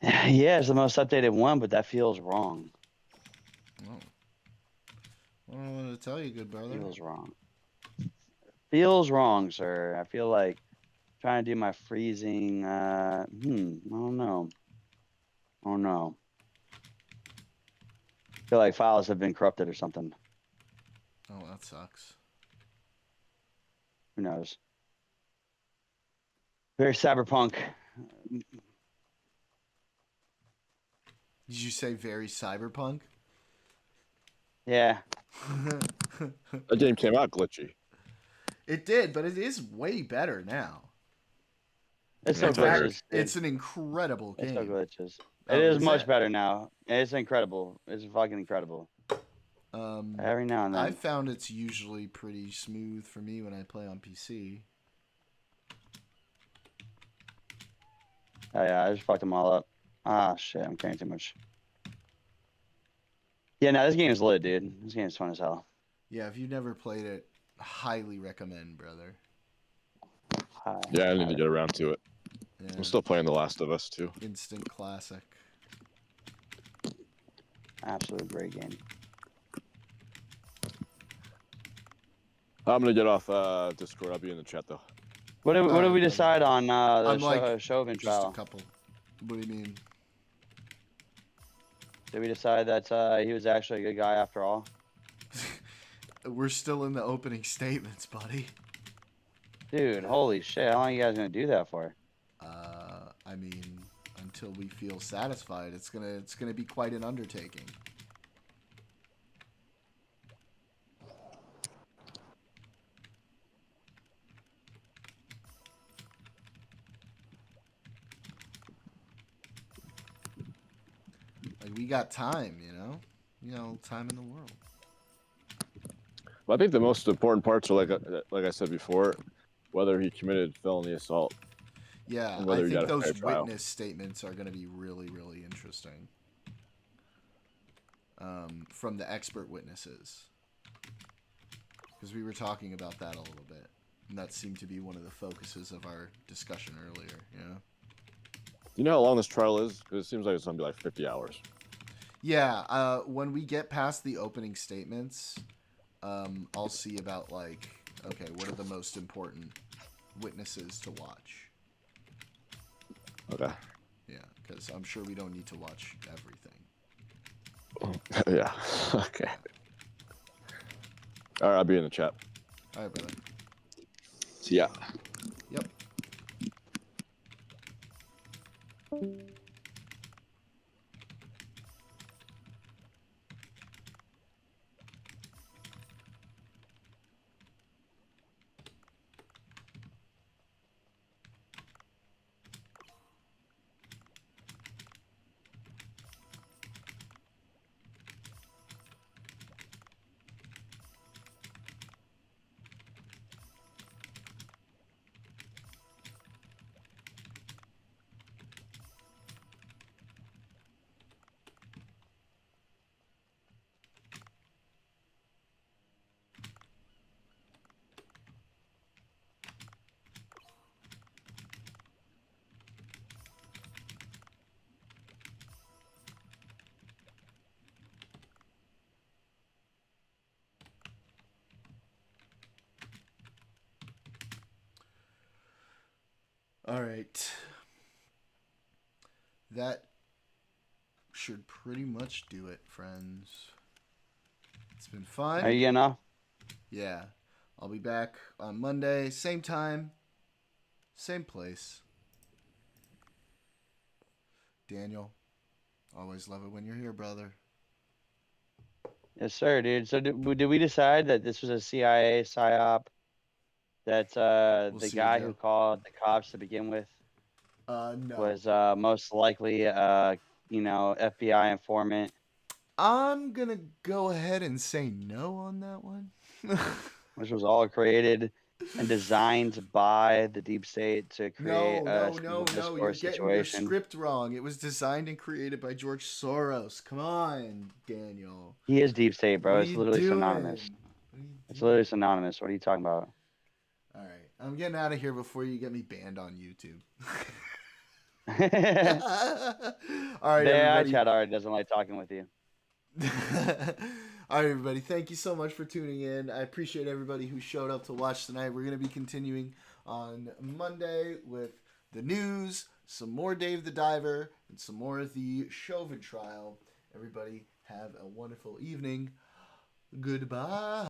Yeah, it's the most updated one, but that feels wrong. Oh. I don't know what to tell you, good brother. Feels wrong. Feels wrong, sir. I feel like trying to do my freezing. I don't know. Oh no. I feel like files have been corrupted or something. Oh, that sucks. Who knows? Very cyberpunk. Did you say very cyberpunk? Yeah. That game came out glitchy. It did, but it is way better now. It's no glitches. It's an incredible game. It's no glitches. It is much better now. It's incredible. It's fucking incredible. Every now and then. I found it's usually pretty smooth for me when I play on PC. Oh yeah, I just fucked them all up. Ah shit, I'm carrying too much. Yeah, no, this game is lit, dude. This game is fun as hell. Yeah, if you've never played it, highly recommend, brother. Yeah, I need to get around to it. Yeah. I'm still playing The Last of Us too. Instant classic. Absolute great game. I'm gonna get off Discord. I'll be in the chat though. What did we decide on the Chauvin just trial? a couple. What do you mean? Did we decide that he was actually a good guy after all? We're still in the opening statements, buddy. Dude, holy shit! How long are you guys gonna do that for? I mean, until we feel satisfied, it's gonna be quite an undertaking. Like we got time, you know, time in the world. Well, I think the most important parts are like I said before, whether he committed felony assault. Yeah, I think those witness statements are going to be really, really interesting. From the expert witnesses, because we were talking about that a little bit, and that seemed to be one of the focuses of our discussion earlier. Yeah. You know how long this trial is? Because it seems like it's going to be like 50 hours. Yeah, when we get past the opening statements, I'll see about like, okay, what are the most important witnesses to watch? Okay. Yeah, because I'm sure we don't need to watch everything. Yeah. Okay. All right, I'll be in the chat. All right, brother. See ya. Yep. All right. That should pretty much do it, friends. It's been fun. Are you getting off? Yeah. I'll be back on Monday, same time, same place. Daniel, always love it when you're here, brother. Yes, sir, dude. So did we decide that this was a CIA psyop? That the guy who called the cops to begin with no. was most likely FBI informant. I'm gonna go ahead and say no on that one. Which was all created and designed by the deep state to create no. You're getting your situation. script wrong. It was designed and created by George Soros. Come on, Daniel. He is deep state, bro. It's literally synonymous. It's literally synonymous. What are you talking about? All right, I'm getting out of here before you get me banned on YouTube. All right, yeah, Chad already doesn't like talking with you. All right, everybody. Thank you so much for tuning in. I appreciate everybody who showed up to watch tonight. We're going to be continuing on Monday with the news, some more Dave the Diver, and some more of the Chauvin trial. Everybody have a wonderful evening. Goodbye.